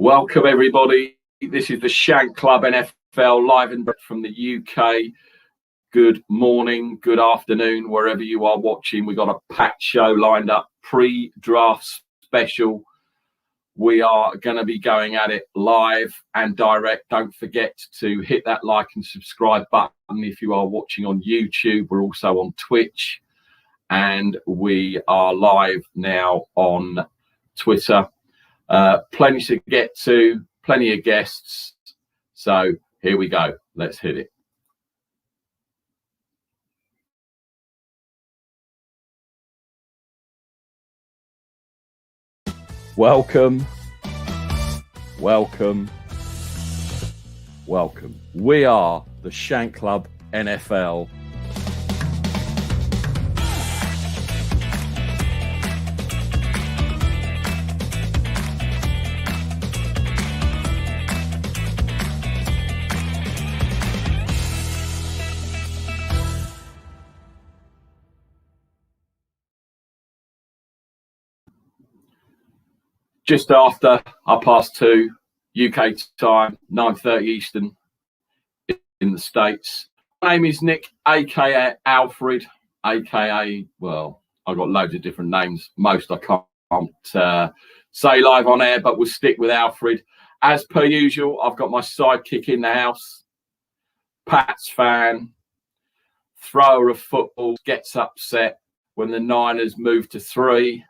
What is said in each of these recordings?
Welcome, everybody. This is the Shank Club NFL live and from the UK. Good morning, good afternoon, wherever you are watching. We've got a packed show lined up, pre-draft special. We are going to be going at it live and direct. Don't forget to hit that like and subscribe button if you are watching on YouTube. We're also on Twitch, and we are live now on Twitter. Plenty to get to, plenty of guests. So here we go. Let's hit it. Welcome. We are the Shank Club NFL. Just after 2:30 UK time, 9:30 Eastern in the States. My name is Nick, aka Alfred, aka, well, I've got loads of different names. Most I can't say live on air, but we'll stick with Alfred. As per usual, I've got my sidekick in the house, Pats fan, thrower of football, gets upset when the Niners move to 3.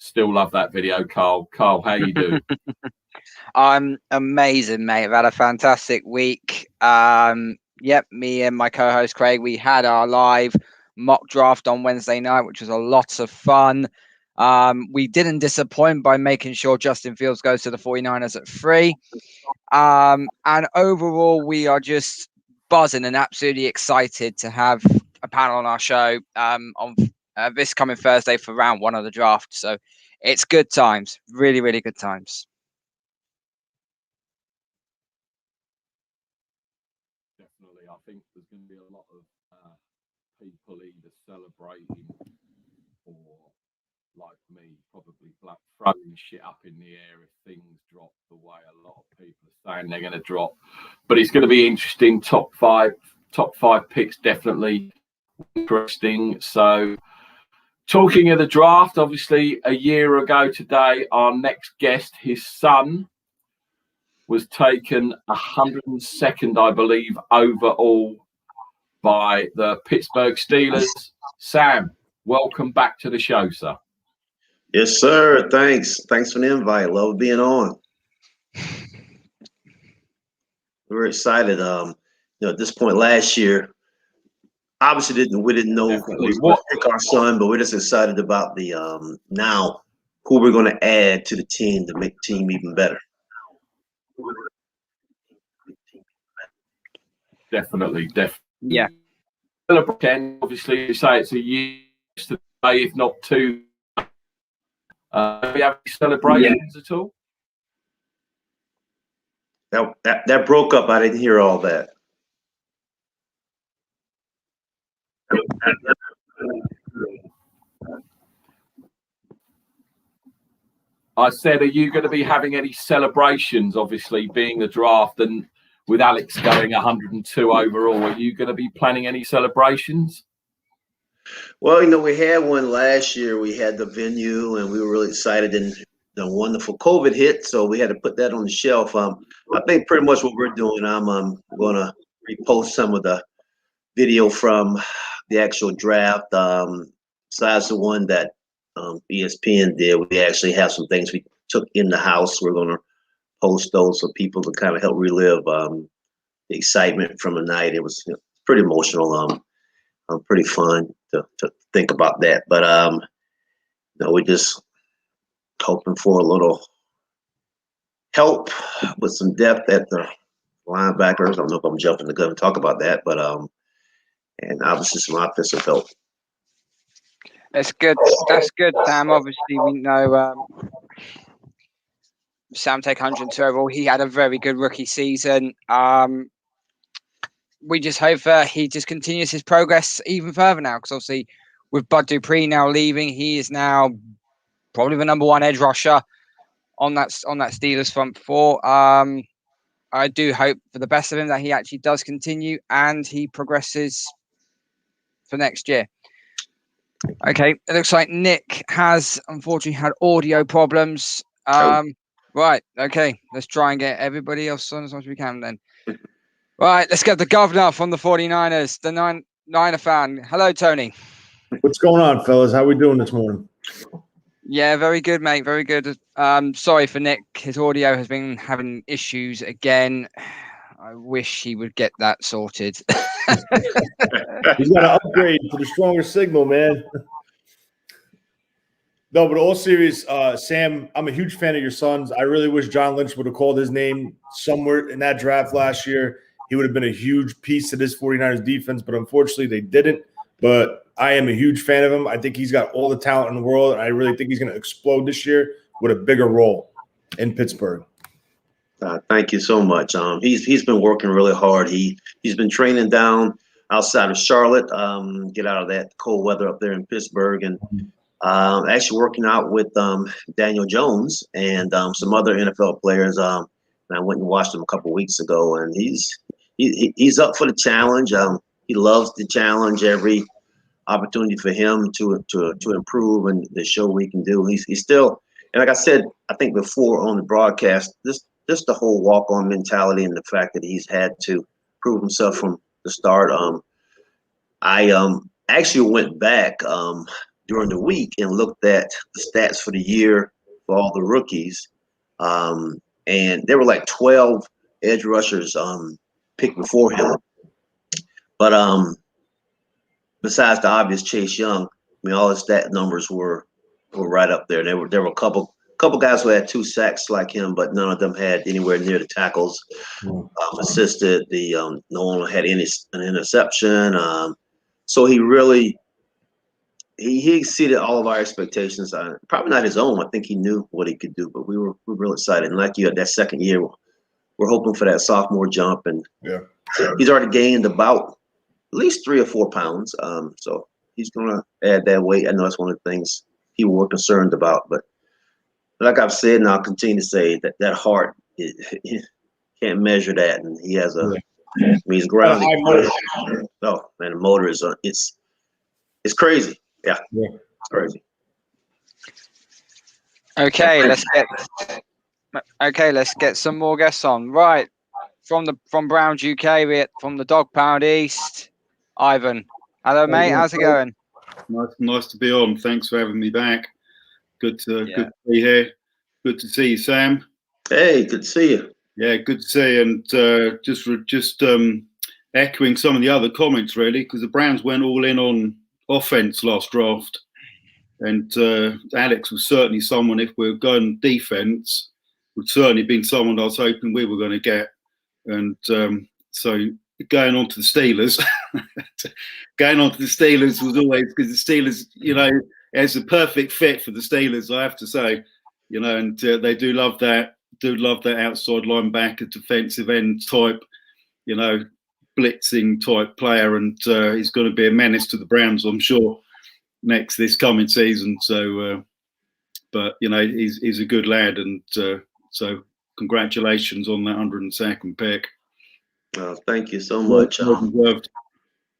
Still love that video, Carl. Carl, how you doing? I'm amazing, mate. I've had a fantastic week. Me and my co-host Craig, we had our live mock draft on Wednesday night, which was a lot of fun. We didn't disappoint by making sure Justin Fields goes to the 49ers at 3. And overall, we are just buzzing and absolutely excited to have a panel on our show on this coming Thursday for round 1 of the draft. So it's good times, really, really good times. Definitely. I think there's going to be a lot of people either celebrating or, like me, probably throwing shit up in the air if things drop the way a lot of people are saying they're going to drop. But it's going to be interesting. Top five picks, definitely interesting. So, talking of the draft, obviously a year ago today, our next guest, his son, was taken 102nd, I believe, overall by the Pittsburgh Steelers. Sam, welcome back to the show, sir. Yes, sir. Thanks for the invite. Love being on. We're excited. At this point last year, obviously we didn't know who was going to pick our son, but we're just excited about the now who we're going to add to the team to make the team even better. Definitely. Yeah. Obviously, you say it's a year today, if not 2. Do you have any celebrations at all? That broke up. I didn't hear all that. I said, are you going to be having any celebrations, obviously, being the draft and with Alex going 102 overall? Are you going to be planning any celebrations? Well, we had one last year. We had the venue, and we were really excited. And the wonderful COVID hit, so we had to put that on the shelf. I think pretty much what we're doing, I'm going to repost some of the video from the actual draft. Besides the one that ESPN did, we actually have some things we took in the house. We're going to post those for people to kind of help relive the excitement from the night. It was pretty emotional, pretty fun to think about that. But we're just hoping for a little help with some depth at the linebackers. I don't know if I'm jumping the gun to talk about that, but and obviously some offensive help. That's good. That's good, Sam. Obviously, we know Sam take 102 overall. He had a very good rookie season. We just hope he just continues his progress even further now, because obviously with Bud Dupree now leaving, he is now probably the number 1 edge rusher on that Steelers front four. I do hope for the best of him that he actually does continue and he progresses for next year. Okay, it looks like Nick has unfortunately had audio problems. Right, okay, let's try and get everybody else on as much as we can then. Right, let's get the governor from the 49ers, the Niner fan. Hello, Tony. What's going on, fellas? How we doing this morning? Yeah, very good, mate. Very good. Sorry for Nick. His audio has been having issues again. I wish he would get that sorted. He's got to upgrade to the stronger signal, man. No, but all serious, Sam, I'm a huge fan of your sons. I really wish John Lynch would have called his name somewhere in that draft last year. He would have been a huge piece to this 49ers defense, but unfortunately they didn't. But I am a huge fan of him. I think he's got all the talent in the world, and I really think he's going to explode this year with a bigger role in Pittsburgh. Thank you so much. He's been working really hard. He's been training down outside of Charlotte, get out of that cold weather up there in Pittsburgh, and actually working out with Daniel Jones and some other NFL players. And I went and watched him a couple weeks ago, and he's up for the challenge. He loves the challenge. Every opportunity for him to improve and to show what he can do. He's still, and like I said, I think before on the broadcast, just the whole walk-on mentality and the fact that he's had to prove himself from the start. I actually went back during the week and looked at the stats for the year for all the rookies, and there were like 12 edge rushers picked before him. But besides the obvious Chase Young, I mean, all his stat numbers were right up there. There were a couple guys who had 2 sacks like him, but none of them had anywhere near the tackles assisted. No one had an interception. So he really he exceeded all of our expectations. Probably not his own. I think he knew what he could do, but we were real excited. And like you, at that second year, we're hoping for that sophomore jump. And he's already gained about at least 3 or 4 pounds. So he's going to add that weight. I know that's one of the things people were concerned about. But like I've said, and I'll continue to say, that heart, you can't measure that. And he has I mean, he's grounded. Oh, man, the motor is it's crazy. Yeah, it's crazy. Okay, let's get some more guests on. Right, from Browns UK, from the Dog Pound East, Ivan. Hello, mate. How's it going? Nice to be on. Thanks for having me back. Good to be here. Good to see you, Sam. Hey, good to see you. Yeah, good to see you. And just echoing some of the other comments, really, because the Browns went all in on offense last draft, and Alex was certainly someone, if we're going defense, would certainly been someone I was hoping we were going to get. And so going on to the Steelers, was always, because the Steelers, you know, it's a perfect fit for the Steelers, I have to say, you know, and they do love that outside linebacker, defensive end type, you know, blitzing type player, and he's going to be a menace to the Browns, I'm sure, this coming season. So, but you know, he's a good lad, and so congratulations on that 102nd pick. Well, thank you so much. Well deserved.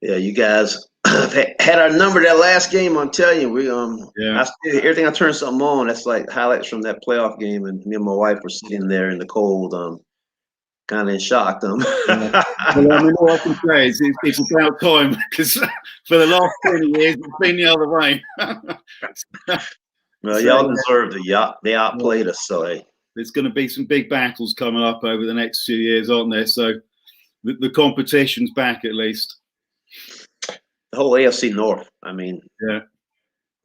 Yeah, you guys had our number that last game. I'm telling you, we everything I turned something on, that's like highlights from that playoff game, and me and my wife were sitting there in the cold, kind of in shock. Well, I mean, all I can say is it's about time, because for the last 20 years it's been the other way. Well, y'all deserved it. They outplayed us, so hey. There's going to be some big battles coming up over the next few years, aren't there? So the competition's back, at least. The whole AFC North. I mean, yeah,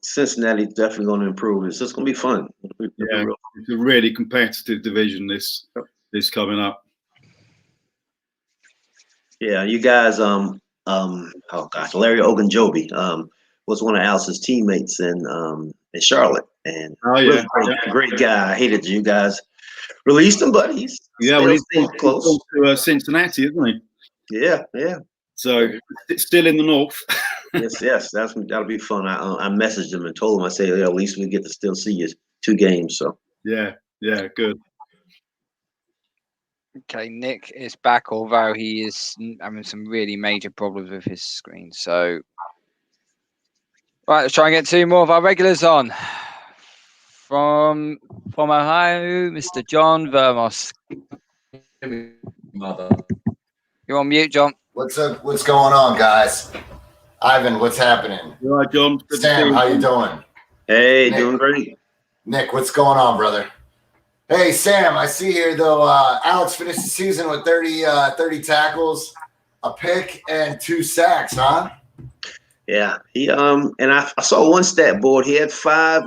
Cincinnati's definitely going to improve. It's just going to be fun. It's a really competitive division this coming up. Yeah, you guys. Oh gosh, Larry Ogunjobi was one of Alice's teammates in Charlotte, and great guy. I hated you guys released him, but he's close to Cincinnati, isn't he? Yeah. So it's still in the north. yes, that'll be fun. I messaged him and told him, I said, at least we get to still see you 2 games. So yeah, Yeah, good. Okay, Nick is back, although he is having some really major problems with his screen. So, right, let's try and get two more of our regulars on. From Ohio, Mr. John Vermos. Mother. You're on mute, John. What's up? What's going on, guys? Ivan, what's happening? All right, John. Good to see Sam, you. how you doing? Hey, Nick. doing great. Nick, what's going on, brother? Hey, Sam, I see here, though, Alex finished the season with 30 tackles, a pick, and 2 sacks, huh? Yeah, he and I saw one stat board. He had 5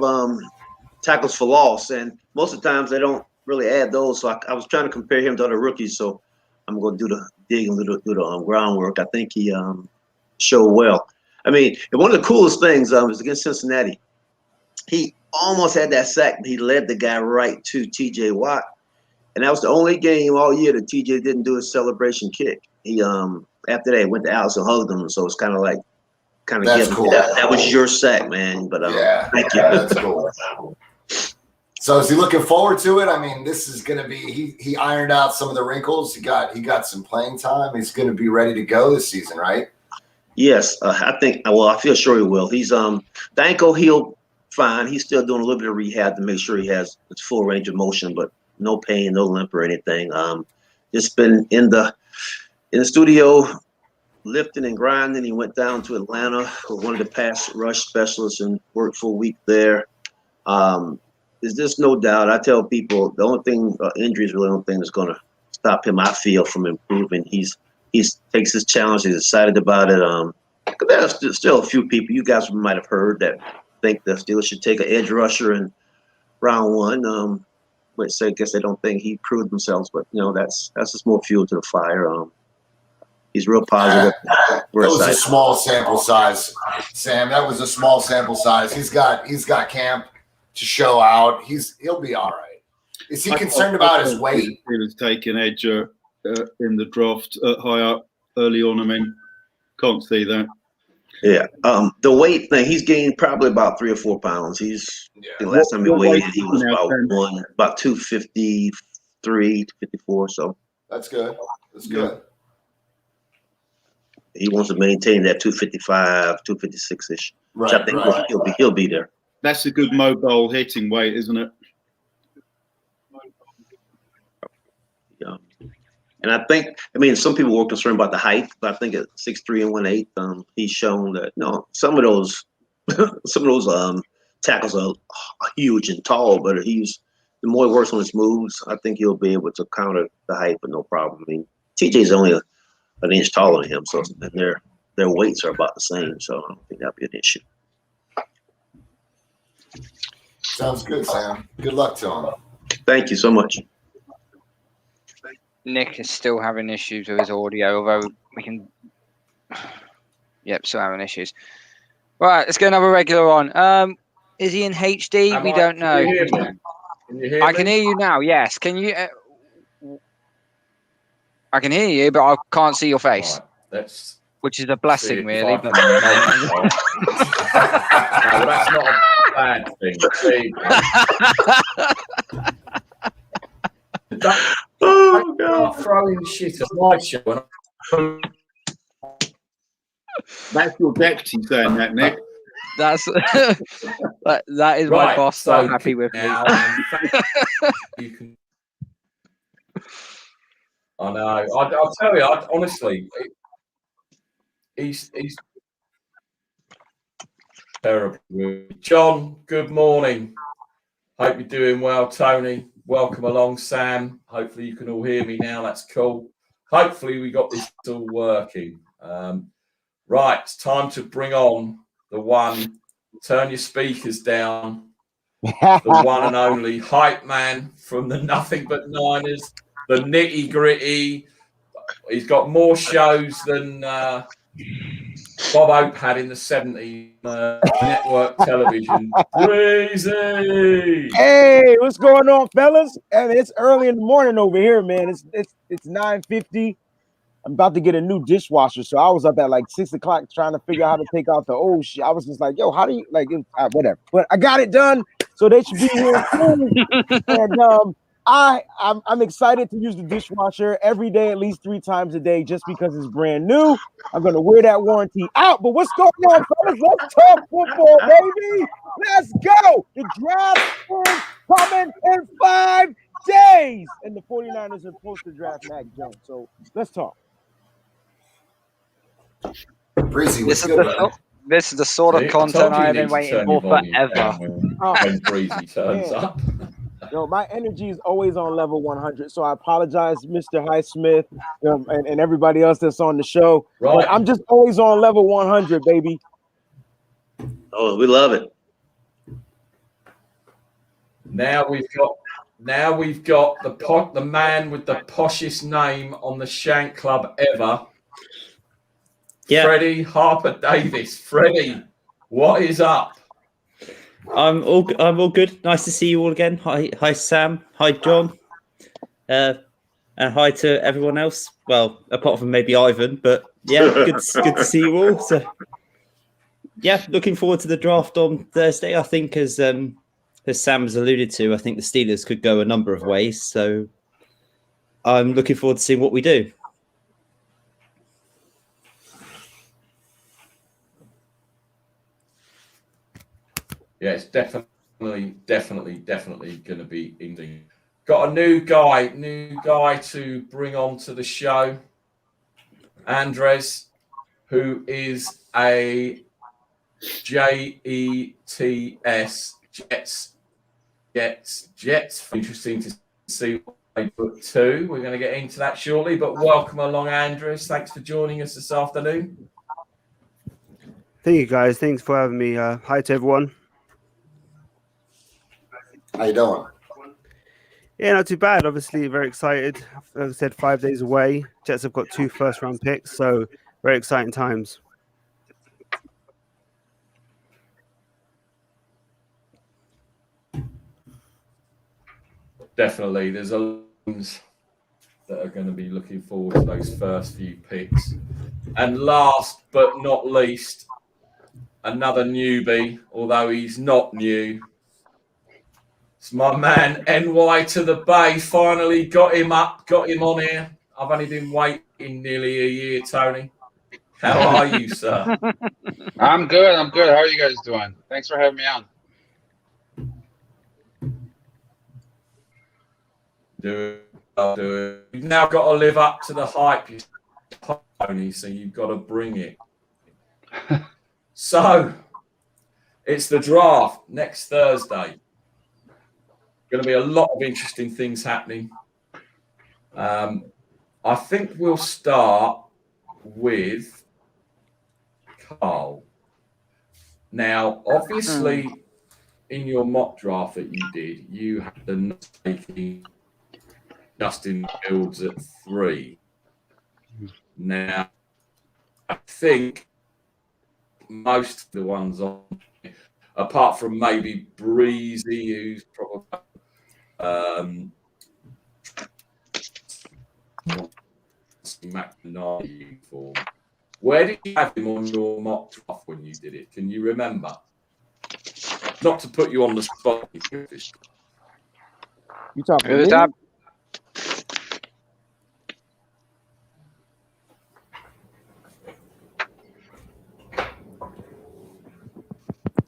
tackles for loss, and most of the times they don't really add those. So I was trying to compare him to other rookies. So I'm going to do the groundwork. I think he showed well. I mean, and one of the coolest things was against Cincinnati. He almost had that sack, but he led the guy right to T.J. Watt, and that was the only game all year that T.J. didn't do his celebration kick. He after that went to Alex and hugged him, so it's kind of That's cool. That was your sack, man. But yeah, thank you. That's cool. So is he looking forward to it? I mean, this is going to be he ironed out some of the wrinkles. He got some playing time. He's going to be ready to go this season, right? Yes, I think. Well, I feel sure he will. He's the ankle healed fine. He's still doing a little bit of rehab to make sure he has its full range of motion, but no pain, no limp or anything. Just been in the studio lifting and grinding. He went down to Atlanta with one of the pass rush specialists and worked for a week there. There's just no doubt. I tell people the only thing, injury is really the only thing that's going to stop him, I feel, from improving. He takes his challenge. He's excited about it. There's still a few people you guys might have heard that think the Steelers should take an edge rusher in round 1. But I guess they don't think he proved themselves. But that's just more fuel to the fire. He's real positive. That was a small sample size, Sam. That was a small sample size. He's got camp to show out. He'll be all right. Is he concerned about his weight? He was taking edge in the draft high up early on. I mean, can't see that. Yeah. The weight thing, he's gained probably about 3 or 4 pounds. The last time he weighed in, he was about 253, 254. So that's good. That's good. He wants to maintain that 255, 256-ish. Right, which I think he'll be there. That's a good mobile hitting weight, isn't it? Yeah. And I think, some people were concerned about the height, but I think at 6'3" and 1/8, he's shown that some of those tackles are huge and tall, but the more he works on his moves, I think he'll be able to counter the height, but no problem. I mean, TJ's only an inch taller than him, so their weights are about the same, so I don't think that'll be an issue. Sounds good, Sam. Good luck to him. Thank you so much. Nick is still having issues with his audio, although we can. Yep, still having issues. Right, let's get another regular on. Is he in HD? We don't know. Can you hear I me? can hear you now. Yes. Can you? I can hear you, but I can't see your face, Let's which is a blessing, really. But no, that's not a bad thing. Don't throwing shit at my show. That's your deputy saying that, Nick. that's that is my boss. So I'm happy with now. me. You can. I know. I'll tell you. Honestly, he's terrible. John, good morning. Hope you're doing well, Tony. Welcome along, Sam. Hopefully you can all hear me now. That's cool. Hopefully we got this all working. Right, it's time to bring on the one. Turn your speakers down. The one and only hype man from the Nothing But Niners, the nitty gritty. He's got more shows than Bob Hope had in the 70s, network television. Crazy. Hey, what's going on, fellas? And it's early in the morning over here, man. It's 9:50. I'm about to get a new dishwasher, so I was up at like 6 o'clock trying to figure out how to take out the old shit. I was just like, yo, how do you whatever? But I got it done. so they should be here soon. And I'm excited to use the dishwasher every day, at least 3 times a day, just because it's brand new. I'm gonna wear that warranty out. But what's going on, fellas? Let's talk football, baby. Let's go. The draft is coming in 5 days, and the 49ers are supposed to draft Mac Jones. So let's talk. Breezy, This what's is good, the brother? this is the sort of See, I content told you I you have been need to waiting turn for your volume forever. down Oh, when Breezy turns man. up. Yo, my energy is always on level 100. So I apologize, Mr. Highsmith, and everybody else that's on the show. Right. But I'm just always on level 100, baby. Oh, we love it. Now we've got the man with the poshest name on the Shank Club ever. Yeah. Freddie Harper Davis. Freddie, what is up? I'm all good. Nice to see you all again. Hi Sam. Hi John. And hi to everyone else. Well, apart from maybe Ivan, but yeah, good to see you all. So yeah, looking forward to the draft on Thursday. I think as Sam has alluded to, I think the Steelers could go a number of ways. So I'm looking forward to seeing what we do. Yeah, it's definitely going to be interesting. Got a new guy to bring on to the show, Andres, who is a JETS Jets. Interesting to see what they put to. We're going to get into that shortly, but welcome along, Andres. Thanks for joining us this afternoon. Thank you, guys. Thanks for having me. Hi to everyone. How you doing? Yeah, not too bad. Obviously, very excited. As I said, 5 days away. Jets have got 2 first-round picks, so very exciting times. Definitely, there's a lot that are going to be looking forward to those first few picks. And last but not least, another newbie, although he's not new. It's my man, NY to the Bay. Finally got him on here. I've only been waiting nearly a year, Tony. How are you, sir? I'm good. How are you guys doing? Thanks for having me on. Do it. You've now got to live up to the hype, Tony, so you've got to bring it. So, it's the draft next Thursday. Going to be a lot of interesting things happening. I think we'll start with Carl. Now, obviously, in your mock draft that you did, you had the taking Justin Fields at 3. Now, I think most of the ones on, apart from maybe Breezy, who's probably McNally uniform. Where did you have him on your mock draft when you did it? Can you remember? Not to put you on the spot. You talking Who's to me? that?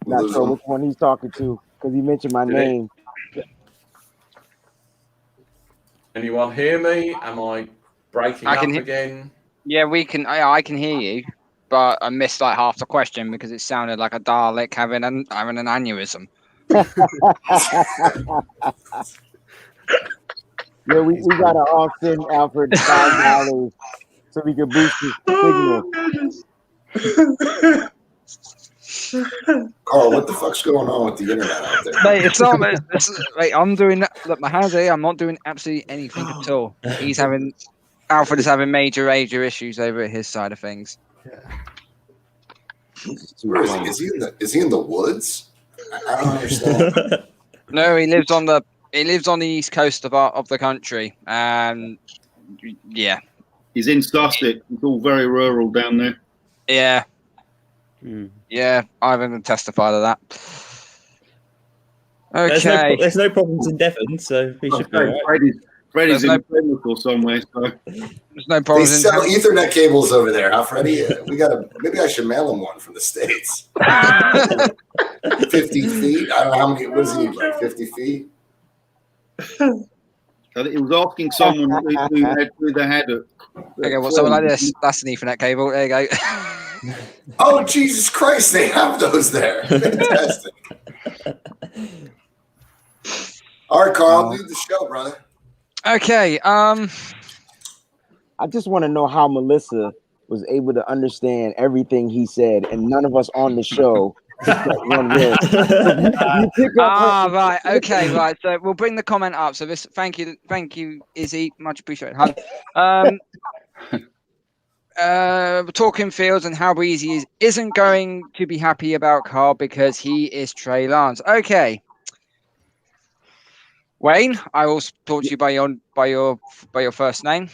Not sure which one he's talking to because he mentioned my name. Anyone hear me? Am I breaking up again? Yeah, we can. I can hear you, but I missed like half the question because it sounded like a Dalek having an aneurysm. Yeah, we got to auction Alfred $5 so we can boost his signal. Carl, what the fuck's going on with the internet out there? Mate, it's not. Mate, I'm doing that. Look, my hands here. I'm not doing absolutely anything at all. Alfred is having major issues over at his side of things. Where is he? Is he in the woods? I don't understand. No, he lives on the east coast of the country, and yeah, He's in Sussex. It's all very rural down there. yeah, yeah. Ivan can testify to that. Okay. There's no problems in Devon, so we should be all right. Freddie's There's in Plymouth or somewhere. So. There's no They problems in sell Ethernet cables over there, huh, Freddie? Maybe I should mail him one from the States. 50 feet. I don't know how many. What does he need? Like 50 feet. He was asking someone who they had it. Okay, well, something like this. That's an Ethernet cable. There you go. Oh, Jesus Christ, they have those there. Fantastic. All right, Carl, lead the show, brother. Okay. I just want to know how Melissa was able to understand everything he said, and none of us on the show. One word. Right. Okay. Right. So we'll bring the comment up. So this. Thank you, Izzy. Much appreciated. Talking Fields and how easy isn't going to be happy about Carl because he is Trey Lance. Okay. Wayne, I will talk to you by your first name.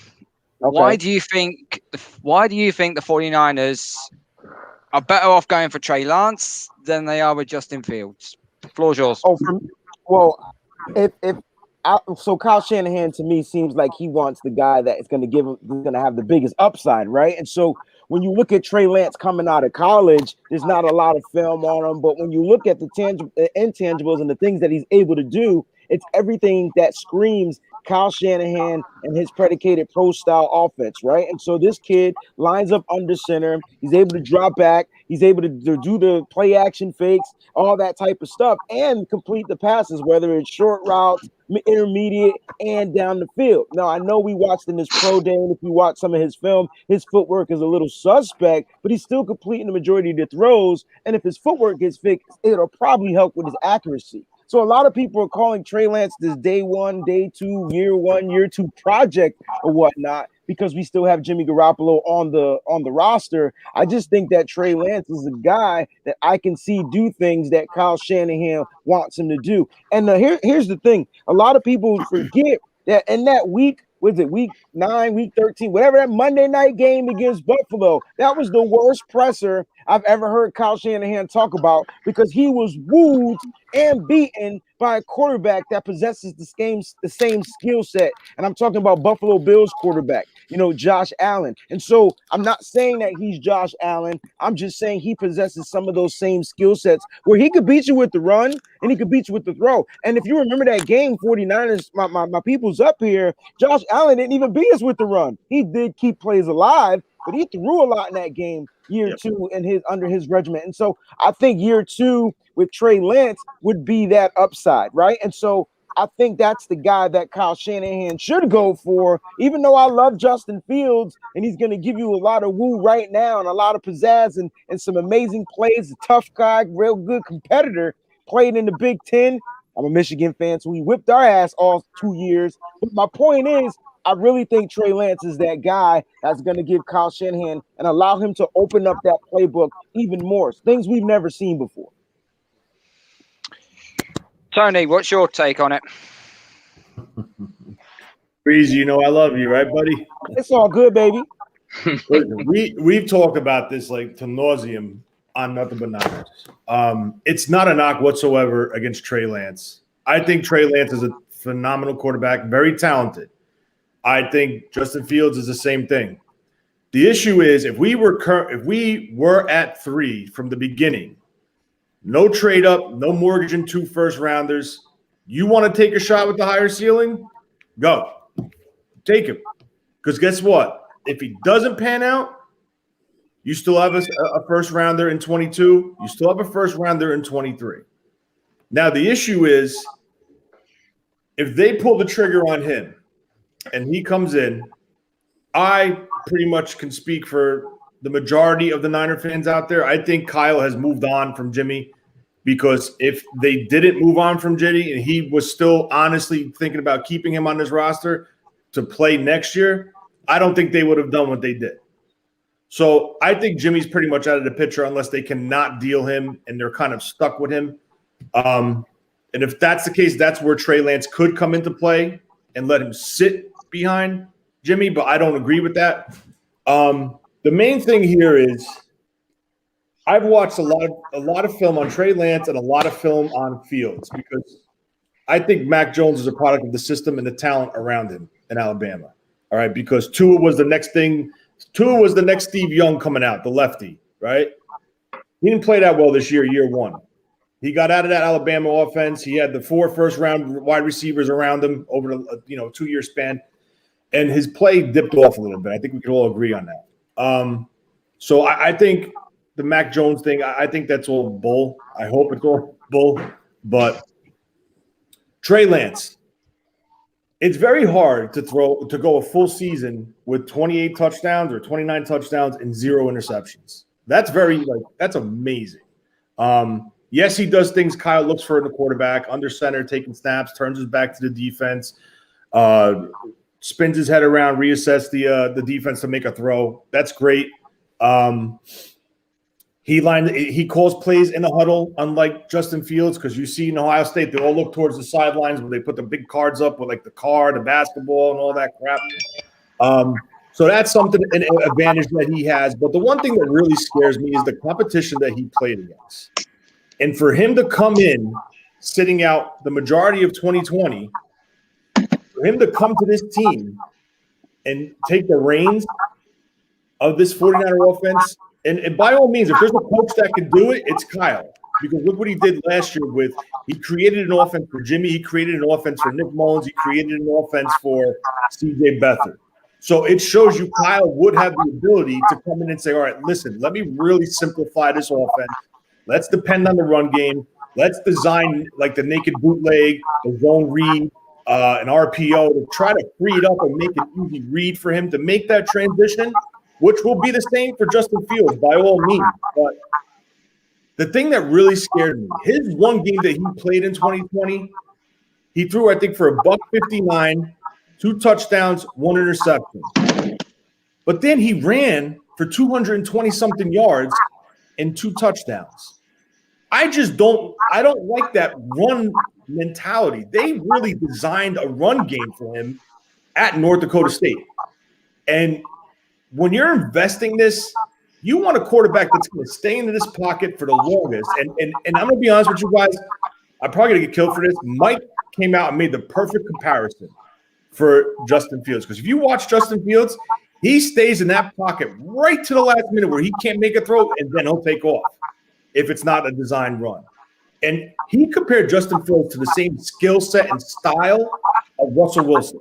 Okay. Why do you think the 49ers are better off going for Trey Lance than they are with Justin Fields? The floor's yours. So Kyle Shanahan to me seems like he wants the guy that is going to have the biggest upside, right? And so when you look at Trey Lance coming out of college, there's not a lot of film on him, but when you look at the intangibles and the things that he's able to do, it's everything that screams Kyle Shanahan and his predicated pro-style offense, right? And so this kid lines up under center. He's able to drop back. He's able to do the play action fakes, all that type of stuff, and complete the passes, whether it's short routes, intermediate, and down the field. Now, I know we watched in this pro day, and if you watch some of his film, his footwork is a little suspect, but he's still completing the majority of the throws. And if his footwork gets fixed, it'll probably help with his accuracy. So a lot of people are calling Trey Lance this day one, day two, year one, year two project or whatnot because we still have Jimmy Garoppolo on the roster. I just think that Trey Lance is a guy that I can see do things that Kyle Shanahan wants him to do. And here's the thing. A lot of people forget that in that week, was it week 9, week 13, whatever, that Monday night game against Buffalo, that was the worst presser I've ever heard Kyle Shanahan talk about because he was wooed and beaten by a quarterback that possesses the same skill set. And I'm talking about Buffalo Bills quarterback, Josh Allen. And so I'm not saying that he's Josh Allen. I'm just saying he possesses some of those same skill sets where he could beat you with the run and he could beat you with the throw. And if you remember that game, 49ers, my people's up here, Josh Allen didn't even beat us with the run. He did keep plays alive, but he threw a lot in that game year two under his regiment. And so I think year two with Trey Lance would be that upside, right? And so I think that's the guy that Kyle Shanahan should go for, even though I love Justin Fields and he's going to give you a lot of woo right now and a lot of pizzazz and some amazing plays, a tough guy, real good competitor, played in the Big Ten. I'm a Michigan fan, so we whipped our ass all 2 years. But my point is, I really think Trey Lance is that guy that's going to give Kyle Shanahan and allow him to open up that playbook even more. Things we've never seen before. Tony, what's your take on it? Breezy, I love you, right, buddy? It's all good, baby. Listen, we've talked about this like to nauseum on Nothing But Niners. It's not a knock whatsoever against Trey Lance. I think Trey Lance is a phenomenal quarterback, very talented. I think Justin Fields is the same thing. The issue is if we were at 3 from the beginning, no trade up, no mortgage and 2 first-rounders, you want to take a shot with the higher ceiling? Go. Take him. Because guess what? If he doesn't pan out, you still have a first-rounder in 22. You still have a first-rounder in 23. Now, the issue is if they pull the trigger on him, and he comes in, I pretty much can speak for the majority of the Niner fans out there. I think Kyle has moved on from Jimmy because if they didn't move on from Jimmy and he was still honestly thinking about keeping him on his roster to play next year, I don't think they would have done what they did. So I think Jimmy's pretty much out of the picture unless they cannot deal him and they're kind of stuck with him. And if that's the case, that's where Trey Lance could come into play and let him sit behind Jimmy, but I don't agree with that. The main thing here is I've watched a lot of film on Trey Lance and a lot of film on Fields because I think Mac Jones is a product of the system and the talent around him in Alabama. All right, because Tua was the next thing. Tua was the next Steve Young coming out, the lefty, right? He didn't play that well this year 1. He got out of that Alabama offense. He had the 4 first-round wide receivers around him over a 2-year span, and his play dipped off a little bit. I think we could all agree on that. So I think the Mac Jones thing, I think that's all bull. I hope it's all bull. But Trey Lance, it's very hard to go a full season with 28 touchdowns or 29 touchdowns and 0 interceptions. That's that's amazing. Yes, he does things Kyle looks for in the quarterback, under center, taking snaps, turns his back to the defense, spins his head around, reassess the defense to make a throw. That's great. He calls plays in the huddle, unlike Justin Fields, because you see in Ohio State, they all look towards the sidelines where they put the big cards up with like the car, the basketball, and all that crap. So that's something, an advantage that he has. But the one thing that really scares me is the competition that he played against. And for him to come in sitting out the majority of 2020, for him to come to this team and take the reins of this 49er offense, and by all means, if there's a coach that can do it, it's Kyle. Because look what he did last year he created an offense for Jimmy, he created an offense for Nick Mullins, he created an offense for C.J. Beathard. So it shows you Kyle would have the ability to come in and say, all right, listen, let me really simplify this offense. Let's depend on the run game. Let's design like the naked bootleg, the zone read, an RPO to try to free it up and make an easy read for him to make that transition, which will be the same for Justin Fields by all means. But the thing that really scared me, his one game that he played in 2020, he threw, I think, for $159, 2 touchdowns, 1 interception. But then he ran for 220-something yards and 2 touchdowns. I don't like that run mentality. They really designed a run game for him at North Dakota State. And when you're investing this, you want a quarterback that's going to stay into this pocket for the longest. And I'm going to be honest with you guys, I'm probably going to get killed for this. Mike came out and made the perfect comparison for Justin Fields. Because if you watch Justin Fields, he stays in that pocket right to the last minute where he can't make a throw, and then he'll take off if it's not a designed run. And he compared Justin Fields to the same skill set and style of Russell Wilson.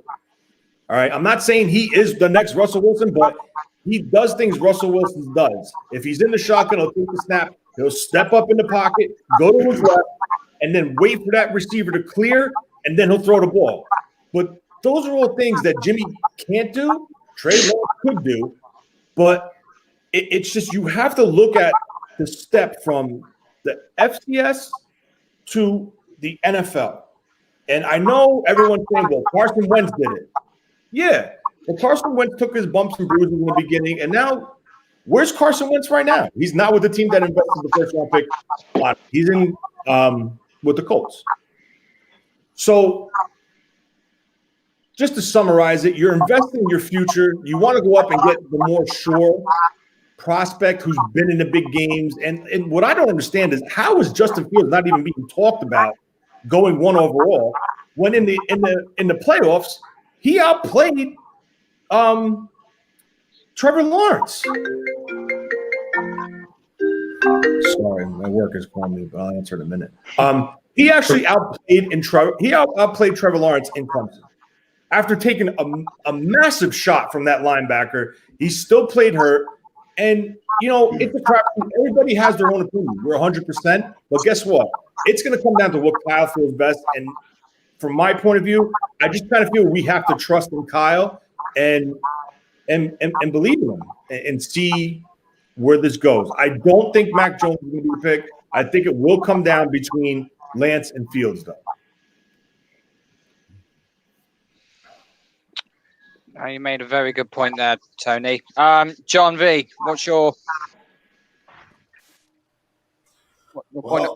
All right, I'm not saying he is the next Russell Wilson, but he does things Russell Wilson does. If he's in the shotgun, he'll take the snap, he'll step up in the pocket, go to his left, and then wait for that receiver to clear, and then he'll throw the ball. But those are all things that Jimmy can't do, Trey Lance could do, but it's just you have to look at the step from the FCS to the NFL. And I know everyone's saying, well, Carson Wentz did it. Yeah, well, Carson Wentz took his bumps and bruises in the beginning, and now where's Carson Wentz right now? He's not with the team that invested the first-round pick. He's in with the Colts. So just to summarize it, you're investing in your future. You want to go up and get the more sure prospect who's been in the big games. And what I don't understand is how is Justin Fields not even being talked about going 1 overall when in the playoffs he outplayed Trevor Lawrence. Sorry, my work is calling me, but I'll answer in a minute. He actually outplayed Trevor Lawrence in Clemson. After taking a massive shot from that linebacker, he still played hurt. And, it's a crap. Everybody has their own opinion. We're 100%. But guess what? It's going to come down to what Kyle feels best. And from my point of view, I just kind of feel we have to trust in Kyle and believe in him and see where this goes. I don't think Mac Jones is going to be the pick. I think it will come down between Lance and Fields, though. You made a very good point there, Tony. John V, what's your point?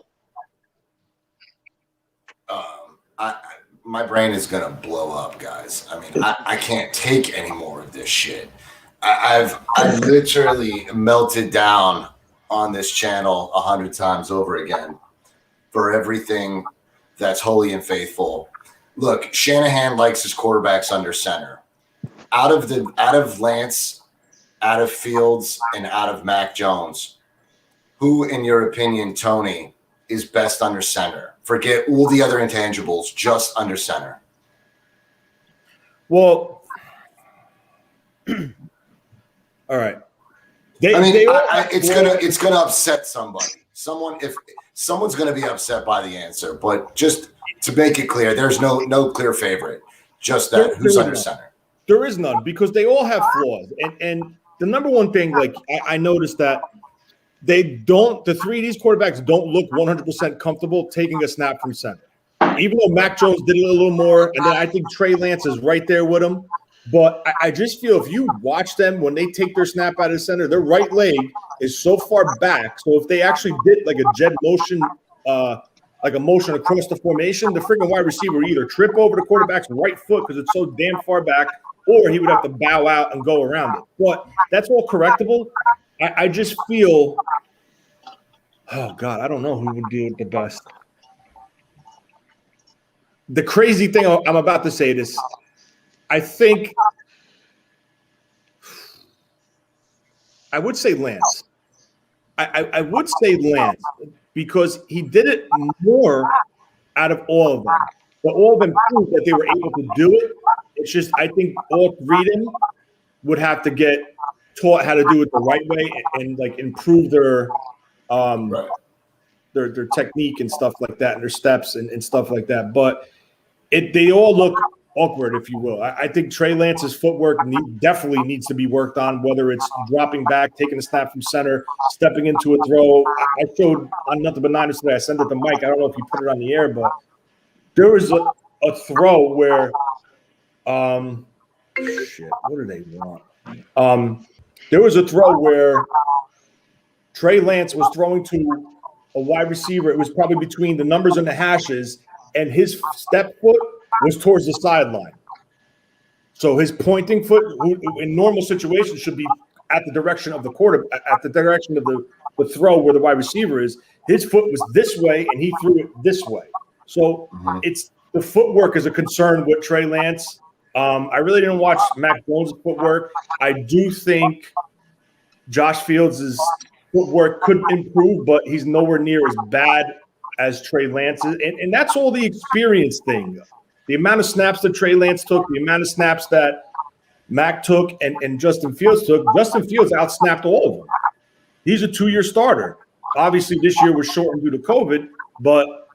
My brain is gonna blow up, guys. I mean, I can't take any more of this shit. I've literally melted down on this channel 100 times over again for everything that's holy and faithful. Look, Shanahan likes his quarterbacks under center. Out of Lance, out of Fields, and out of Mac Jones, who, in your opinion, Tony, is best under center? Forget all the other intangibles, just under center. Well, all right. It's gonna upset somebody. Someone's gonna be upset by the answer, but just to make it clear, there's no clear favorite. Just that who's under center. There is none because they all have flaws. And the number one thing, like I noticed that the three of these quarterbacks don't look 100% comfortable taking a snap from center. Even though Mac Jones did it a little more, and then I think Trey Lance is right there with him. But I just feel if you watch them when they take their snap out of center, their right leg is so far back. So if they actually did like a jet motion, like a motion across the formation, the freaking wide receiver would either trip over the quarterback's right foot because it's so damn far back, or he would have to bow out and go around it. But that's all correctable. I just feel, oh God, I don't know who would do it the best. The crazy thing I'm about to say this, I think I would say Lance. I would say Lance because he did it more out of all of them. But all of them proved that they were able to do it. It's just I think all three of them would have to get taught how to do it the right way and like improve their technique and stuff like that and their steps and stuff like that. But they all look awkward, if you will. I think Trey Lance's footwork definitely needs to be worked on, whether it's dropping back, taking a snap from center, stepping into a throw. I showed on Nothing But Niners today. I sent it to Mike. I don't know if he put it on the air, but there was a throw where what do they want? There was a throw where Trey Lance was throwing to a wide receiver. It was probably between the numbers and the hashes, and his step foot was towards the sideline. So his pointing foot, in normal situations, should be at the direction of the quarterback, at the direction of the throw where the wide receiver is. His foot was this way, and he threw it this way. So it's the footwork is a concern with Trey Lance. I really didn't watch Mac Jones' footwork. I do think Josh Fields' footwork could improve, but he's nowhere near as bad as Trey Lance is. And that's all the experience thing. The amount of snaps that Trey Lance took, the amount of snaps that Mac took and Justin Fields took, Justin Fields outsnapped all of them. He's a 2-year starter. Obviously, this year was shortened due to COVID, but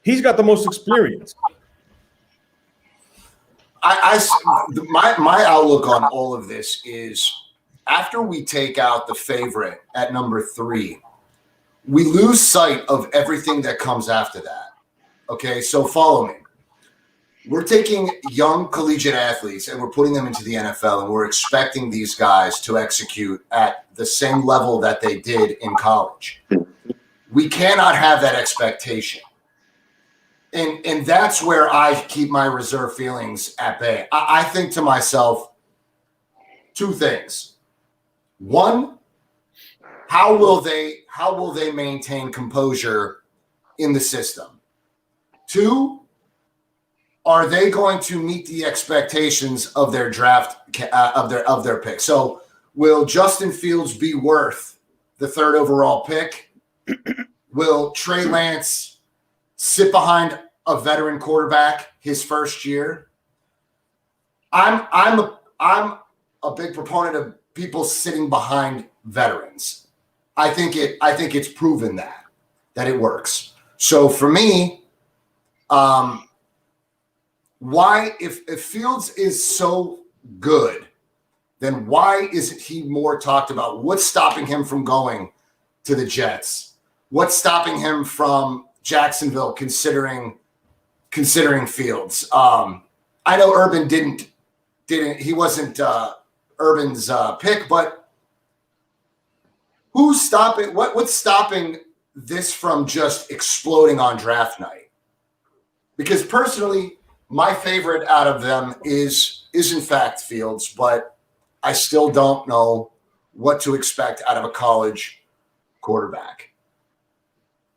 he's got the most experience. My outlook on all of this is after we take out the favorite at number 3, we lose sight of everything that comes after that. Okay, so follow me. We're taking young collegiate athletes and we're putting them into the NFL, and we're expecting these guys to execute at the same level that they did in college. We cannot have that expectation. And that's where I keep my reserve feelings at bay. I think to myself, 2 things. 1, how will they maintain composure in the system? 2, are they going to meet the expectations of their draft of their pick? So will Justin Fields be worth the 3rd overall pick? Will Trey Lance sit behind a veteran quarterback his first year? I'm a big proponent of people sitting behind veterans. I think it's proven that it works. So for me, why if Fields is so good, then why isn't he more talked about? What's stopping him from going to the Jets? What's stopping him from Jacksonville considering Fields? I know Urban didn't he wasn't Urban's pick, but who's stopping what's stopping this from just exploding on draft night? Because personally, my favorite out of them is in fact Fields, but I still don't know what to expect out of a college quarterback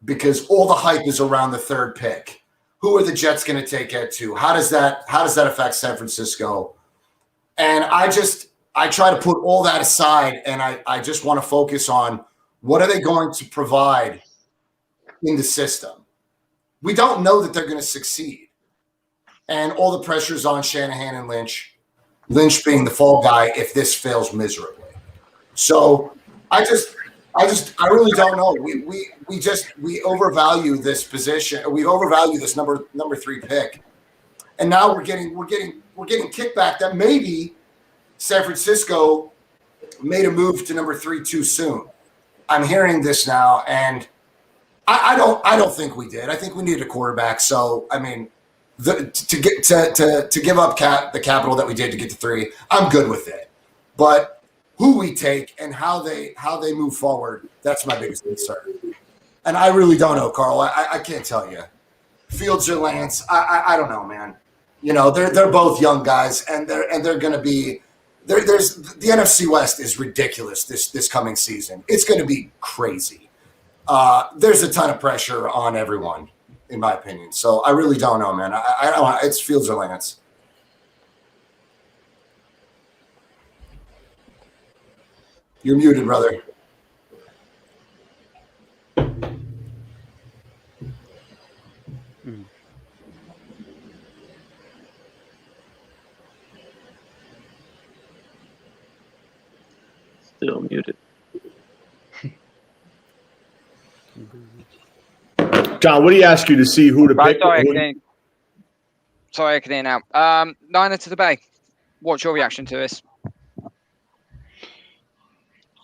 because all the hype is around the 3rd pick. who are the Jets going to take Ed to? How does that affect San Francisco? And I try to put all that aside, and I just want to focus on what are they going to provide in the system. We don't know that they're going to succeed. And all the pressure's on Shanahan and Lynch. Lynch being the fall guy if this fails miserably. So I really don't know. We overvalue this position. We overvalue this number 3 pick. And now we're getting kickback that maybe San Francisco made a move to number 3 too soon. I'm hearing this now, and I don't think we did. I think we needed a quarterback. So I mean, to give up the capital that we did to get to 3, I'm good with it. But who we take and how they move forward, that's my biggest concern. And I really don't know, Carl. I can't tell you. Fields or Lance, I don't know, man. You know, they're both young guys, and they're going to be. There's the NFC West is ridiculous this coming season. It's going to be crazy. There's a ton of pressure on everyone, in my opinion. So I really don't know, man. I don't. It's Fields or Lance. You're muted, brother. Still muted. John, what do you ask you to see who to pick? Sorry, I can hear now. Niner to the Bay. What's your reaction to this?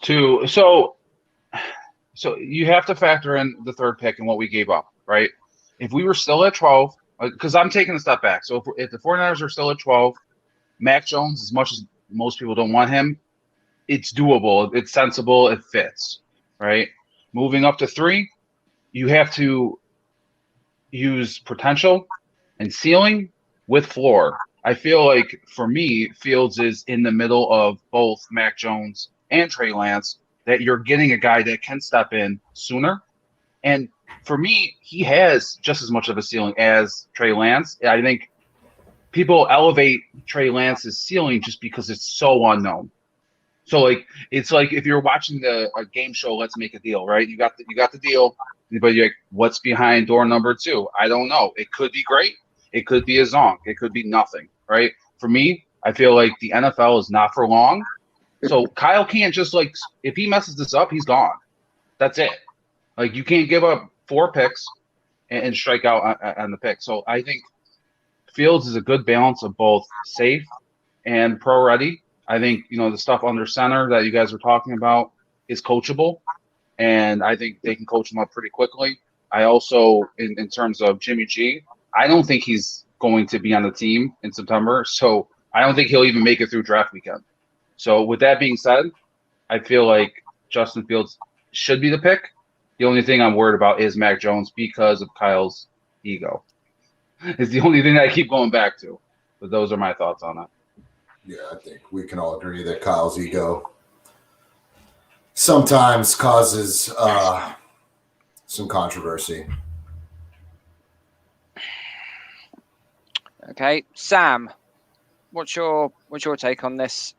So you have to factor in the 3rd pick and what we gave up, right? If we were still at 12, because I'm taking a step back. So if the 49ers are still at 12, Mac Jones, as much as most people don't want him, it's doable. It's sensible. It fits, right? Moving up to 3, you have to use potential and ceiling with floor. I feel like, for me, Fields is in the middle of both Mac Jones and Trey Lance, that you're getting a guy that can step in sooner. And for me, he has just as much of a ceiling as Trey Lance. I think people elevate Trey Lance's ceiling just because it's so unknown. So it's like if you're watching a game show, Let's Make a Deal, right? You got the deal, but you're like, what's behind door number 2? I don't know. It could be great. It could be a zonk. It could be nothing, right? For me, I feel like the NFL is not for long. So Kyle can't just if he messes this up, he's gone. That's it. You can't give up 4 picks and strike out on the pick. So I think Fields is a good balance of both safe and pro ready. I think, the stuff under center that you guys were talking about is coachable, and I think they can coach him up pretty quickly. I also, in terms of Jimmy G, I don't think he's going to be on the team in September, so I don't think he'll even make it through draft weekend. So with that being said, I feel like Justin Fields should be the pick. The only thing I'm worried about is Mac Jones because of Kyle's ego. It's the only thing that I keep going back to. But those are my thoughts on it. Yeah, I think we can all agree that Kyle's ego sometimes causes some controversy. Okay, Sam, what's your take on this?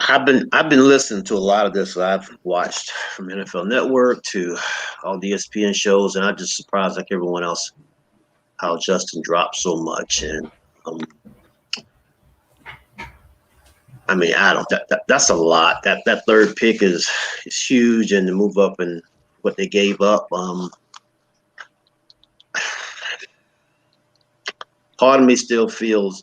I've been listening to a lot of this. I've watched from NFL Network to all the ESPN shows, and I'm just surprised, like everyone else, how Justin dropped so much. And I mean, that's a lot. That 3rd pick is huge, and to move up and what they gave up. Part of me still feels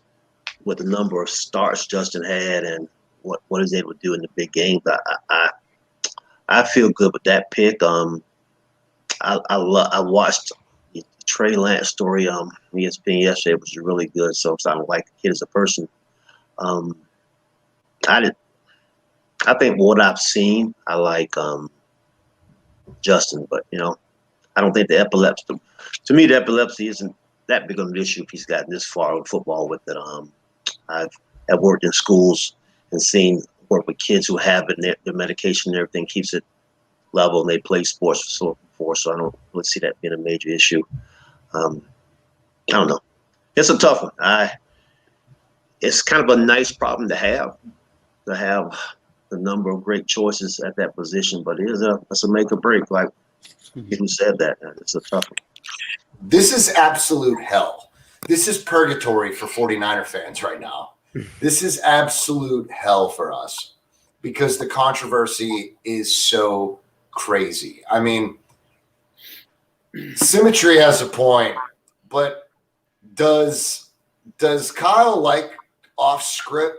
with the number of starts Justin had and what he's able to do in the big games. I feel good with that pick. I watched the Trey Lance story on ESPN yesterday, which was really good. So I don't like the kid as a person. I think what I've seen, I like Justin, but I don't think the epilepsy. To me, the epilepsy isn't that big of an issue if he's gotten this far with football with it. I've worked in schools and work with kids who have it, and their medication and everything keeps it level, and they play sports before, so I don't really see that being a major issue. I don't know. It's a tough one. It's kind of a nice problem to have the number of great choices at that position, but it's a make or break. Like you said, that it's a tough one. This is absolute hell. This is purgatory for 49er fans right now. This is absolute hell for us because the controversy is so crazy. I mean, Symmetry has a point, but does Kyle like off script?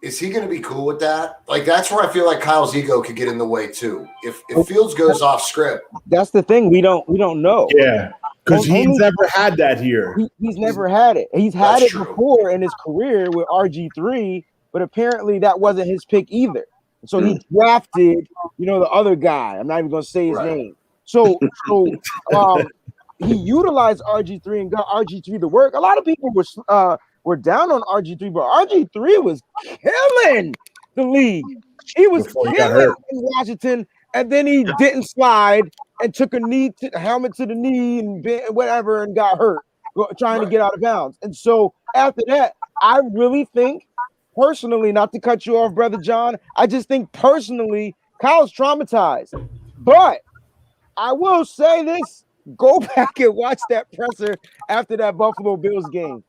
Is he going to be cool with that? Like, that's where I feel like Kyle's ego could get in the way too. If Fields goes off script, that's the thing. We don't know. Yeah, because he's never had that here. He's never had it. He's had it before in his career with RG3, but apparently that wasn't his pick either. So he drafted, the other guy. I'm not even going to say his name. So he utilized RG3 and got RG3 to work. A lot of people were down on RG3, but RG3 was killing the league. He was killing in Washington, and then he didn't slide and took a helmet to the knee and whatever and got hurt trying to get out of bounds. And so after that, I really think personally, not to cut you off, Brother John, I just think personally Kyle's traumatized. But I will say this, go back and watch that presser after that Buffalo Bills game.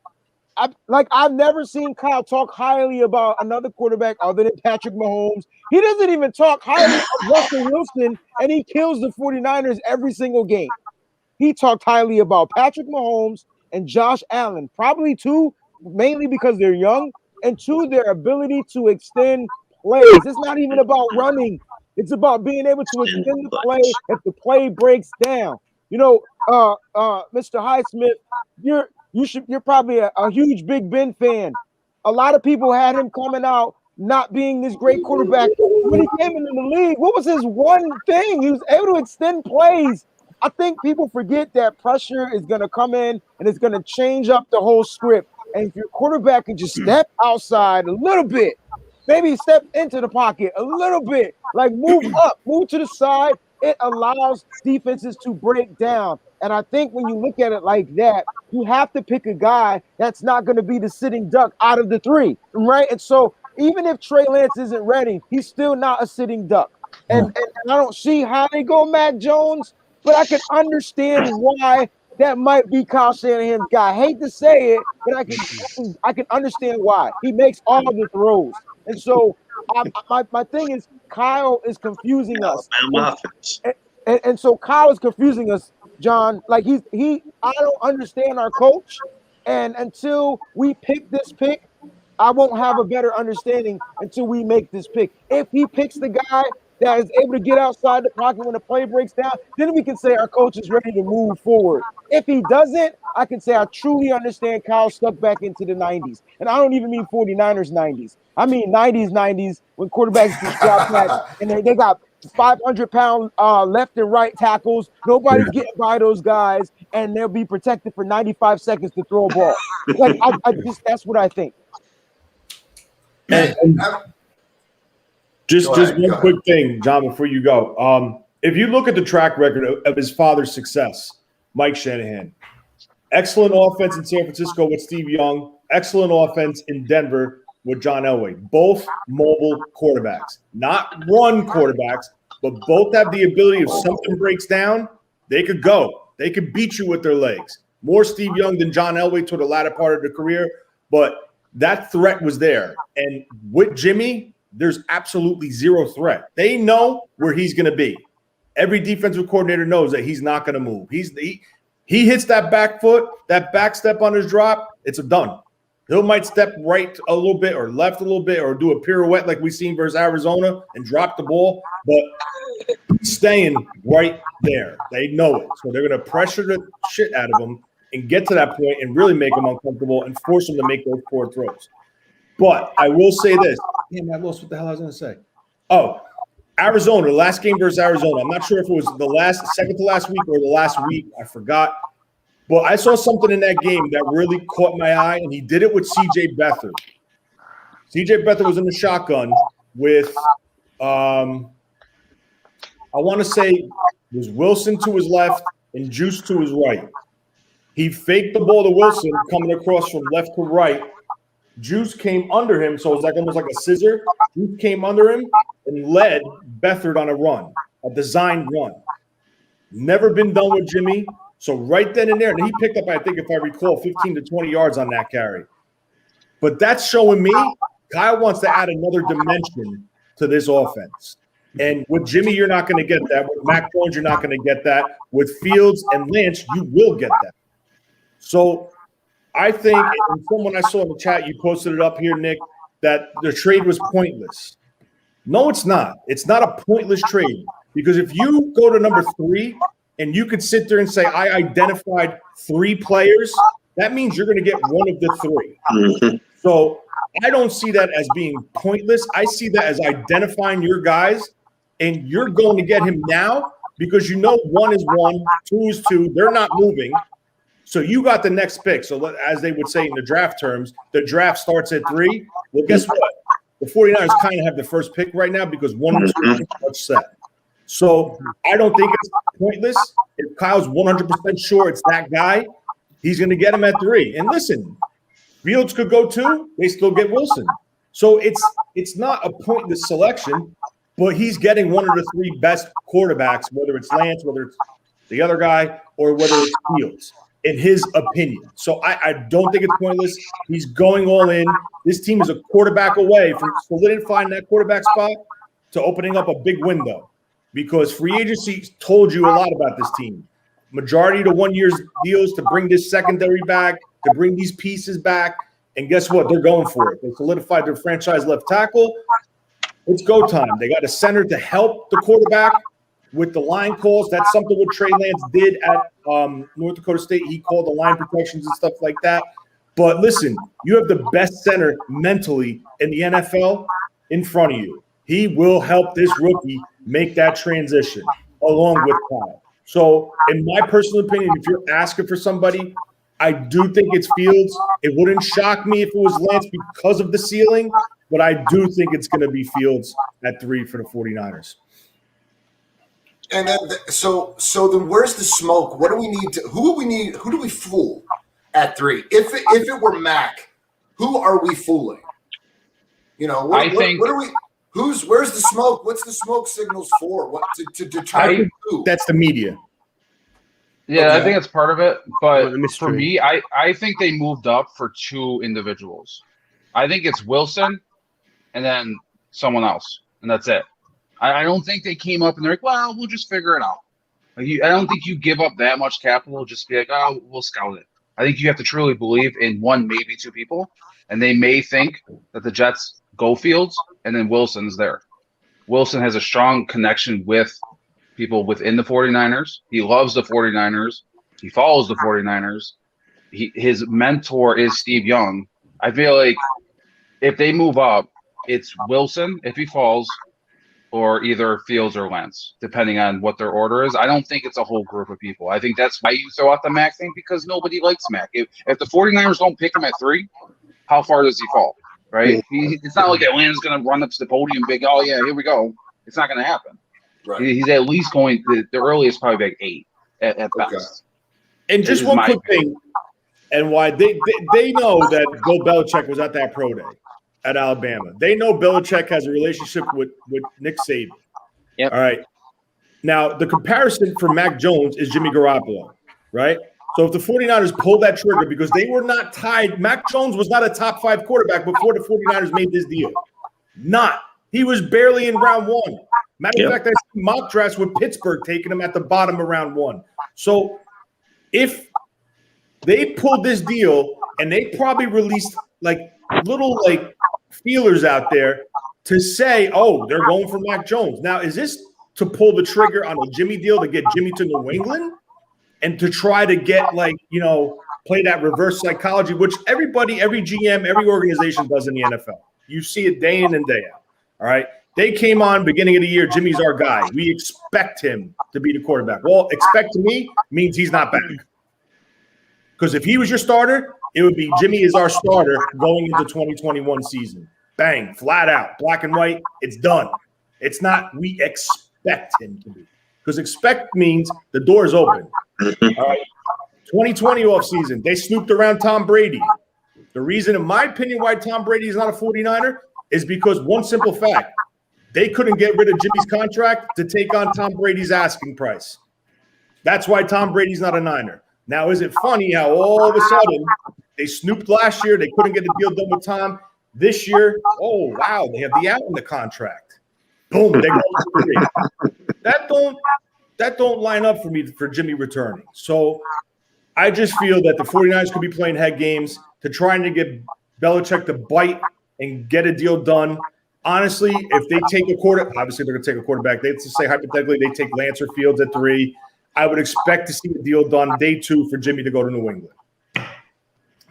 I've never seen Kyle talk highly about another quarterback other than Patrick Mahomes. He doesn't even talk highly of Russell Wilson, and he kills the 49ers every single game. He talked highly about Patrick Mahomes and Josh Allen, probably two, mainly because they're young, and two, their ability to extend plays. It's not even about running. It's about being able to extend the play if the play breaks down. Mr. Highsmith, you're probably a huge Big Ben fan. A lot of people had him coming out not being this great quarterback. When he came into the league, what was his one thing? He was able to extend plays. I think people forget that pressure is going to come in and it's going to change up the whole script. And if your quarterback can just step outside a little bit, maybe step into the pocket a little bit, like move up, move to the side, it allows defenses to break down. And I think when you look at it like that, you have to pick a guy that's not going to be the sitting duck out of the three, right? And so even if Trey Lance isn't ready, he's still not a sitting duck. And I don't see how they go Mac Jones, but I can understand why that might be Kyle Shanahan's guy. I hate to say it, but I can understand why. He makes all the throws. And so my thing is Kyle is confusing us. And so Kyle is confusing us, John. Like I don't understand our coach. And until we pick this pick, I won't have a better understanding until we make this pick. If he picks the guy that is able to get outside the pocket when the play breaks down, then we can say our coach is ready to move forward. If he doesn't, I can say I truly understand Kyle stuck back into the 90s. And I don't even mean 49ers 90s. I mean 90s when quarterbacks just drop back and they got 500-pound left and right tackles. Nobody's getting by those guys, and they'll be protected for 95 seconds to throw a ball. Like that's what I think. Just one quick thing, John, before you go. If you look at the track record of his father's success, Mike Shanahan, excellent offense in San Francisco with Steve Young, excellent offense in Denver with John Elway, both mobile quarterbacks, not run quarterbacks, but both have the ability if something breaks down, they could go. They could beat you with their legs. More Steve Young than John Elway toward the latter part of the career, but that threat was there. And with Jimmy, there's absolutely zero threat. They know where he's going to be. Every defensive coordinator knows that he's not going to move. He hits that back foot, that back step on his drop, it's a done. He might step right a little bit or left a little bit or do a pirouette like we seen versus Arizona and drop the ball, but he's staying right there. They know it. So they're going to pressure the shit out of him and get to that point and really make him uncomfortable and force him to make those poor throws. But I will say this. Damn, I lost what the hell I was going to say. Oh, Arizona, the last game versus Arizona. I'm not sure if it was the second to last week or the last week. I forgot. But I saw something in that game that really caught my eye, and he did it with C.J. Beathard. C.J. Beathard was in the shotgun with, I want to say was Wilson to his left and Juice to his right. He faked the ball to Wilson coming across from left to right. Juice came under him, so it was like almost like a scissor. Juice came under him and led Beathard on a run, a designed run. Never been done with Jimmy. So right then and there, and he picked up, I think, if I recall, 15 to 20 yards on that carry. But that's showing me Kyle wants to add another dimension to this offense. And with Jimmy, you're not going to get that. With Mac Jones, you're not going to get that. With Fields and Lynch, you will get that. So I think, and someone I saw in the chat, you posted it up here, Nick, that the trade was pointless. No, it's not. It's not a pointless trade. Because if you go to number 3 and you could sit there and say, I identified 3 players, that means you're going to get one of the 3. So I don't see that as being pointless. I see that as identifying your guys, and you're going to get him now because you know 1 is 1, 2 is 2. They're not moving. So you got the next pick. So as they would say in the draft terms, the draft starts at 3. Well, guess what? The 49ers kind of have the first pick right now because 1 and 2 are much set. So I don't think it's pointless. If Kyle's 100% sure it's that guy, he's going to get him at 3. And listen, Fields could go 2. They still get Wilson. So it's not a pointless selection, but he's getting one of the 3 best quarterbacks, whether it's Lance, whether it's the other guy, or whether it's Fields, in his opinion. So I don't think it's pointless. He's going all in. This team is a quarterback away from solidifying that quarterback spot to opening up a big window. Because free agency told you a lot about this team. Majority of the 1-year deals to bring this secondary back, to bring these pieces back. And guess what? They're going for it. They solidified their franchise left tackle. It's go time. They got a center to help the quarterback with the line calls. That's something what Trey Lance did at North Dakota State. He called the line protections and stuff like that. But listen, you have the best center mentally in the NFL in front of you. He will help this rookie make that transition along with Kyle. So in my personal opinion, if you're asking for somebody, I do think it's Fields. It wouldn't shock me if it was Lance because of the ceiling, but I do think it's going to be Fields at 3 for the 49ers. And then, so then where's the smoke? What do we need to, who do we fool at 3? If it were Mac, who are we fooling? You know, what are we, where's the smoke? What's the smoke signals for? What to determine who? That's the media. Yeah, Okay. I think it's part of it. But for me, I think they moved up for 2 individuals. I think it's Wilson and then someone else, and that's it. I don't think they came up and they're like, well, we'll just figure it out. I don't think you give up that much capital just to be like, oh, we'll scout it. I think you have to truly believe in 1, maybe 2 people, and they may think that the Jets go Fields and then Wilson's there. Wilson has a strong connection with people within the 49ers. He loves the 49ers. He follows the 49ers. His mentor is Steve Young. I feel like if they move up, it's Wilson if he falls, or either Fields or Lance, depending on what their order is. I don't think it's a whole group of people. I think that's why you throw out the Mac thing, because nobody likes Mac. If the 49ers don't pick him at 3, how far does he fall? Right? It's not like Atlanta's going to run up to the podium big, oh, yeah, here we go. It's not going to happen. Right. He's at least going – the earliest probably like 8 at best. And just one quick thing, and why they know that Bill Belichick was at that pro day at Alabama. They know Belichick has a relationship with Nick Saban. Yep. All right. Now, the comparison for Mac Jones is Jimmy Garoppolo, right? So if the 49ers pull that trigger, because they were not tied, Mac Jones was not a top 5 quarterback before the 49ers made this deal. Not. He was barely in round 1. Matter of fact, I see mock drafts with Pittsburgh taking him at the bottom of round 1. So if they pulled this deal and they probably released like little like feelers out there to say, oh, they're going for Mac Jones. Now, is this to pull the trigger on a Jimmy deal to get Jimmy to New England and to try to get like, you know, play that reverse psychology, which everybody, every GM, every organization does in the NFL. You see it day in and day out. All right. They came on beginning of the year. Jimmy's our guy. We expect him to be the quarterback. Well, expect to me means he's not back. Because if he was your starter, it would be Jimmy is our starter going into 2021 season. Bang, flat out, black and white. It's done. It's not we expect him to be. because expect means the door is open. All right. 2020 offseason, they snooped around Tom Brady. The reason, in my opinion, why Tom Brady is not a 49er is because one simple fact. They couldn't get rid of Jimmy's contract to take on Tom Brady's asking price. That's why Tom Brady's not a Niner. Now, is it funny how all of a sudden they snooped last year, they couldn't get the deal done with Tom. This year, oh, wow, they have the out in the contract. Boom, they go for 3. That don't line up for me for Jimmy returning. So I just feel that the 49ers could be playing head games to trying to get Belichick to bite and get a deal done. Honestly, if they take a obviously they're going to take a quarterback. Let's say hypothetically they take Lance or Fields at 3. I would expect to see the deal done day 2 for Jimmy to go to New England.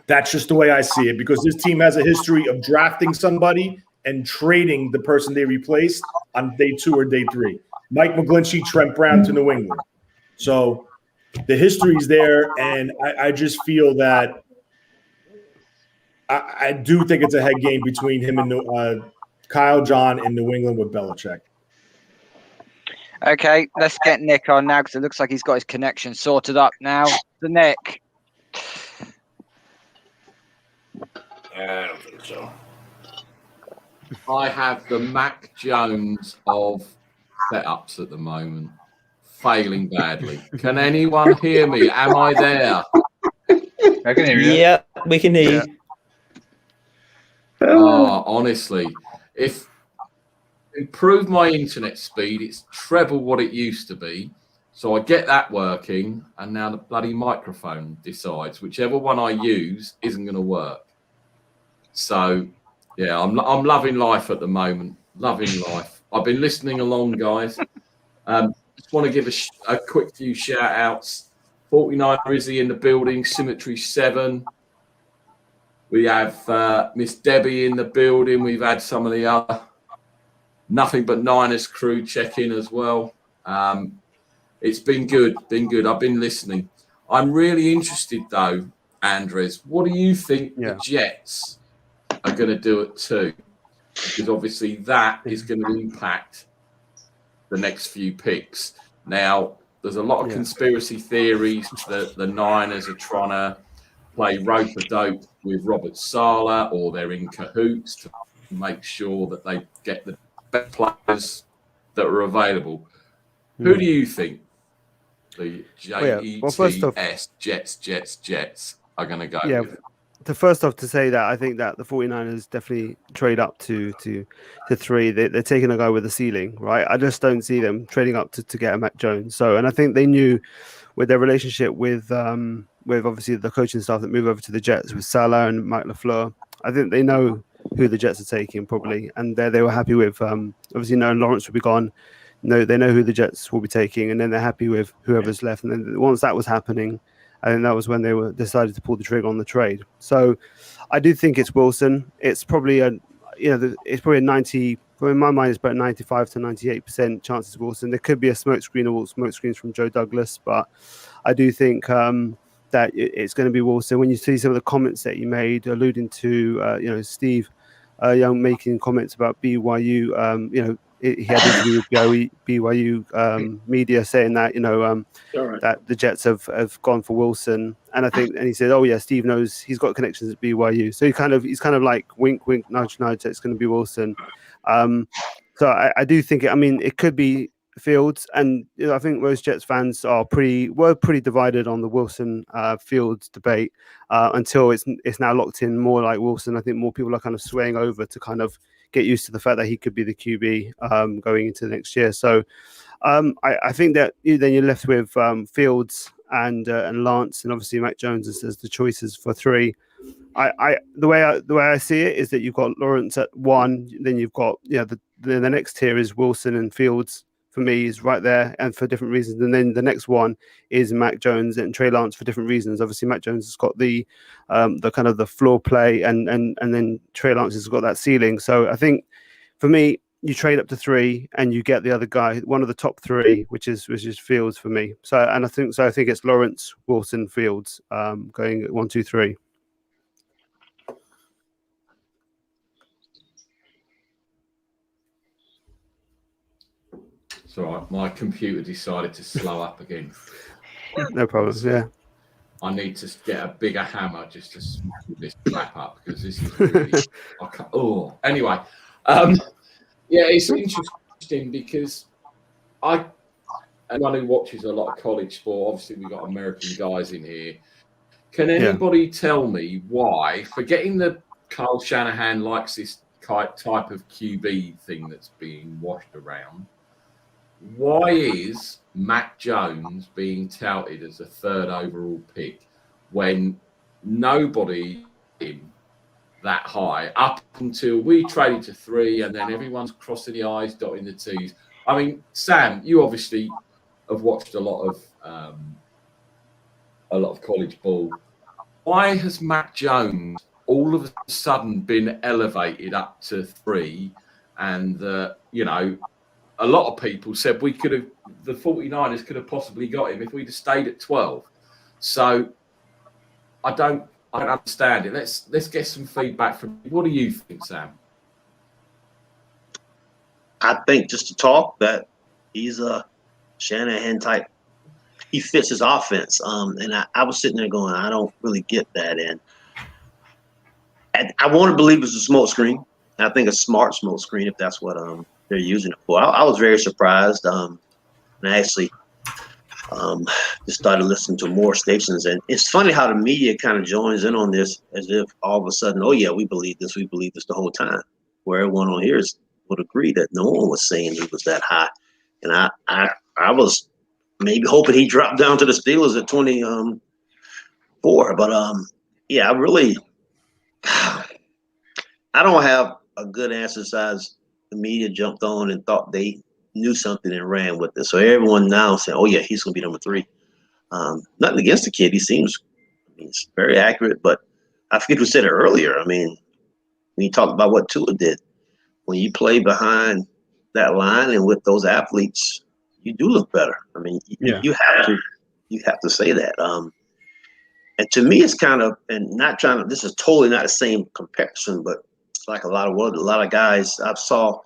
That's just the way I see it, because this team has a history of drafting somebody and trading the person they replaced on day 2 or day 3. Mike McGlinchey, Trent Brown to New England. So the history's there, and I just feel that I do think it's a head game between him and Kyle John in New England with Belichick. Okay, let's get Nick on now, because it looks like he's got his connection sorted up now. So Nick. I don't think so. I have the Mac Jones of setups at the moment, failing badly. Can anyone hear me? Am I there? I can hear you. Yeah, we can hear you. Oh, honestly, if improve my internet speed, it's treble what it used to be. So I get that working, and now the bloody microphone decides whichever one I use isn't going to work. So, yeah, I'm loving life at the moment. Loving life. I've been listening along, guys. Just want to give a quick few shout outs. 49 Rizzy in the building, Symmetry 7. We have Miss Debbie in the building. We've had some of the other Nothing But Niners crew check in as well. It's been good. I've been listening. I'm really interested, though, Andres. What do you think the Jets are going to do at 2? Because obviously that is going to impact the next few picks. Now, there's a lot of conspiracy theories that the Niners are trying to play rope-a-dope with Robert Saleh, or they're in cahoots to make sure that they get the best players that are available. Who do you think the Jets are going to go with? First off, to say that I think that the 49ers definitely trade up to 3. They're taking a guy with a ceiling, right? I just don't see them trading up to get a Mac Jones. So, and I think they knew with their relationship with obviously the coaching staff that move over to the Jets with Salah and Mike LaFleur, I think they know who the Jets are taking probably, and they were happy with obviously knowing Lawrence will be gone. No, they know who the Jets will be taking, and then they're happy with whoever's left. And then once that was happening, I think that was when they decided to pull the trigger on the trade. So I do think it's Wilson. It's probably it's probably a 90. In my mind, it's about 95 to 98% chances of Wilson. There could be a smokescreen or smoke screens from Joe Douglas, but I do think that it's going to be Wilson. When you see some of the comments that you made, alluding to Steve Young making comments about BYU, he had an interview with BYU media saying that that the Jets have gone for Wilson, and he said, "Oh yeah, Steve knows he's got connections at BYU." So he's kind of like wink, wink, nudge, nudge. It's going to be Wilson. So I do think it could be Fields, and I think most Jets fans were pretty divided on the Wilson Fields debate until it's now locked in more like Wilson. I think more people are kind of swaying over to kind of get used to the fact that he could be the QB going into next year. So I think that then you're left with Fields and Lance, and obviously Mac Jones as the choices for 3. The way I see it is that you've got Lawrence at 1, then you've got the next tier is Wilson and Fields. For me, is right there, and for different reasons. And then the next one is Mac Jones and Trey Lance for different reasons. Obviously, Mac Jones has got the kind of the floor play, and then Trey Lance has got that ceiling. So I think for me, you trade up to 3 and you get the other guy, one of the top 3, which is Fields for me. So I think it's Lawrence, Wilson, Fields going 1, 2, 3. It's all right. My computer decided to slow up again. No problem. Yeah. I need to get a bigger hammer just to smash this crap up because this is really. Anyway, yeah, it's interesting because anyone who watches a lot of college sport, obviously we've got American guys in here. Can anybody tell me why, forgetting that Kyle Shanahan likes this type of QB thing that's being washed around, why is Mac Jones being touted as a 3rd overall pick when nobody in that high up until we traded to 3 and then everyone's crossing the I's, dotting the T's? I mean, Sam, you obviously have watched a lot of college ball. Why has Mac Jones all of a sudden been elevated up to 3? And, a lot of people said the 49ers could have possibly got him if we'd have stayed at 12. So I don't understand it. Let's get some feedback from you. What do you think, Sam? I think just to talk that he's a Shanahan type. He fits his offense. And I was sitting there going, I don't really get that. And I want to believe it's a smoke screen. I think a smart smoke screen, if that's what they're using it for. I was very surprised. And I actually just started listening to more stations. And it's funny how the media kind of joins in on this as if all of a sudden, oh, yeah, we believe this the whole time. Where everyone on here would agree that no one was saying he was that high. And I was maybe hoping he dropped down to the Steelers at 24. But, yeah, I don't have a good answer besides the media jumped on and thought they knew something and ran with it. So everyone now saying, oh, yeah, he's going to be number 3. Nothing against the kid. He seems he's very accurate. But I forget who said it earlier. I mean, when you talk about what Tua did, when you play behind that line and with those athletes, you do look better. I mean, you have to say that. And to me, it's kind of, and not trying to, this is totally not the same comparison, but it's like a lot of guys I've saw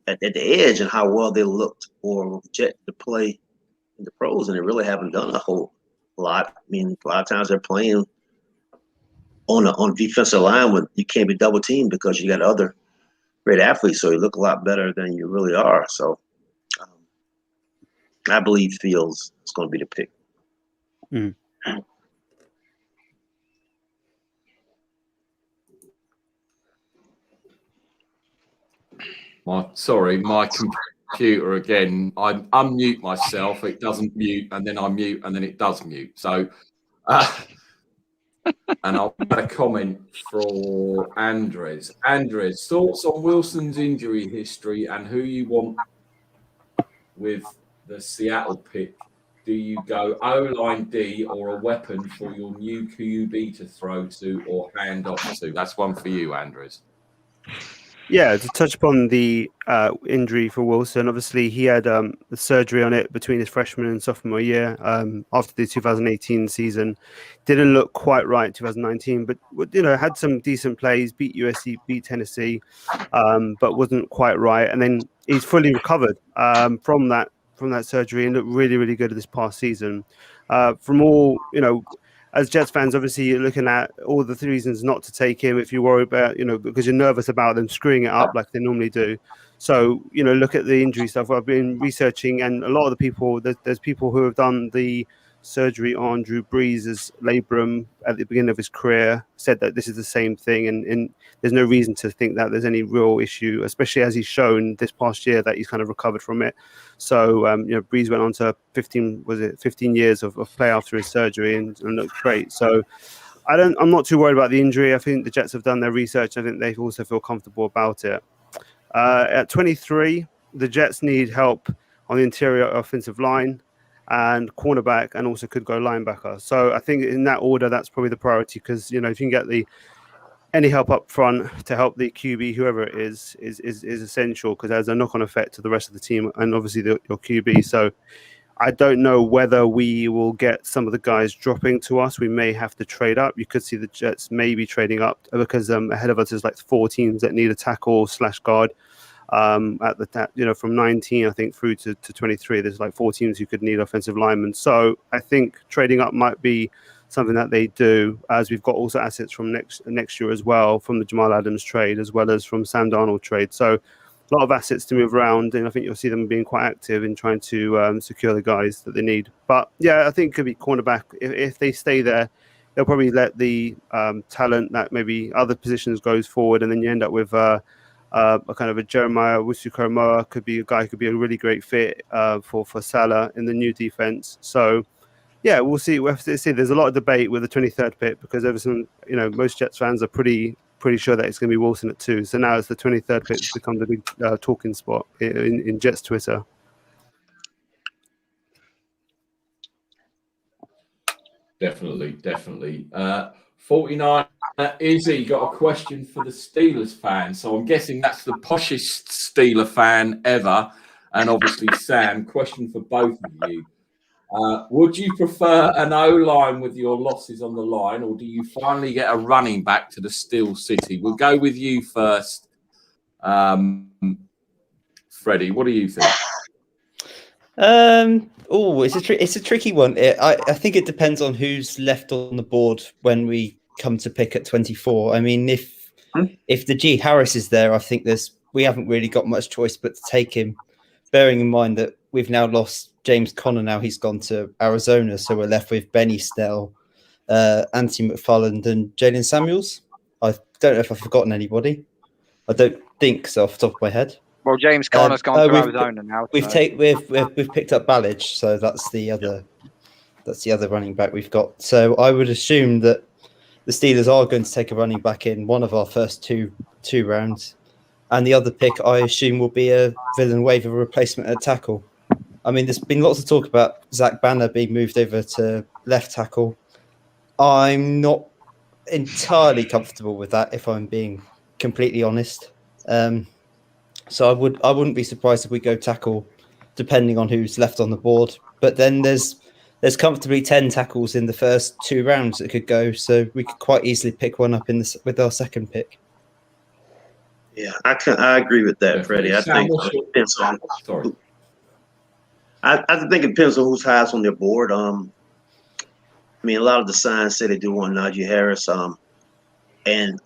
at the edge and how well they looked or projected to play in the pros, and they really haven't done a whole lot. I mean, a lot of times they're playing on defensive line when you can't be double teamed because you got other great athletes, so you look a lot better than you really are. So I believe Fields is going to be the pick. Mm. My computer again. I unmute myself. It doesn't mute, and then I mute, and then it does mute. So, and I'll add a comment for Andres. Andres, thoughts on Wilson's injury history and who you want with the Seattle pick? Do you go O-line D or a weapon for your new QB to throw to or hand off to? That's one for you, Andres. Yeah, to touch upon the injury for Wilson, obviously he had the surgery on it between his freshman and sophomore year after the 2018 season. Didn't look quite right 2019, but had some decent plays, beat USC, beat Tennessee, but wasn't quite right. And then he's fully recovered from that surgery and looked really, really good this past season. From all, as Jets fans, obviously you're looking at all the reasons not to take him if you worry about, because you're nervous about them screwing it up like they normally do. So, look at the injury stuff. I've been researching, and a lot of the people, there's people who have done the surgery on Drew Brees' labrum at the beginning of his career, said that this is the same thing, and there's no reason to think that there's any real issue, especially as he's shown this past year that he's kind of recovered from it. So Brees went on to 15 years of play after his surgery and looked great. So I'm not too worried about the injury. I think the Jets have done their research. I think they also feel comfortable about it. At 23, the Jets need help on the interior offensive line and cornerback, and also could go linebacker. So I think in that order, that's probably the priority, because if you can get any help up front to help the QB, whoever it is essential, because there's a knock-on effect to the rest of the team and obviously your QB. So I don't know whether we will get some of the guys dropping to us. We may have to trade up. You could see the Jets maybe trading up because ahead of us is like 4 teams that need a tackle /guard. at the from 19 I think through to 23. There's like 4 teams who could need offensive linemen. So I think trading up might be something that they do, as we've got also assets from next year as well, from the Jamal Adams trade as well as from Sam Darnold trade. So a lot of assets to move around, and I think you'll see them being quite active in trying to secure the guys that they need. But yeah, I think it could be cornerback. If they stay there, they'll probably let the talent that maybe other positions goes forward, and then you end up with a kind of a Jeremiah Wusu-Koramoah could be a guy who could be a really great fit for Salah in the new defense. So yeah, we'll see. We'll have to see. There's a lot of debate with the 23rd pick because most Jets fans are pretty sure that it's going to be Wilson at 2. So now it's the 23rd pick that's become the big talking spot in Jets Twitter. Definitely. 49 Izzy got a question for the Steelers fan. So I'm guessing that's the poshest Steeler fan ever. And obviously, Sam, question for both of you. Would you prefer an O-line with your losses on the line, or do you finally get a running back to the Steel City? We'll go with you first. Freddie, what do you think? It's a tricky one. I think it depends on who's left on the board when we come to pick at 24. I mean, if the G Harris is there, I think we haven't really got much choice but to take him, bearing in mind that we've now lost James Conner. Now he's gone to Arizona, so we're left with Benny Snell, Anthony McFarland, and Jalen Samuels. I don't know if I've forgotten anybody. I don't think so off the top of my head. Well, James Conner's gone to Arizona now. We've picked up Ballage, so that's the other running back we've got. So I would assume that the Steelers are going to take a running back in one of our first two rounds, and the other pick I assume will be a Villanueva replacement at tackle. I mean, there's been lots of talk about Zach Banner being moved over to left tackle. I'm not entirely comfortable with that, if I'm being completely honest. So I wouldn't be surprised if we go tackle, depending on who's left on the board. But then there's comfortably 10 tackles in the first 2 rounds that could go, so we could quite easily pick one up with our second pick. Yeah, I agree with that, Freddie. I think it depends on. Sorry. I think it depends on who's highest on their board. I mean, a lot of the signs say they do want Najee Harris, and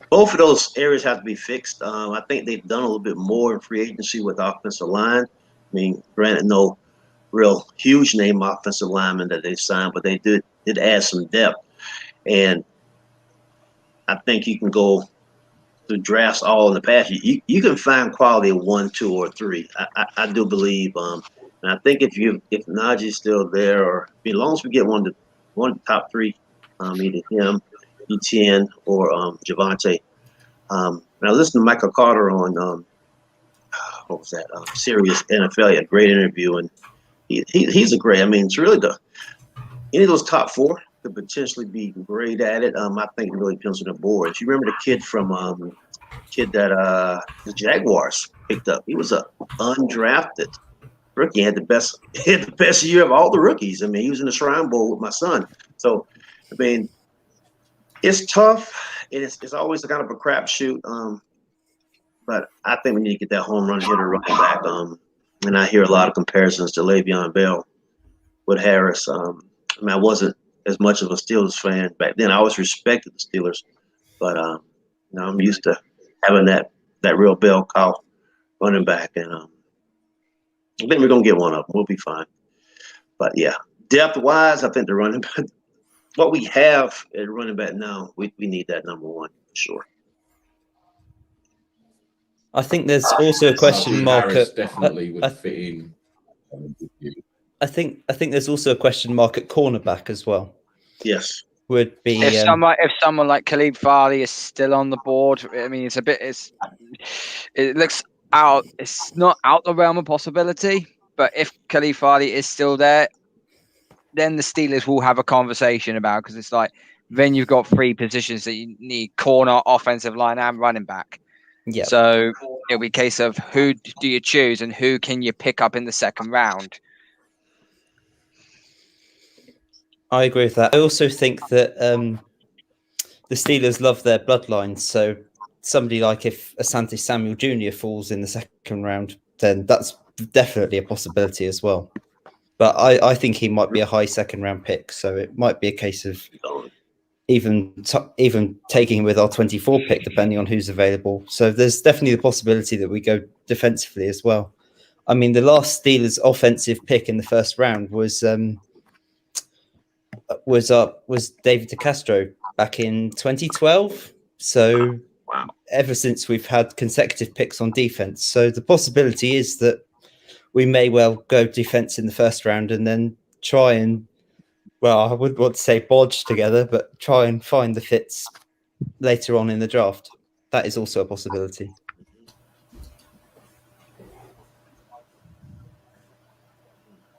both of those areas have to be fixed. I think they've done a little bit more in free agency with offensive line. I mean, granted, no real huge name offensive lineman that they signed, but they did add some depth. And I think you can go through drafts all in the past. You can find quality of 1, 2, or 3. I do believe. And I think if Najee's still there, or as long as we get one of the top 3, either him, Etienne, or Javonte. And I listened to Michael Carter on what was that? Sirius NFL. He had a great interview, and he's a great. I mean, it's really any of those top 4 could potentially be great at it. I think it really depends on the board. If you remember the kid from that the Jaguars picked up, he was a undrafted rookie. He had the best year of all the rookies. I mean, he was in the Shrine Bowl with my son. So, I mean, it's tough. It's always a kind of a crapshoot. But I think we need to get that home run hitter running back. And I hear a lot of comparisons to Le'Veon Bell with Harris. I mean, I wasn't as much of a Steelers fan back then. I always respected the Steelers, but I'm used to having that real bell cow running back, and I think we're gonna get one of them. We'll be fine. But yeah, depth wise, I think the running back, what we have at running back now, we need that number 1 for sure. I think there's also a question mark. Definitely would fit in. I think there's also a question mark at cornerback as well. Yes, would be if someone like Khalid Farley is still on the board. I mean, it looks out. It's not out the realm of possibility. But if Khalid Farley is still there, then the Steelers will have a conversation about, because it's like then you've got 3 positions that you need: corner, offensive line, and running back. Yeah. So it'll be a case of who do you choose and who can you pick up in the second round. I agree with that. I also think that the Steelers love their bloodlines, so somebody like if Asante Samuel Jr. falls in the second round, then that's definitely a possibility as well. But I think he might be a high second round pick, so it might be a case of even taking him with our 24 pick, depending on who's available. So there's definitely the possibility that we go defensively as well. I mean, the last Steelers offensive pick in the first round was David DeCastro back in 2012. So ever since we've had consecutive picks on defense. So the possibility is that we may well go defense in the first round and then try and, well, I wouldn't want to say bodge together, but try and find the fits later on in the draft. That is also a possibility.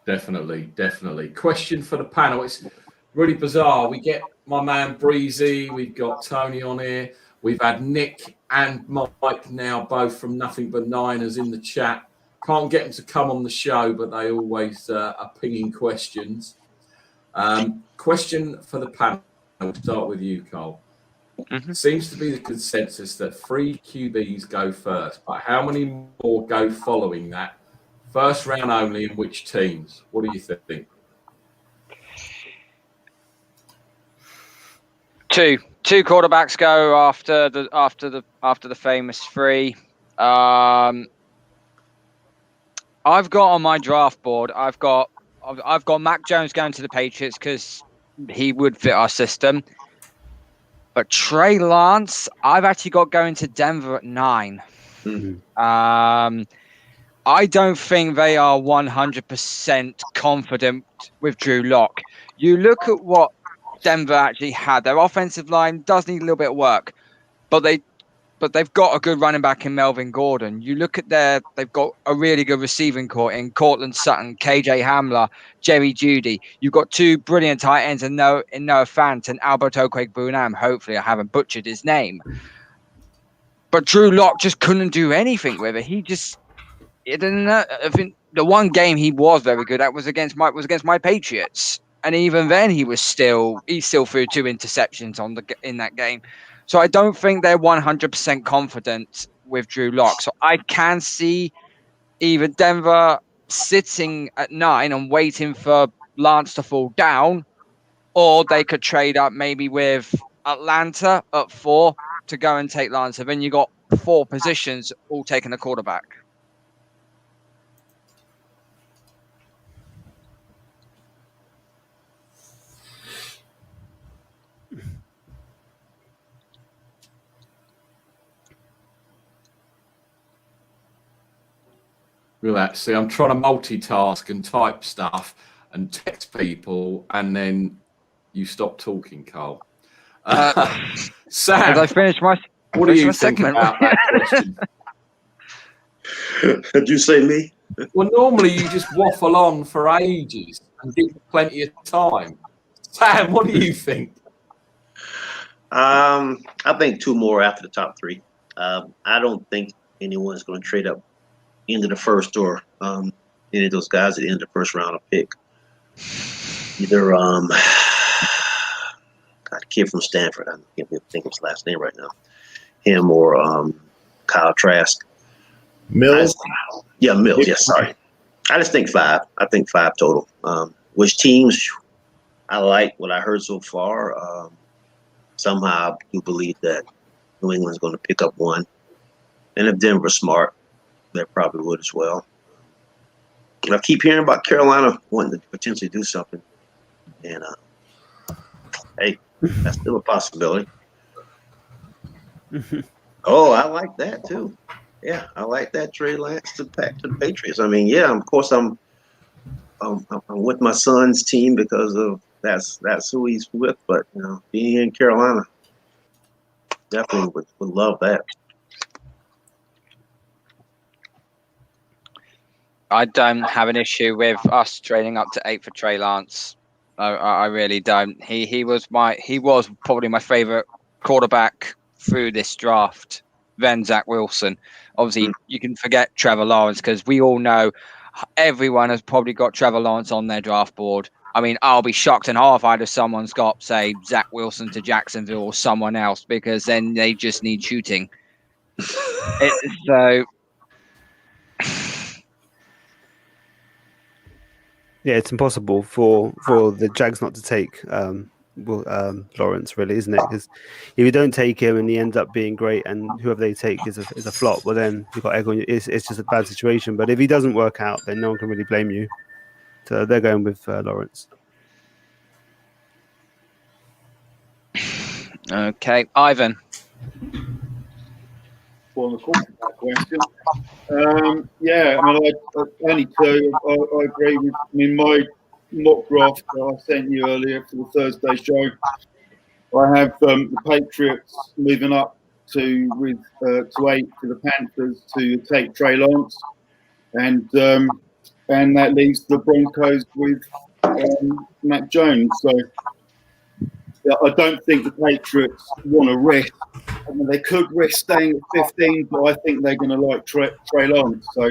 Definitely. Question for the panel. It's really bizarre. We get my man Breezy. We've got Tony on here. We've had Nick and Mike now, both from Nothing But Niners in the chat. Can't get them to come on the show, but they always are pinging questions. Question for the panel. We'll start with you, Cole. Seems to be the consensus that 3 QBs go first, but how many more go following that? First round only, in which teams? What do you think? Two quarterbacks go after the famous 3. I've got on my draft board. I've got Mac Jones going to the Patriots because he would fit our system. But Trey Lance, I've actually got going to Denver at 9. I don't think they are 100% confident with Drew Lock. You look at what Denver actually had. Their offensive line does need a little bit of work, but they've got a good running back in Melvin Gordon. You look at they've got a really good receiving core in Cortland Sutton, KJ Hamler, Jerry Jeudy. You've got 2 brilliant tight ends in Noah Fant and Albert Okwuegbunam. Hopefully I haven't butchered his name. But Drew Lock just couldn't do anything with it. I think the one game he was very good at was against my Patriots. And even then he still threw 2 interceptions in that game. So I don't think they're 100% confident with Drew Lock. So I can see either Denver sitting at 9 and waiting for Lance to fall down, or they could trade up maybe with Atlanta at 4 to go and take Lance. So then you got 4 positions all taking a quarterback. Relax. See, I'm trying to multitask and type stuff and text people, and then you stop talking, Carl. Sam, as I finish my what do you think segment about that question? Did you say me? Well, normally you just waffle on for ages and give plenty of time. Sam, what do you think? I think 2 more after the top 3. I don't think anyone's going to trade up into the first or any of those guys at the end of the first round of pick. Either a kid from Stanford, I can't think of his last name right now, him or Kyle Trask. Mills? Mills. Yes, sorry. I just think 5. I think 5 total. Which teams I like what I heard so far. Somehow I do believe that New England's going to pick up 1. And if Denver's smart, they probably would as well. And I keep hearing about Carolina wanting to potentially do something. And, hey, that's still a possibility. Oh, I like that, too. Yeah, I like that Trey Lance to the Patriots. I mean, yeah, of course I'm with my son's team because of that's who he's with. But, being here in Carolina, definitely would love that. I don't have an issue with us trading up to 8 for Trey Lance. I really don't. He was probably my favorite quarterback through this draft. Then Zach Wilson. Obviously, you can forget Trevor Lawrence because we all know everyone has probably got Trevor Lawrence on their draft board. I mean, I'll be shocked and horrified if someone's got, say, Zach Wilson to Jacksonville or someone else, because then they just need shooting. So Yeah, it's impossible for the Jags not to take Lawrence, really, isn't it? Because if you don't take him and he ends up being great, and whoever they take is a flop, well then you've got egg on you. It's just a bad situation. But if he doesn't work out, then no one can really blame you. So they're going with Lawrence. okay, Ivan. For the quarterback question. Yeah, I mean, I only two. I agree with. I mean, my mock draft that I sent you earlier for the Thursday show. I have the Patriots moving up to 8 for the Panthers to take Trey Lance, and that leaves the Broncos with Mac Jones. So yeah, I don't think the Patriots want to risk. I mean, they could risk staying at 15, but I think they're going to like Trey Lance. So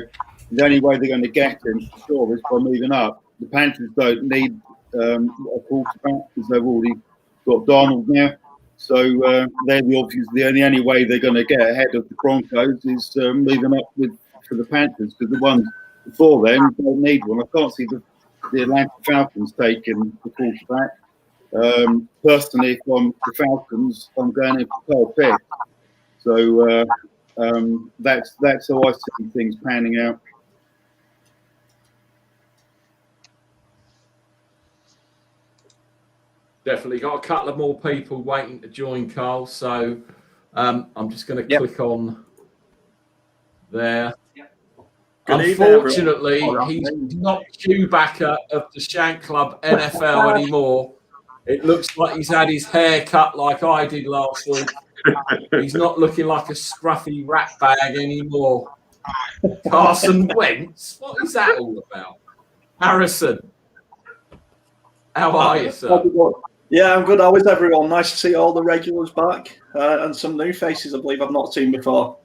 the only way they're going to get him, for sure, is by moving up. The Panthers don't need a quarterback because they've already got Darnold now. So they're the only way they're going to get ahead of the Broncos is moving up for the Panthers, because the ones before them don't need one. I can't see the Atlanta Falcons taking the quarterback. Personally, if I'm the Falcons, I'm going in for Kyle Pitts. So that's how I see things panning out. Definitely got a couple of more people waiting to join, Carl. So I'm just going to click on there. Good Unfortunately, evening, he's not Chewbacca of the Shank Club NFL anymore. It looks like he's had his hair cut like I did last week. He's not looking like a scruffy rat bag anymore. Carson Wentz, what is that all about? Harrison, how are you, sir? Yeah, I'm good. How is everyone? Nice to see all the regulars back and some new faces I believe I've not seen before.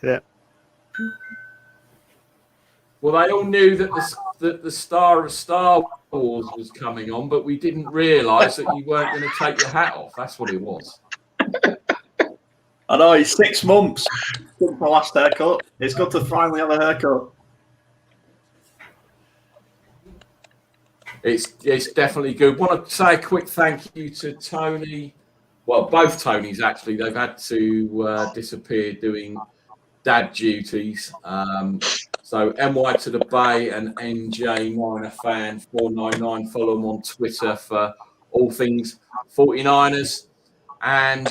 Yeah. Well, they all knew that the star of Star Wars was coming on, but we didn't realise that you weren't going to take your hat off. That's what it was. I know, it's 6 months since my last haircut. It's good to finally have a haircut. It's definitely good. Want to say a quick thank you to Tony. Well, both Tonys, actually. They've had to disappear doing dad duties. So NY to the Bay and NJ Niner Fan 499. Follow them on Twitter for all things 49ers. And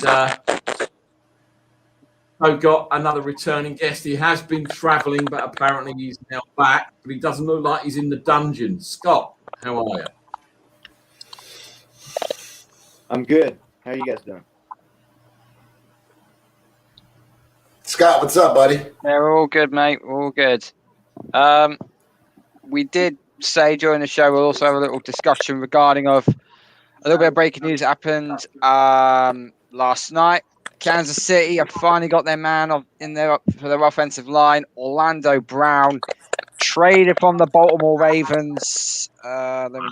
I've got another returning guest. He has been travelling, but apparently he's now back. But he doesn't look like he's in the dungeon. Scott, how are you? I'm good. How are you guys doing? Scott, what's up, buddy? They're all good, mate. All good. We did say during the show we'll also have a little discussion regarding a little bit of breaking news that happened last night. Kansas City have finally got their man for their offensive line. Orlando Brown traded from the Baltimore Ravens. Let me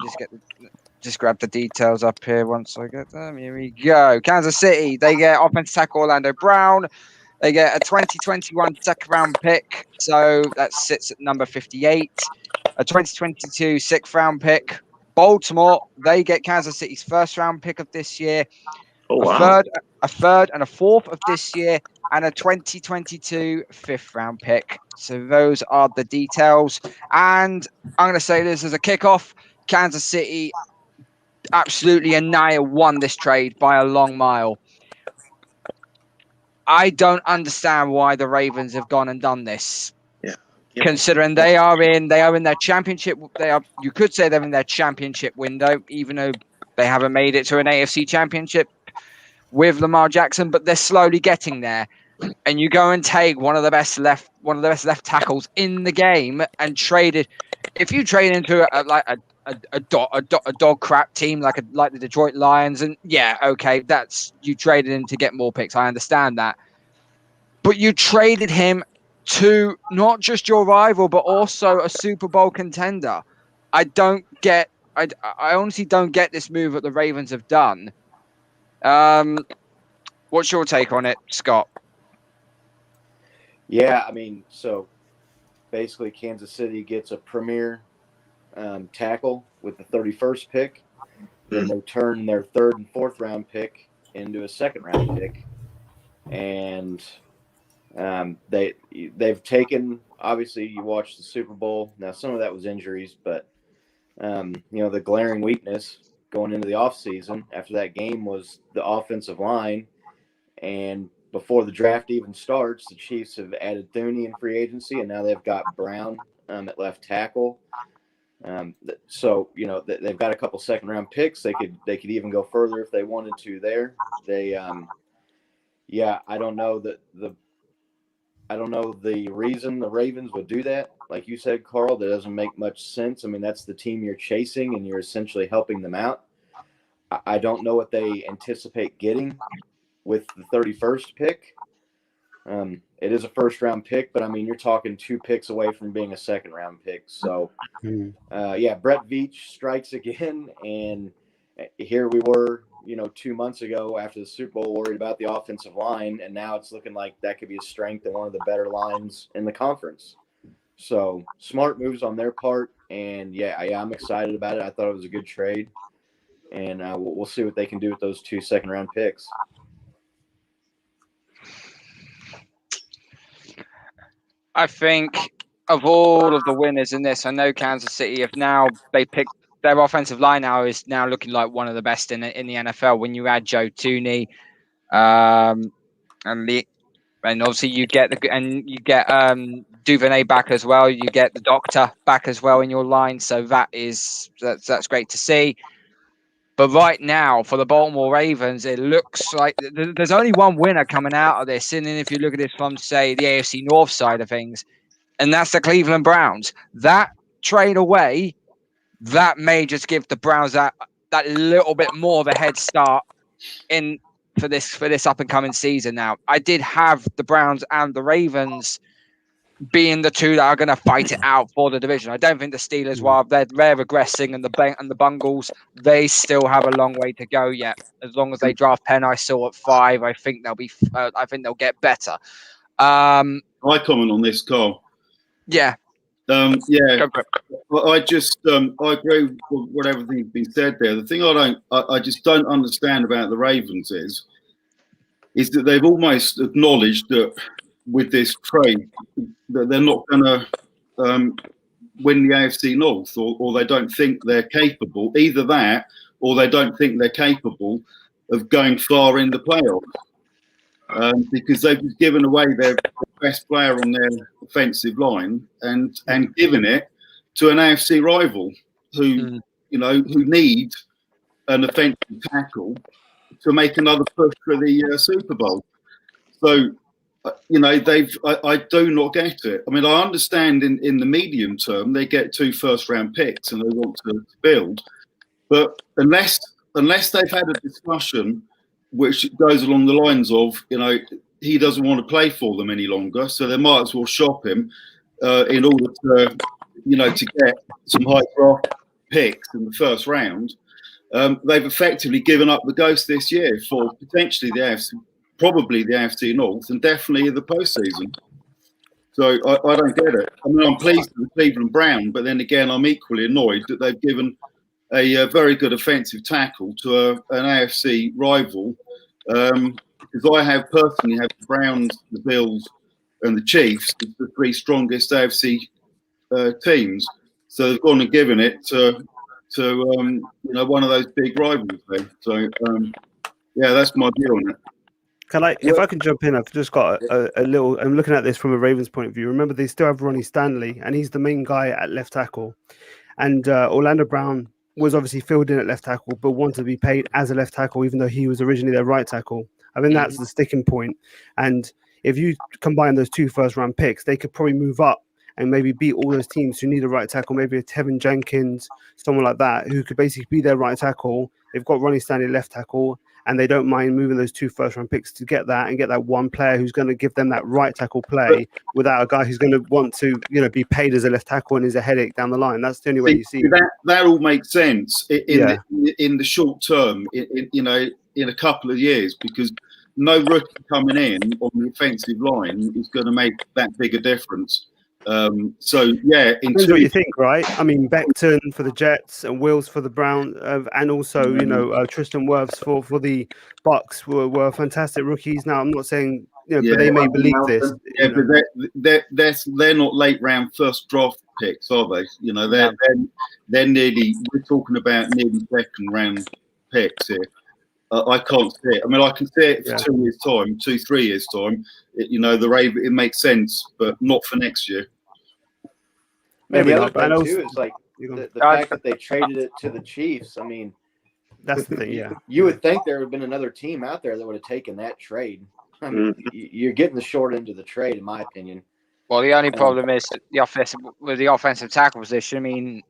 just grab the details up here once I get them. Here we go. Kansas City, they get offensive tackle Orlando Brown. They get a 2021 second-round pick, so that sits at number 58. A 2022 sixth-round pick. Baltimore, they get Kansas City's first-round pick of this year. Oh, wow. A third and a fourth of this year, and a 2022 fifth-round pick. So those are the details. And I'm going to say this as a kickoff. Kansas City absolutely won this trade by a long mile. I don't understand why the Ravens have gone and done this. Yeah. Considering they are in their championship, you could say they're in their championship window, even though they haven't made it to an AFC championship with Lamar Jackson, but they're slowly getting there. And you go and take one of the best left tackles in the game and trade it. If you trade into a dog crap team like the Detroit Lions, and yeah, okay, that's you traded him to get more picks. I understand that, but you traded him to not just your rival, but also a Super Bowl contender. I honestly don't get this move that the Ravens have done. What's your take on it, Scott? Yeah, I mean, so basically Kansas City gets a premier tackle with the 31st pick. Then they turn their 3rd and 4th round pick into a 2nd round pick. And they've taken, obviously you watched the Super Bowl. Now some of that was injuries, but the glaring weakness going into the offseason after that game was the offensive line. And before the draft even starts, the Chiefs have added Thuney in free agency, and now they've got Brown at left tackle. So they've got a couple 2nd round picks. They could even go further if they wanted to. There, I don't know the reason the Ravens would do that. Like you said, Carl, that doesn't make much sense. I mean, that's the team you're chasing, and you're essentially helping them out. I don't know what they anticipate getting with the 31st pick. It is a 1st round pick, but I mean, you're talking 2 picks away from being a 2nd round pick. So, Brett Veach strikes again. And here we were, 2 months ago after the Super Bowl, worried about the offensive line. And now it's looking like that could be a strength and one of the better lines in the conference. So smart moves on their part. And I'm excited about it. I thought it was a good trade. And we'll see what they can do with those 2 2nd round picks. I think of all of the winners in this, I know Kansas City they picked their offensive line is now looking like one of the best in the NFL. When you add Joe Thuney, and obviously you get Duvernay back as well. You get the Doctor back as well in your line, so that's great to see. But right now, for the Baltimore Ravens, it looks like there's only one winner coming out of this. And then if you look at this from, say, the AFC North side of things, and that's the Cleveland Browns. That trade away, that may just give the Browns that little bit more of a head start for this up-and-coming season now. I did have the Browns and the Ravens being the two that are going to fight it out for the division. I don't think the Steelers, while they're regressing, and the Bungles, they still have a long way to go yet. As long as they draft Penn, I saw at 5, I think they'll be. I think they'll get better. I comment on this, Carl. Yeah. I just I agree with what everything's been said there. The thing I just don't understand about the Ravens is that they've almost acknowledged that with this trade that they're not going to win the AFC North, or they don't think they're capable. Either that, or they don't think they're capable of going far in the playoffs, because they've given away their best player on their offensive line and given it to an AFC rival who need an offensive tackle to make another push for the Super Bowl. So. I do not get it. I mean, I understand in the medium term they get 2 first-round picks and they want to build, but unless they've had a discussion which goes along the lines of, he doesn't want to play for them any longer, so they might as well shop him in order to get some high draft picks in the first round. They've effectively given up the ghost this year for potentially probably the AFC North, and definitely the postseason. So I don't get it. I mean, I'm pleased with Cleveland Brown, but then again, I'm equally annoyed that they've given a very good offensive tackle to an AFC rival, because I personally have the Browns, the Bills, and the Chiefs as the 3 strongest AFC teams. So they've gone and given it to one of those big rivals there. So that's my view on it. If I can jump in, I've just got a little. I'm looking at this from a Ravens point of view. Remember, they still have Ronnie Stanley, and he's the main guy at left tackle. And Orlando Brown was obviously filled in at left tackle, but wanted to be paid as a left tackle, even though he was originally their right tackle. I think that's the sticking point. And if you combine those 2 first-round picks, they could probably move up and maybe beat all those teams who need a right tackle, maybe a Tevin Jenkins, someone like that, who could basically be their right tackle. They've got Ronnie Stanley left tackle, and they don't mind moving those 2 first-round picks to get that and get that one player who's going to give them that right tackle play without a guy who's going to want to, be paid as a left tackle and is a headache down the line. That's the only way you see that all makes sense in the short term, in a couple of years, because no rookie coming in on the offensive line is going to make that big a difference. So yeah, Depends what you think, right? I mean, Becton for the Jets and Wills for the Browns, and also Tristan Wirfs for the Bucks were fantastic rookies. Now, I'm not saying but they may believe this. Yeah, but they're not late round first draft picks, are they? You know, they're nearly. We're talking about nearly second round picks here. I can't see it. I mean, I can see it for 2 years' time, 3 years' time. The Ravens, it makes sense, but not for next year. Maybe the other thing too is like the fact that they traded it to the Chiefs. I mean, that's the thing. Yeah, you would think there would have been another team out there that would have taken that trade. I mean, you're getting the short end of the trade, in my opinion. Well, the only problem is the offensive tackle position.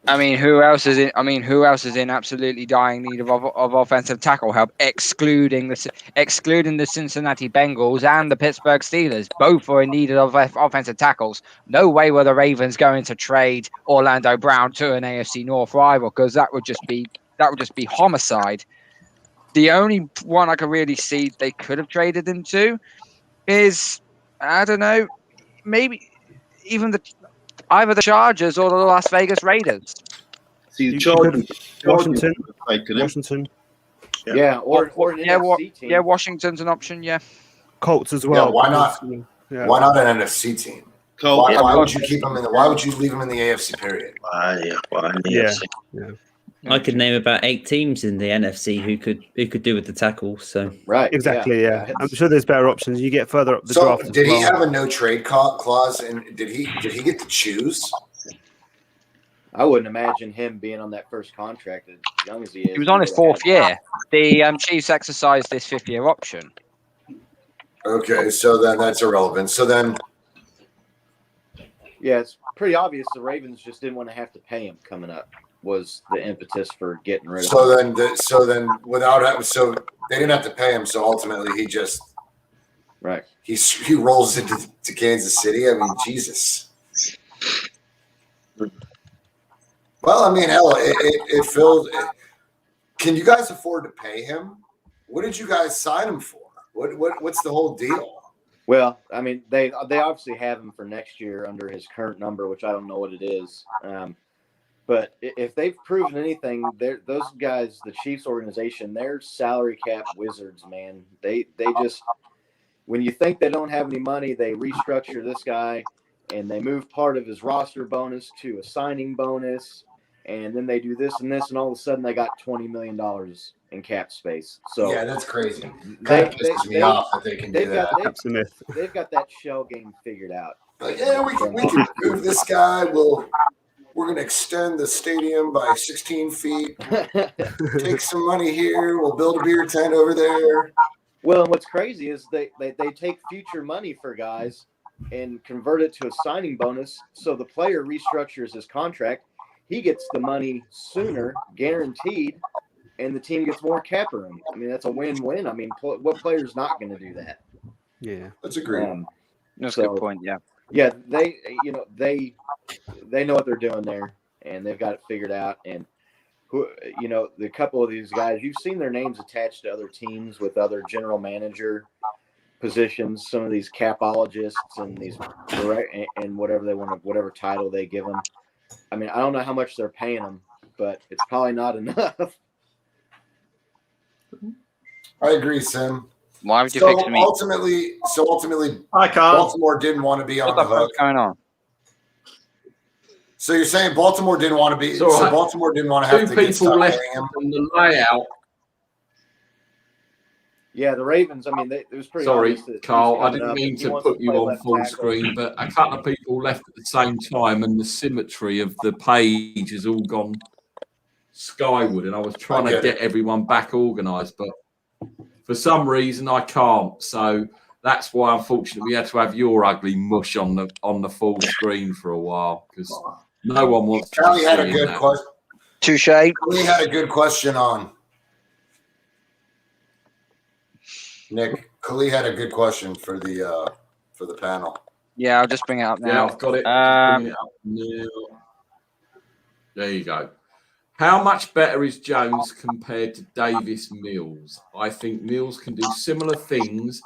I mean, who else is in? Who else is in absolutely dying need of offensive tackle help, excluding the Cincinnati Bengals and the Pittsburgh Steelers? Both are in need of offensive tackles. No way were the Ravens going to trade Orlando Brown to an AFC North rival, because that would just be homicide. The only one I could really see they could have traded him to is, I don't know, maybe even either the Chargers or the Las Vegas Raiders. See, the Chargers, Washington. Yeah, or an NFC team. Yeah, Washington's an option. Yeah, Colts as well. Yeah, why not? Yeah. Why not an NFC team? Colts. Why would you keep them in the? Why would you leave them in the AFC? Period. Yeah. I could name about 8 teams in the NFC who could do with the tackle. So right, exactly. Yeah. I'm sure there's better options. You get further up the draft. So, did he have a no trade clause? And did he get to choose? I wouldn't imagine him being on that first contract as young as he is. He was on his 4th year. The Chiefs exercised this 5th-year option. Okay, so then that's irrelevant. So then, yeah, it's pretty obvious the Ravens just didn't want to have to pay him coming up. Was the impetus for getting rid of him. So then they didn't have to pay him. So ultimately, he just he rolls into Kansas City. I mean, Jesus. Well, I mean, hell, it filled. Can you guys afford to pay him? What did you guys sign him for? What's the whole deal? Well, I mean, they obviously have him for next year under his current number, which I don't know what it is. But if they've proven anything, those guys, the Chiefs organization, they're salary cap wizards, man. They just, when you think they don't have any money, they restructure this guy and they move part of his roster bonus to a signing bonus. And then they do this and this, and all of a sudden they got $20 million in cap space. So yeah, that's crazy. That pisses me off that they can do that. They've got that shell game figured out. But yeah, we can move this guy. We're going to extend the stadium by 16 feet, take some money here. We'll build a beer tent over there. Well, what's crazy is they take future money for guys and convert it to a signing bonus. So the player restructures his contract. He gets the money sooner, guaranteed, and the team gets more cap room. I mean, that's a win-win. I mean, what player's not going to do that? Yeah, that's a great. That's a good point. Yeah. Yeah, they know what they're doing there, and they've got it figured out. And the couple of these guys, you've seen their names attached to other teams with other general manager positions. Some of these capologists and these and whatever they want, whatever title they give them. I mean, I don't know how much they're paying them, but it's probably not enough. I agree, Sim. Why would you fix me? Ultimately, I can't. Baltimore didn't want to be on the hook. What's going on? So you're saying Baltimore didn't want to be? So Baltimore didn't want to have to get stuck left paying him from the layout. Yeah, the Ravens. I mean, it was pretty. Sorry, obvious that Carl. I didn't mean to put you on full screen, but a couple of people left at the same time, and the symmetry of the page has all gone skyward. And I was trying to get everyone back organised, but for some reason I can't. So that's why, unfortunately, we had to have your ugly mush on the full screen for a while, because no one wants to. Charlie had a good question. Touche. We had a good question on. Nick, Khalid had a good question for the panel. Yeah, I'll just bring it up now. Yeah, I've got it. Bring it up now. There you go. How much better is Jones compared to Davis Mills? I think Mills can do similar things,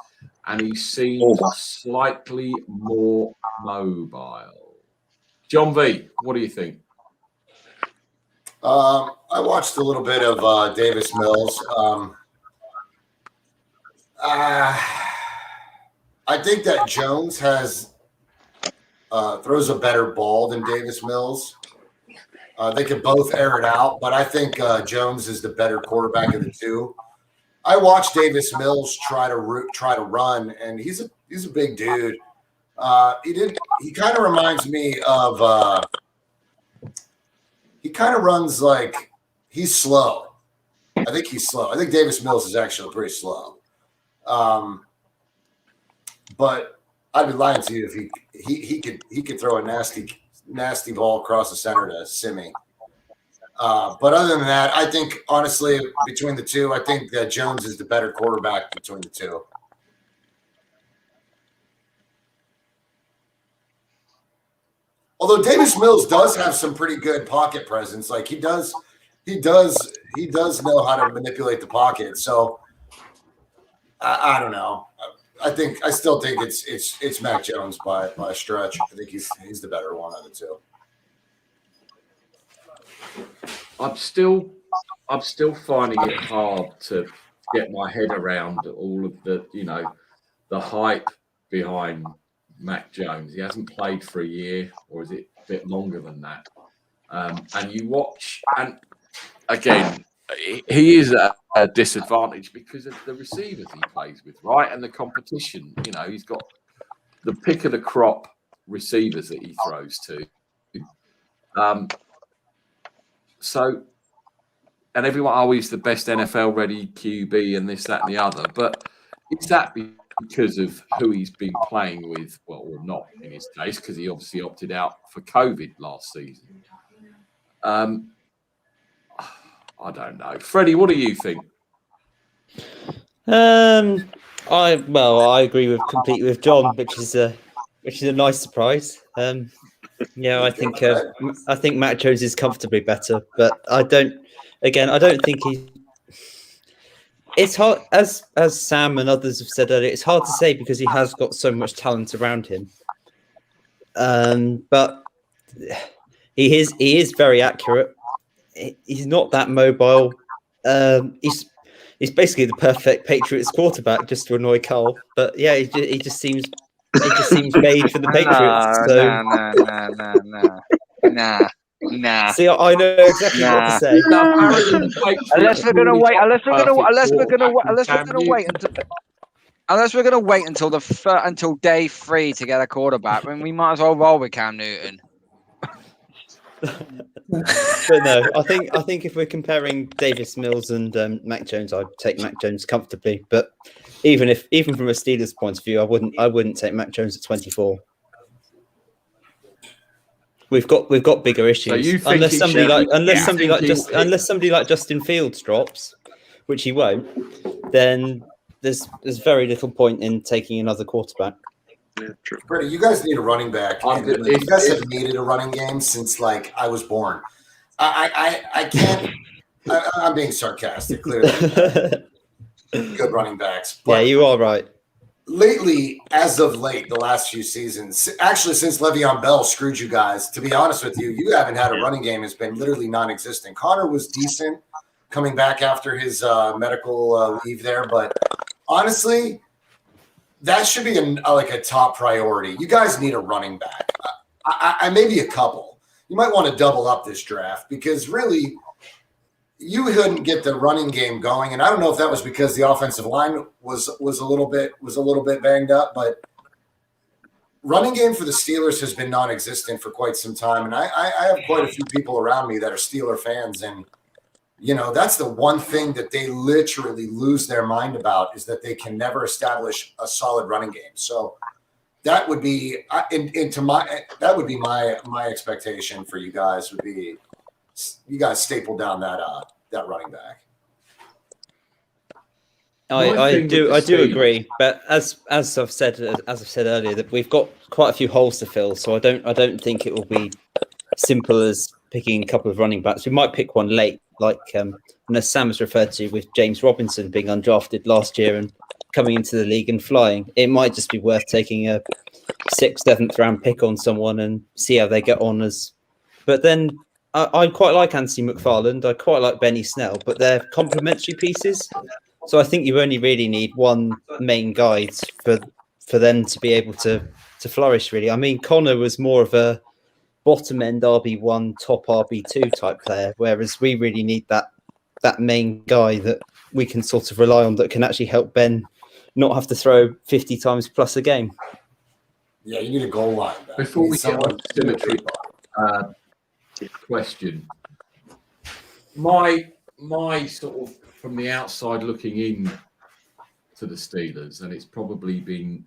and he seems slightly more mobile. John V, what do you think? I watched a little bit of Davis Mills. I think that Jones throws a better ball than Davis Mills. They can both air it out, but I think Jones is the better quarterback of the two. I watched Davis Mills try to run, and he's a big dude. He kind of reminds me of. He kind of runs like he's slow. I think he's slow. I think Davis Mills is actually pretty slow. But I'd be lying to you if he could throw a nasty ball across the center to Simi. But other than that, I think honestly between the two, I think that Jones is the better quarterback between the two. Although Davis Mills does have some pretty good pocket presence, like he does know how to manipulate the pocket. So I don't know. I still think it's Mac Jones by a stretch. I think he's the better one of the two. I'm still finding it hard to get my head around all of the hype behind Mac Jones. He hasn't played for a year, or is it a bit longer than that? And you watch, and again, he is a disadvantage because of the receivers he plays with, right? And the competition. He's got the pick of the crop receivers that he throws to. And everyone, he's the best NFL ready QB and this, that, and the other. But is that because of who he's been playing with? Well, or not in his case, because he obviously opted out for COVID last season. I don't know. Freddie, what do you think? I agree completely with John, which is a nice surprise. I think Mac Jones is comfortably better, but I don't think he. It's hard, as Sam and others have said earlier. It's hard to say because he has got so much talent around him. But he is very accurate. He's not that mobile. He's basically the perfect Patriots quarterback, just to annoy Carl. But yeah, he just seems made for the Patriots. Nah. See, I know exactly what to say. Unless we're gonna wait until day 3 to get a quarterback, then we might as well roll with Cam Newton. But no, I think if we're comparing Davis Mills and Mac Jones, I'd take Mac Jones comfortably. But even from a Steelers point of view, I wouldn't take Mac Jones at 24. We've got bigger issues. Unless somebody like Justin Fields drops, which he won't, then there's very little point in taking another quarterback. Yeah, true. Freddie, you guys need a running back. You guys have needed a running game since I was born. I can't. I'm being sarcastic. Clearly, good running backs. But yeah, you are right. Lately, as of late, the last few seasons, actually since Le'Veon Bell screwed you guys, to be honest with you, you haven't had a running game. It's been literally non-existent. Connor was decent coming back after his medical leave there, but honestly, that should be a top priority. You guys need a running back. I maybe a couple. You might want to double up this draft because really, you couldn't get the running game going, and I don't know if that was because the offensive line was a little bit banged up, but running game for the Steelers has been non-existent for quite some time, and I have quite a few people around me that are Steeler fans, and that's the one thing that they literally lose their mind about is that they can never establish a solid running game. So that would be my expectation for you guys would be you guys staple down that running back. I do agree, but as I've said earlier, that we've got quite a few holes to fill. So I don't think it will be simple as picking a couple of running backs. We might pick one late, like as Sam has referred to with James Robinson being undrafted last year and coming into the league and flying. It might just be worth taking a 6th, 7th round pick on someone and see how they get on. But then I quite like Anthony McFarland. I quite like Benny Snell, but they're complementary pieces. So I think you only really need one main guide for them to be able to flourish, really. I mean, Connor was more of a bottom end RB1, top RB2 type player, whereas we really need that main guy that we can sort of rely on that can actually help Ben not have to throw 50 times plus a game. Yeah, you need a goal line. Before we get on to symmetry question, my sort of from the outside looking in to the Steelers, and it's probably been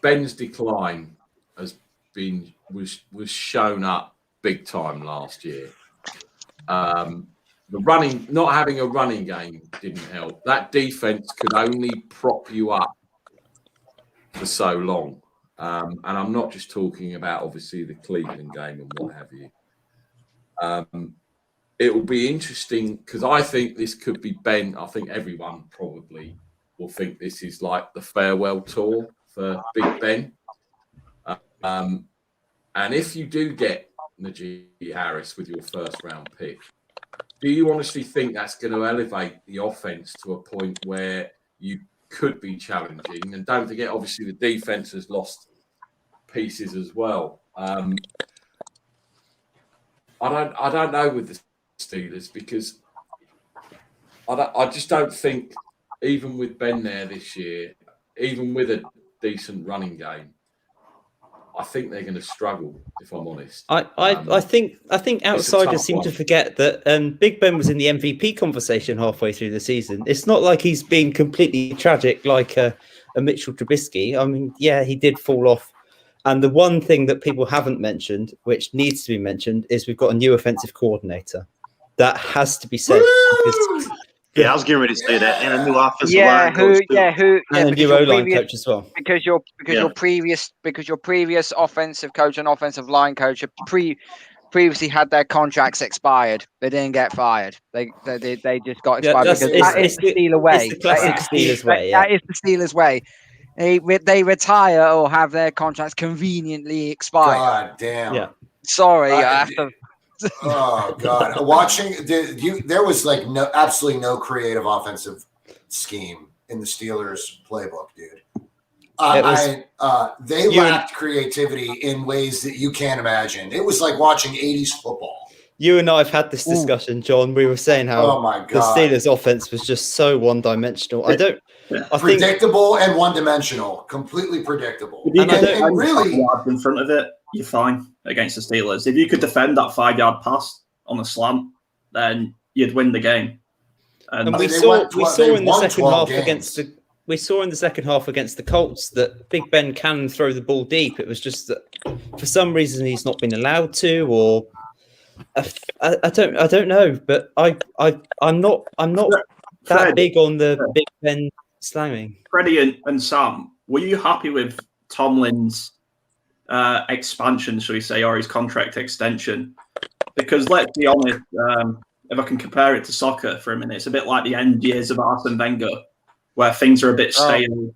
Ben's decline was shown up big time last year. Not having a running game didn't help. That defense could only prop you up for so long. And I'm not just talking about obviously the Cleveland game and what have you. It will be interesting because I think this could be Ben. I think everyone probably will think this is like the farewell tour for Big Ben. And if you do get Najee Harris with your first round pick, do you honestly think that's going to elevate the offense to a point where you could be challenging? And don't forget, obviously, the defense has lost pieces as well. I don't know with the Steelers because I just don't think, even with Ben there this year, even with a decent running game, I think they're going to struggle, if I'm honest. I think outsiders seem to forget that Big Ben was in the MVP conversation halfway through the season. It's not like he's been completely tragic like a Mitchell Trubisky. I mean, yeah, he did fall off. And the one thing that people haven't mentioned, which needs to be mentioned, is we've got a new offensive coordinator. That has to be said. Yeah, I was getting ready to say that, and a new offensive line coach too. And a new O-line coach as well. Because your previous offensive coach and offensive line coach previously had their contracts expired. They didn't get fired. They just got expired because it's the Steelers way. It's the classic Steelers way. That is the Steelers way. They retire or have their contracts conveniently expired. God damn. Yeah. Sorry, I have to. Oh God! Watching there was like absolutely no creative offensive scheme in the Steelers playbook, dude. They lacked creativity in ways that you can't imagine. It was like watching 80s football. You and I have had this discussion, John. We were saying how the Steelers' offense was just so one-dimensional. Predictable and one-dimensional, completely predictable. If you get really yards in front of it, you're fine against the Steelers. If you could defend that 5-yard pass on a slant, then you'd win the game. And we saw in the second half against the Colts that Big Ben can throw the ball deep. It was just that for some reason he's not been allowed to, or I don't know. But I'm not that big on the Big Ben slamming. Freddie and Sam, were you happy with Tomlin's expansion, shall we say, or his contract extension? Because let's be honest, if I can compare it to soccer for a minute, it's a bit like the end years of Arsene Wenger, where things are a bit stale.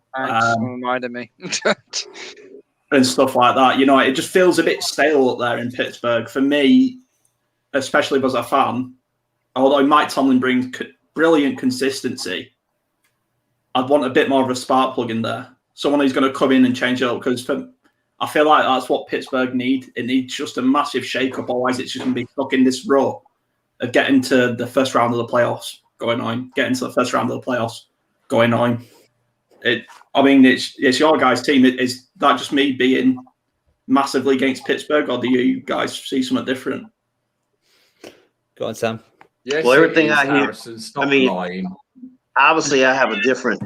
Reminded me. And stuff like that. You know, it just feels a bit stale up there in Pittsburgh. For me, especially as a fan, although Mike Tomlin brings brilliant consistency, I'd want a bit more of a spark plug in there. Someone who's going to come in and change it up, because I feel like that's what Pittsburgh need. It needs just a massive shake-up, otherwise it's just going to be stuck in this rut of getting to the first round of the playoffs going on. It's your guys' team. Is that just me being massively against Pittsburgh, or do you guys see something different? Go on, Sam. Yes, well, everything I hear, Harrison, stop lying. Obviously, I have a different,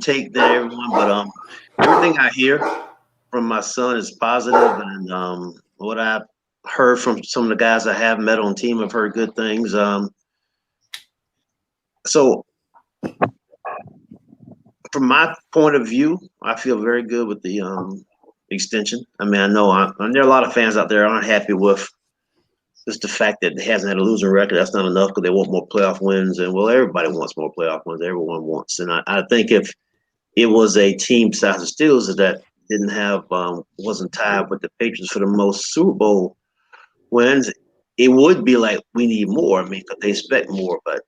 take than everyone, but everything I hear from my son is positive, and what I've heard from some of the guys I have met on team, I've heard good things. So, from my point of view, I feel very good with the extension. I mean, I know there are a lot of fans out there aren't happy with just the fact that it hasn't had a losing record. That's not enough because they want more playoff wins, and well, everybody wants more playoff wins. Everyone wants, and I think if it was a team besides the Steelers that didn't have wasn't tied with the Patriots for the most Super Bowl wins, it would be like we need more. I mean, because they expect more, but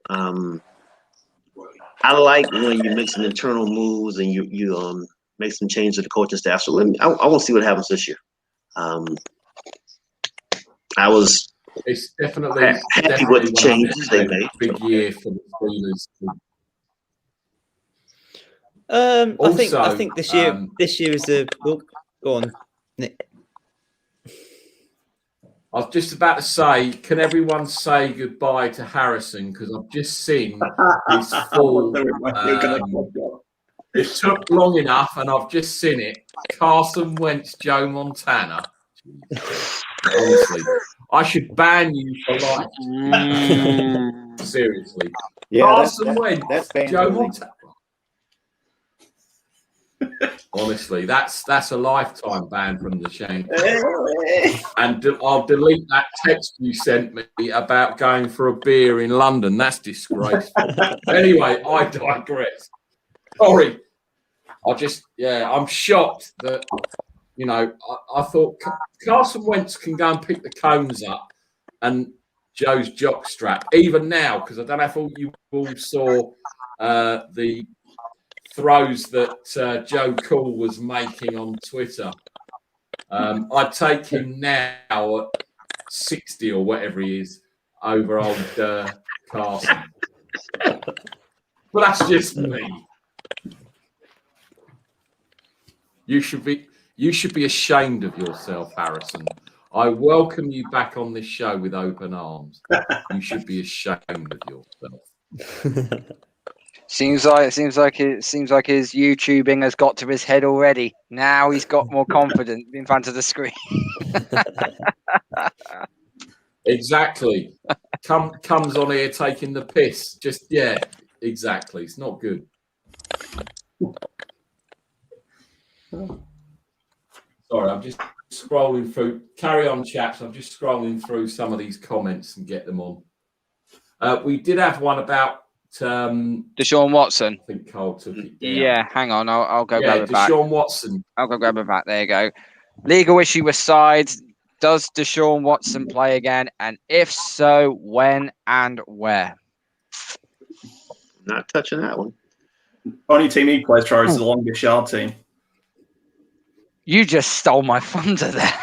I like when you make some internal moves and you make some changes to the coaching staff. So I want to see what happens this year. I was It's definitely happy with the changes they made. Big year for the Steelers. I think this year is a. Oh, go on, Nick. I was just about to say, can everyone say goodbye to Harrison? Because I've just seen his full. It took long enough, and I've just seen it. Carson Wentz, Joe Montana. Honestly, I should ban you for life. Seriously, Yeah, Carson Wentz, that's Joe Montana. Honestly, that's a lifetime ban from the Shank. And I'll delete that text you sent me about going for a beer in London. That's disgraceful. Anyway, I digress. Sorry. I'm shocked that, I thought Carson Wentz can go and pick the cones up and Joe's jockstrap. Even now, because I don't know if you all saw the throws that Joe Cool was making on Twitter. I'd take him now at 60 or whatever he is over old Carson. But that's just me. You should be ashamed of yourself, Harrison. I welcome you back on this show with open arms. You should be ashamed of yourself. Seems like his YouTubing has got to his head already. Now he's got more confidence in front of the screen. Exactly. Comes on here taking the piss. Exactly. It's not good. Sorry, I'm just scrolling through. Carry on, chaps. I'm just scrolling through some of these comments and get them on. We did have one about Deshaun Watson. I think Carl took it down. Yeah, hang on. I'll go grab it back. Deshaun Watson. I'll go grab it back. There you go. Legal issue with sides. Does Deshaun Watson play again? And if so, when and where? Not touching that one. Only team he plays for is the longest yard team. You just stole my thunder there.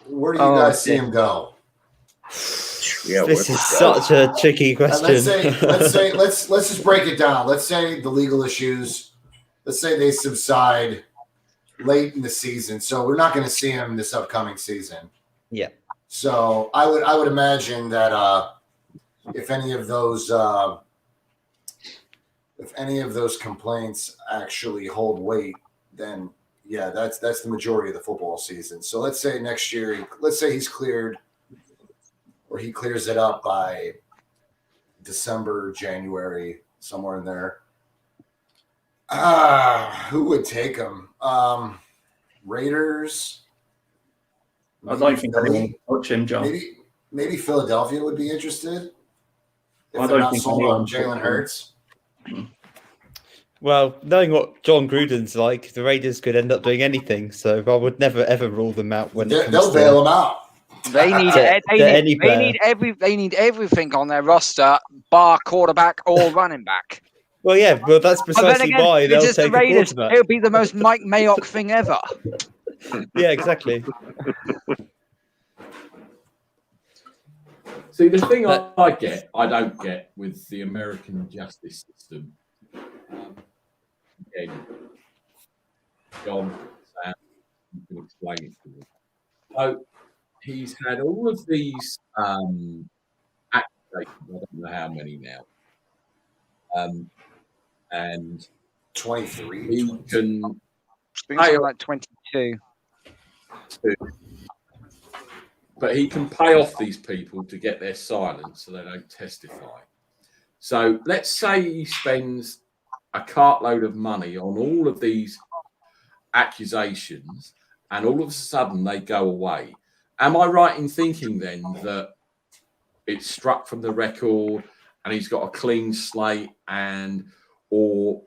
Where do you guys see him go? Yeah, This is such a tricky question. Let's just break it down. Let's say the legal issues, let's say they subside late in the season. So we're not going to see him this upcoming season. Yeah. So I would imagine that if any of those complaints actually hold weight, then yeah, that's the majority of the football season. So let's say next year, let's say he's cleared, or he clears it up by December, January, somewhere in there. Who would take him? Raiders. I don't think anyone would touch him, John. Maybe Philadelphia would be interested. If I they're don't not think sold anyone on would touch Jalen him. Hurts. Well, knowing what John Gruden's like, the Raiders could end up doing anything. So I would never ever rule them out when it comes They'll bail him out. They need everything on their roster, bar quarterback or running back. Well, yeah, well that's But then precisely again, why it's they'll just the take a Raiders. quarterback. It would be the most Mike Mayock thing ever. Yeah, exactly. See, the thing I don't get with the American justice system. Again, John, Sam, you can explain it to me. So he's had all of these accusations. I don't know how many now. And 23. He can pay like 22. But he can pay off these people to get their silence so they don't testify. So let's say he spends a cartload of money on all of these accusations and all of a sudden they go away. Am I right in thinking then that it's struck from the record and he's got a clean slate, or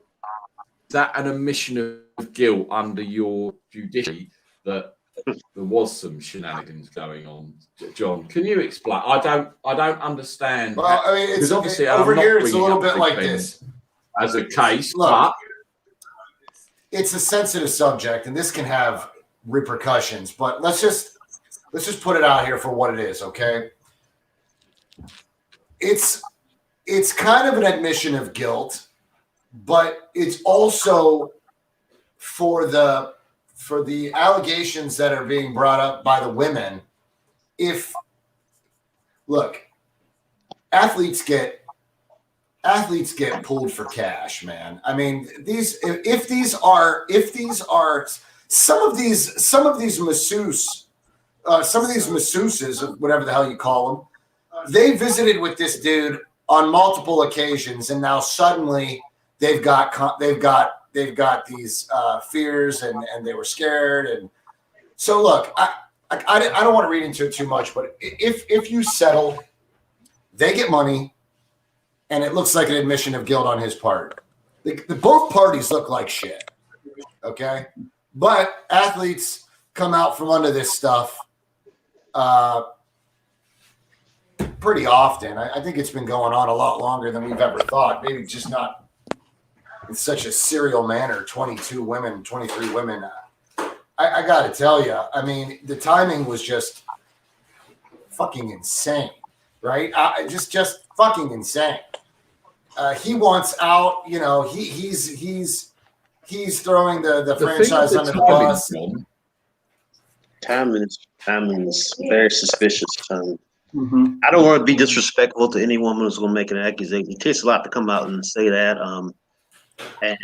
is that an admission of guilt under your judiciary that there was some shenanigans going on? John, can you explain? I don't understand. Well, I mean, it's obviously over here. It's a little bit Big like Ben this. as a case, Look, but it's a sensitive subject, and this can have repercussions. But let's just put it out here for what it is, okay? It's kind of an admission of guilt, but it's also for the allegations that are being brought up by the women. Athletes get pulled for cash, man. I mean, if these are some of these masseuses, whatever the hell you call them, they visited with this dude on multiple occasions, and now suddenly they've got these fears, and they were scared. And so, look, I don't want to read into it too much, but if you settle, they get money, and it looks like an admission of guilt on his part. Both parties look like shit, okay? But athletes come out from under this stuff pretty often. I think it's been going on a lot longer than we've ever thought. Maybe just not in such a serial manner. 22 women, 23 women. I got to tell you, I mean, the timing was just fucking insane, right? Just fucking insane. He wants out. You know, he's throwing the franchise under the bus. Timing is very suspicious. I don't want to be disrespectful to any woman who's going to make an accusation. It takes a lot to come out and say that. And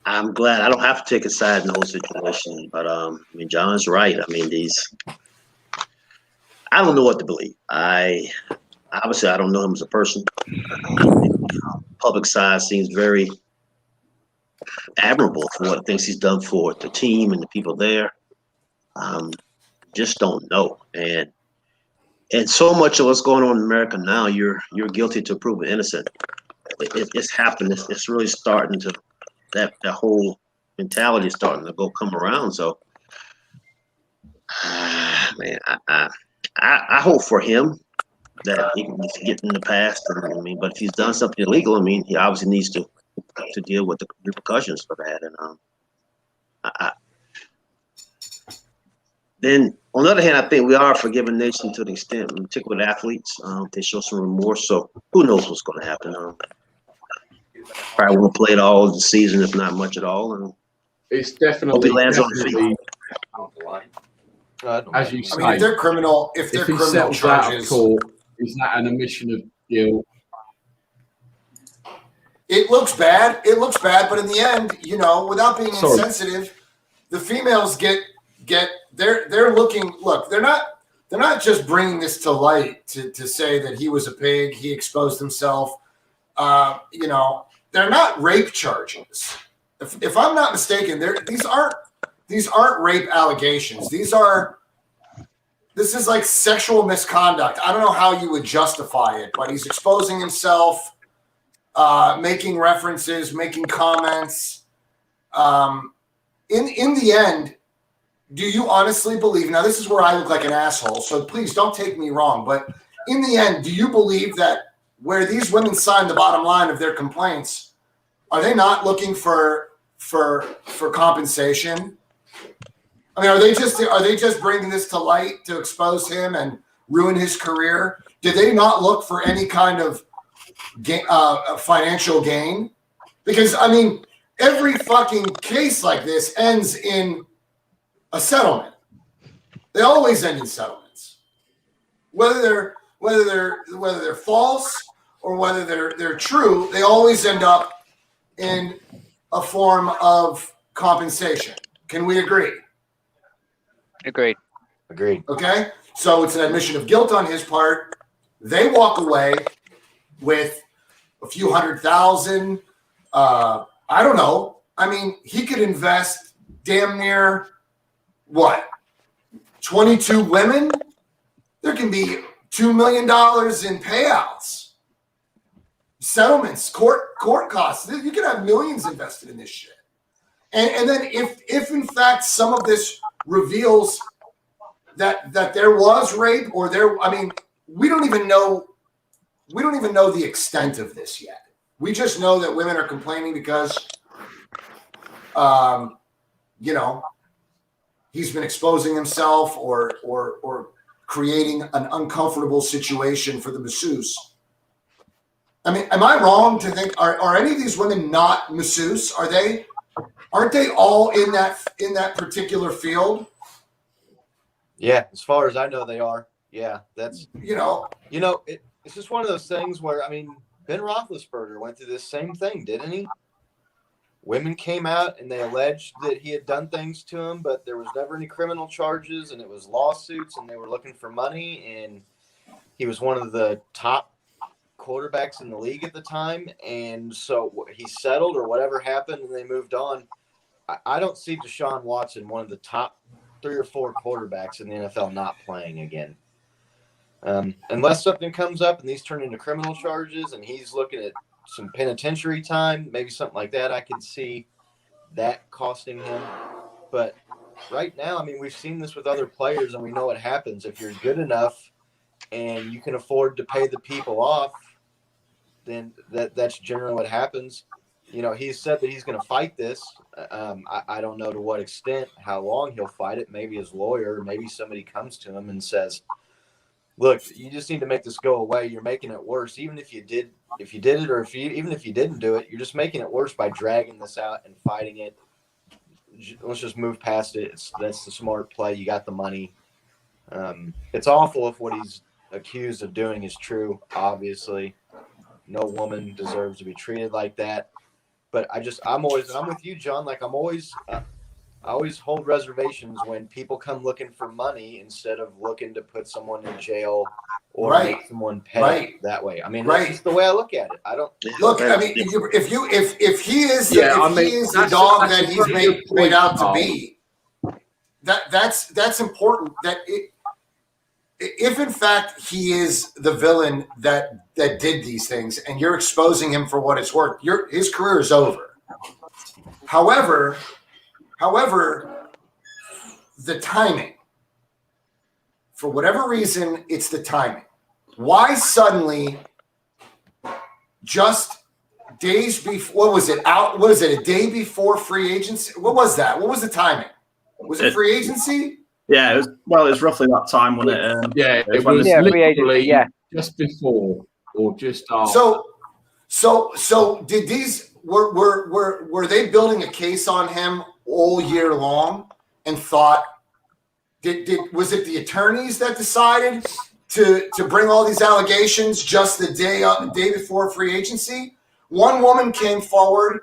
I'm glad I don't have to take a side in those situations. But I mean, John's right. I mean, I don't know what to believe. Obviously I don't know him as a person. Public side seems very admirable for what things he's done for the team and the people there. Just don't know. And so much of what's going on in America now, you're guilty to proven innocent. It's happened. It's really starting to that whole mentality is starting to come around. So, man, I hope for him that he can get in the past. I mean, but if he's done something illegal, I mean, he obviously needs to deal with the repercussions for that. And then, on the other hand, I think we are a forgiving nation to the extent, particularly with athletes, they show some remorse. So who knows what's going to happen? Probably won't play it all the season, if not much at all. And it's definitely lands on his feet. As you say, I mean, if they're criminal settles out of charges, court, is that an admission of guilt? it looks bad. It looks bad, but in the end, you know, without being insensitive, the females they're looking. Look, they're not just bringing this to light to say that he was a pig, he exposed himself. You know, they're not rape charges. If I'm not mistaken, these aren't rape allegations. This is like sexual misconduct. I don't know how you would justify it, but he's exposing himself, making references, making comments. In the end, do you honestly believe? Now, this is where I look like an asshole, so please don't take me wrong. But in the end, do you believe that where these women signed the bottom line of their complaints, are they not looking for compensation? I mean, are they just bringing this to light to expose him and ruin his career? Did they not look for any kind of financial gain? Because I mean, every fucking case like this ends in a settlement. They always end in settlements, whether they're false or whether they're true. They always end up in a form of compensation. Can we agree? Agreed. Okay, so it's an admission of guilt on his part. They walk away with a few $100,000. I don't know. I mean, he could invest damn near what, 22 women, there can be $2 million in payouts, settlements, court costs. You can have millions invested in this shit. And then if in fact some of this reveals that there was rape or we don't even know the extent of this yet. We just know that women are complaining because he's been exposing himself or creating an uncomfortable situation for the masseuse. I mean, am I wrong to think are any of these women not masseuse? Aren't they all in that particular field? Yeah, as far as I know, they are. Yeah, that's it's just one of those things where Ben Roethlisberger went through this same thing, didn't he? Women came out and they alleged that he had done things to him, but there was never any criminal charges, and it was lawsuits, and they were looking for money, and he was one of the top quarterbacks in the league at the time, and so he settled or whatever happened, and they moved on. I don't see Deshaun Watson, one of the top 3 or 4 quarterbacks in the NFL, not playing again. Unless something comes up and these turn into criminal charges and he's looking at some penitentiary time, maybe something like that, I can see that costing him. But right now, we've seen this with other players, and we know what happens. If you're good enough and you can afford to pay the people off, then that's generally what happens. He said that he's going to fight this. I don't know to what extent, how long he'll fight it. Maybe his lawyer, maybe somebody comes to him and says, look, you just need to make this go away. You're making it worse. Even if you did it, or even if you didn't do it, you're just making it worse by dragging this out and fighting it. Let's just move past it. That's the smart play. You got the money. It's awful if what he's accused of doing is true. Obviously, no woman deserves to be treated like that. But I'm with you, John. Like I always hold reservations when people come looking for money instead of looking to put someone in jail or make someone pay that way. That's just the way I look at it. I don't look. If he is the dog that he's made out to be, that's important. That if in fact he is the villain that did these things, and you're exposing him for what it's worth, his career is over. However, the timing, for whatever reason, it's the timing. Why suddenly, just days before, what was it? A day before free agency? What was that? What was the timing? Was it free agency? Yeah, it was roughly that time, wasn't it? It was free agency, just before or just after. So did these were they building a case on him all year long and thought was it the attorneys that decided to bring all these allegations just the day before free agency? One woman came forward,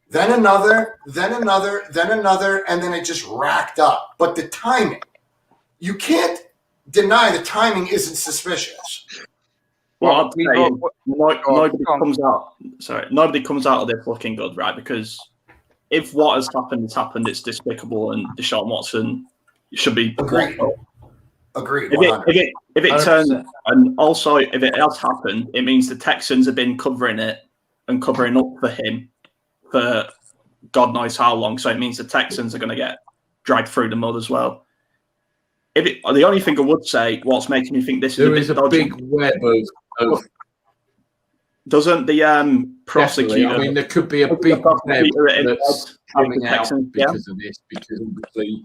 then another, and then it just racked up. But the timing, you can't deny the timing isn't suspicious. Well, nobody comes out. Nobody comes out of this looking good, right? Because if what has happened, it's despicable, and Deshaun Watson should be agreed. If it turns, and also if it has happened, it means the Texans have been covering it and covering up for him for God knows how long. So it means the Texans are going to get dragged through the mud as well. The only thing I would say, what's making me think this is a big web of doesn't the prosecutor? There could be a big web that's coming out because of this, because obviously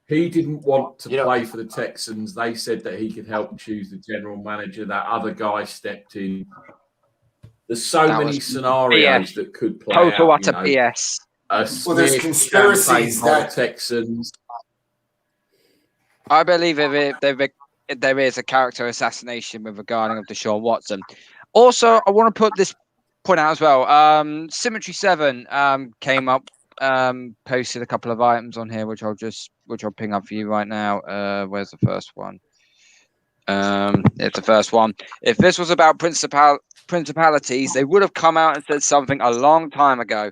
he didn't want to play for the Texans. They said that he could help choose the general manager. That other guy stepped in. There's so many scenarios that could play out. Total utter BS. There's conspiracies that Texans. I believe there is a character assassination with regarding of Deshaun Watson. Also, I want to put this point out as well. Symmetry 7 came up, posted a couple of items on here, which I'll ping up for you right now. Where's the first one? It's the first one. If this was about principalities, they would have come out and said something a long time ago.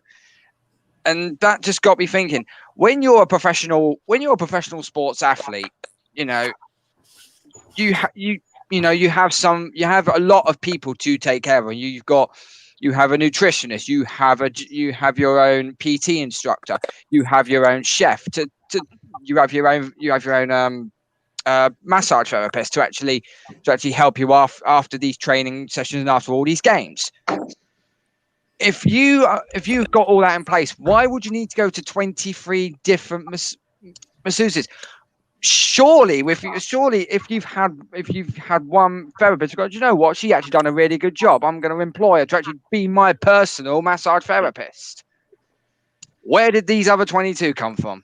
And that just got me thinking, when you're a professional sports athlete, you know, you have a lot of people to take care of. You have a nutritionist, you have your own PT instructor, you have your own chef, you have your own massage therapist to actually help you after these training sessions and after all these games. If you've got all that in place, why would you need to go to 23 different masseuses? Surely, if you've had one therapist, go, you know what, she actually done a really good job, I'm going to employ her to actually be my personal massage therapist. Where did these other 22 come from?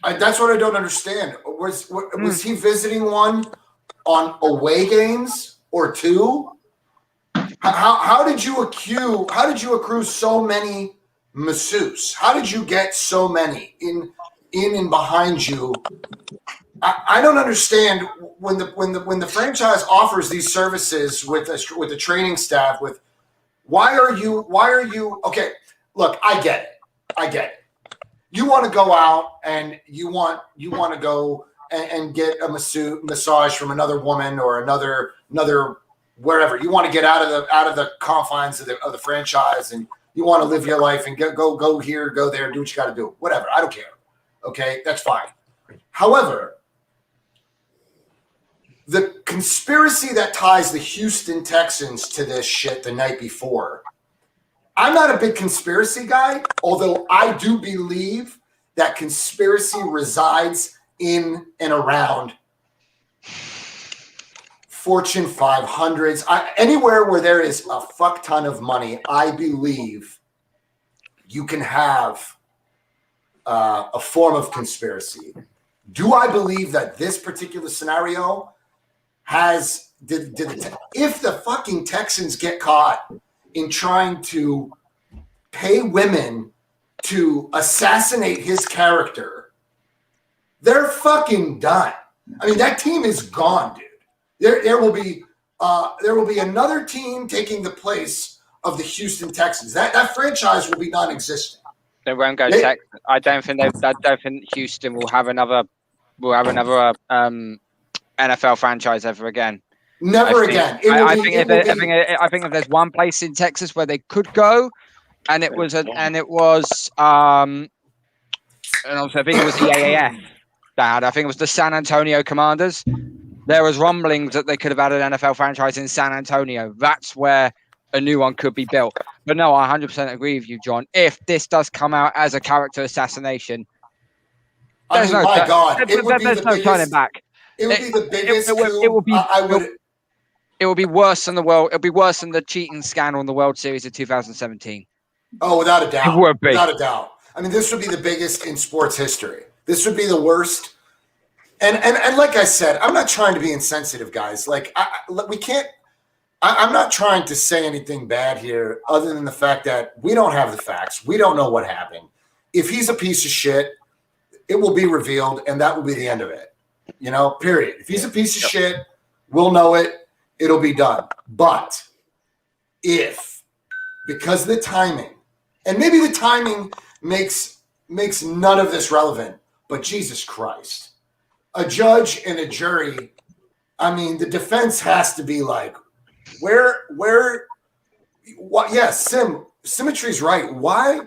That's what I don't understand. Was he visiting one on away games or two? How did you accrue so many masseuses? How did you get so many in and behind you? I don't understand when the franchise offers these services with the training staff. Why are you okay? Look, I get it. You want to go out and you want to go and get a massage from another woman or another wherever. You want to get out of the confines of the franchise, and you want to live your life and go here, go there, do what you got to do. Whatever, I don't care. Okay, that's fine. However, the conspiracy that ties the Houston Texans to this shit the night before. I'm not a big conspiracy guy, although I do believe that conspiracy resides in and around Fortune 500s. Anywhere where there is a fuck ton of money, I believe you can have a form of conspiracy. Do I believe that this particular scenario if the fucking Texans get caught in trying to pay women to assassinate his character, they're fucking done. I mean, that team is gone, dude. There will be another team taking the place of the Houston Texans. That franchise will be non-existent. They won't go Texans. I don't think Houston will have another NFL franchise ever again. Never again. I think if there's one place in Texas where they could go, and it was and also I think it was the AAF. I think it was the San Antonio Commanders. There was rumblings that they could have had an NFL franchise in San Antonio. That's where a new one could be built. But no, I 100% agree with you, John. If this does come out as a character assassination, there's no turning back. It would be the biggest. It will be worse than the world. It'll be worse than the cheating scandal in the World Series of 2017. Oh, without a doubt. It would be. Without a doubt. I mean, this would be the biggest in sports history. This would be the worst. And like I said, I'm not trying to be insensitive, guys. Like we can't. I'm not trying to say anything bad here, other than the fact that we don't have the facts. We don't know what happened. If he's a piece of shit, it will be revealed, and that will be the end of it. You know, period. If he's a piece of shit, we'll know it. It'll be done. But because of the timing, and maybe the timing makes none of this relevant, but Jesus Christ, a judge and a jury, I mean, the defense has to be like, what? Yes, Symmetry's right. Why?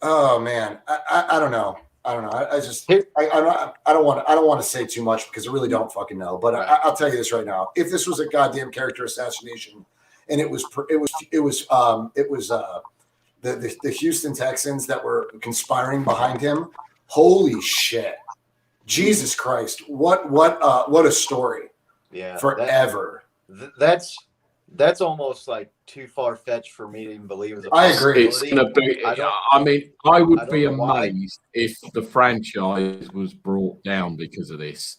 Oh man, I don't know. I don't know. I don't want to say too much because I really don't fucking know. But I'll tell you this right now: if this was a goddamn character assassination, and it was the Houston Texans that were conspiring behind him, holy shit, Jesus Christ, what a story! Yeah, forever. That's almost like too far fetched for me to even believe. I agree. It's going to be. I mean, I would be amazed if the franchise was brought down because of this.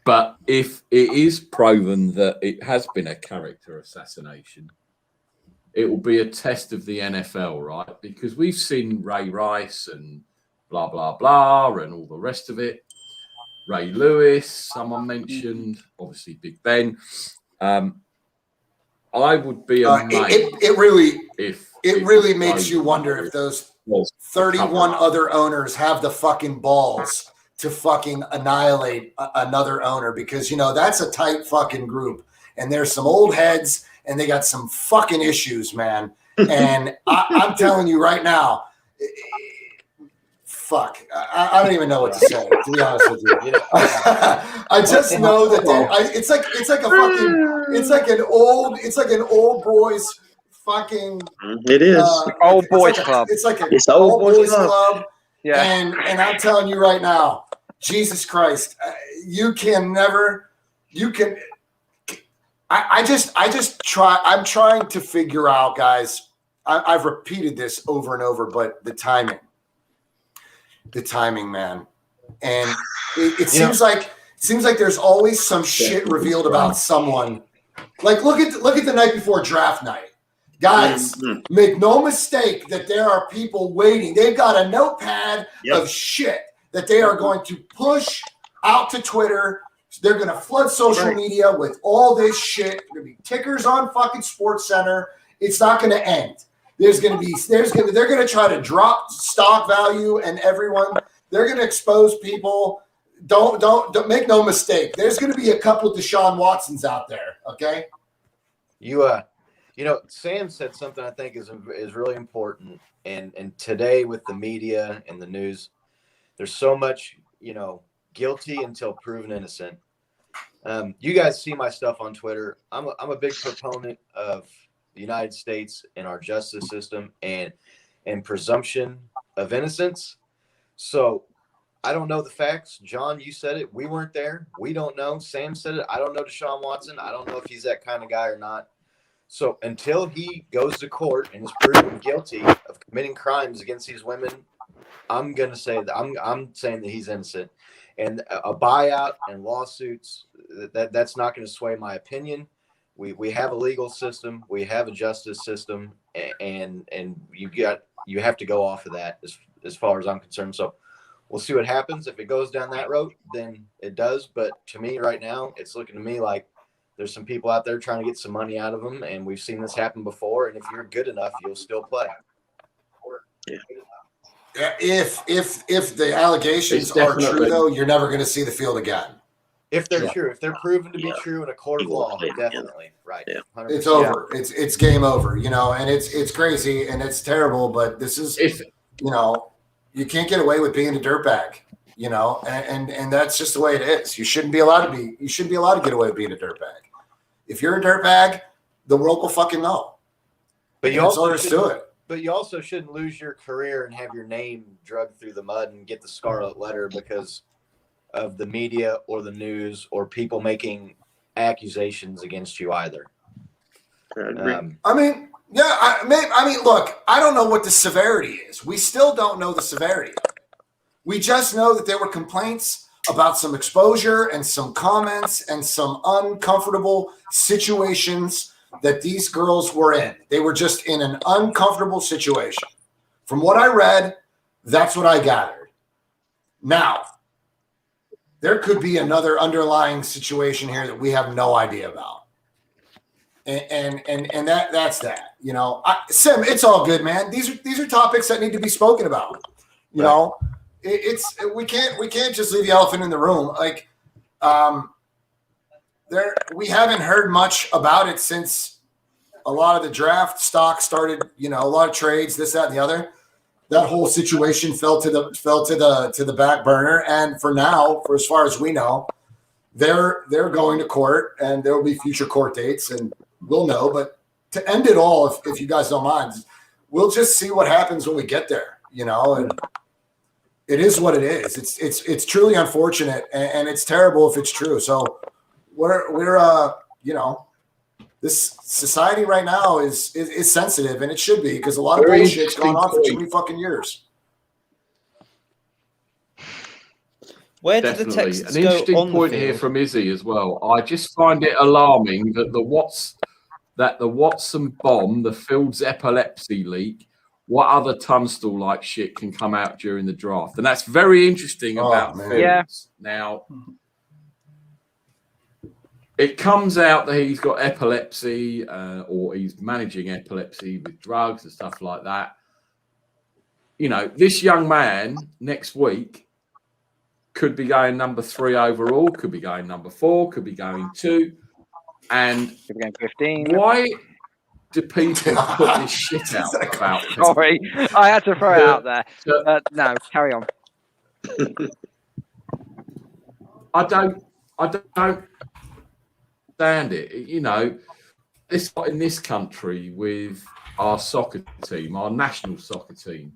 But if it is proven that it has been a character assassination, it will be a test of the NFL, right? Because we've seen Ray Rice and blah, blah, blah, and all the rest of it. Ray Lewis, someone mentioned, obviously Big Ben. I would be amazed. It really if makes you wonder if those 31 other owners have the fucking balls to fucking annihilate another owner, because that's a tight fucking group, and there's some old heads and they got some fucking issues, man. And I'm telling you right now, fuck, I don't even know what to say, to be honest with you. I just know that it's like an old boys fucking. It is old boys club. It's like It's an old boys club. club. Yeah. And I'm telling you right now, Jesus Christ, I'm trying to figure out, guys. I've repeated this over and over, but the timing, man. And it seems like there's always some shit revealed about someone. Like look at the night before draft night. Guys, make no mistake that there are people waiting. They've got a notepad of shit that they are going to push out to Twitter. They're going to flood social media with all this shit. There's going to be tickers on fucking Sports Center. It's not going to end. They're going to try to drop stock value, and everyone, they're going to expose people. Don't make no mistake. There's going to be a couple of Deshaun Watsons out there. Okay. Sam said something I think is really important, and today with the media and the news, there's so much, guilty until proven innocent. You guys see my stuff on Twitter. I'm a big proponent of the United States and our justice system and presumption of innocence. So I don't know the facts. John, you said it. We weren't there. We don't know. Sam said it. I don't know Deshaun Watson. I don't know if he's that kind of guy or not. So until he goes to court and is proven guilty of committing crimes against these women, I'm going to say that I'm saying that he's innocent. And a buyout and lawsuits, that's not going to sway my opinion. We have a legal system, we have a justice system, and you have to go off of that as far as I'm concerned. So we'll see what happens. If it goes down that road, then it does. But to me right now, it's looking to me like there's some people out there trying to get some money out of them, and we've seen this happen before. And if you're good enough, you'll still play. If the allegations are true, though, you're never going to see the field again. If they're true, if they're proven to be true in a court of law, definitely, right? 100%. It's over. It's game over. And it's crazy and it's terrible. But this is, you can't get away with being a dirtbag. And that's just the way it is. You shouldn't be allowed to get away with being a dirtbag. If you're a dirtbag, the world will fucking know. But that's all there is to it. But you also shouldn't lose your career and have your name dragged through the mud and get the scarlet letter because of the media or the news or people making accusations against you either. Look, I don't know what the severity is. We still don't know the severity. We just know that there were complaints about some exposure and some comments and some uncomfortable situations that these girls were in. They were just in an uncomfortable situation. From what I read, that's what I gathered. Now, there could be another underlying situation here that we have no idea about. And that's that. Sim, it's all good, man. These are topics that need to be spoken about. We can't just leave the elephant in the room. We haven't heard much about it since a lot of the draft stock started, a lot of trades, this, that, and the other. That whole situation fell to the back burner. And for now, for as far as we know, they're going to court, and there will be future court dates, and we'll know. But to end it all, if you guys don't mind, we'll just see what happens when we get there, and it is what it is. It's truly unfortunate, and it's terrible if it's true. So we're this society right now is sensitive, and it should be, because a lot of bullshit's gone on for too many fucking years. Where did the texts an interesting go on point the here field? from Izzy as well. I just find it alarming that the Watson bomb, the Fields epilepsy leak, what other Tunstall like shit can come out during the draft, and that's very interesting about Fields. Yeah. Now, it comes out that he's got epilepsy or he's managing epilepsy with drugs and stuff like that. You know, this young man next week could be going number 3 overall, could be going number 4, could be going 2. And could be going 15. Why do people put this shit out about him? Sorry, I had to throw it out there. No, carry on. I don't understand it. You know, it's in this country with our soccer team, our national soccer team.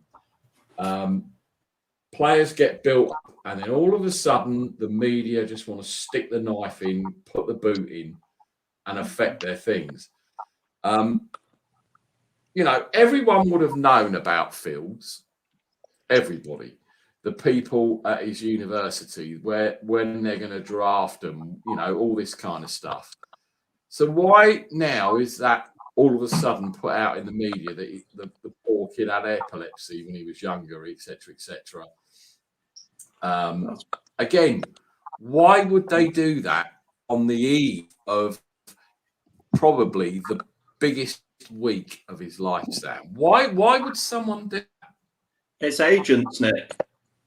Players get built up, and then all of a sudden, the media just want to stick the knife in, put the boot in, and affect their things. You know, everyone would have known about Fields. Everybody. The people at his university, when they're going to draft them, you know, all this kind of stuff. So why now is that all of a sudden put out in the media that the poor kid had epilepsy when he was younger, etc., etc. Again, why would they do that on the eve of probably the biggest week of his life, Sam? Why would someone do that? It's agents, Nick.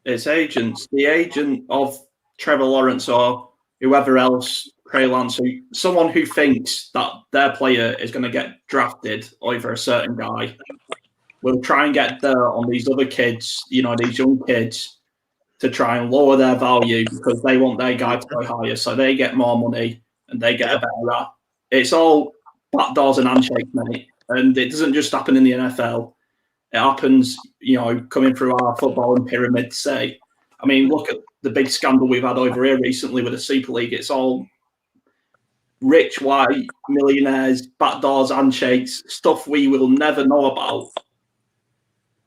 It's agents. The agent of Trevor Lawrence or whoever else, Trey Lance, someone who thinks that their player is going to get drafted over a certain guy will try and get there on these other kids, you know, these young kids, to try and lower their value because they want their guy to go higher, so they get more money and they get a better rap. It's all backdoors and handshakes, mate. And it doesn't just happen in the NFL. It happens, you know, coming through our football and pyramid, say. I mean, look at the big scandal we've had over here recently with the Super League. It's all rich, white, millionaires, backdoors, handshakes, stuff we will never know about.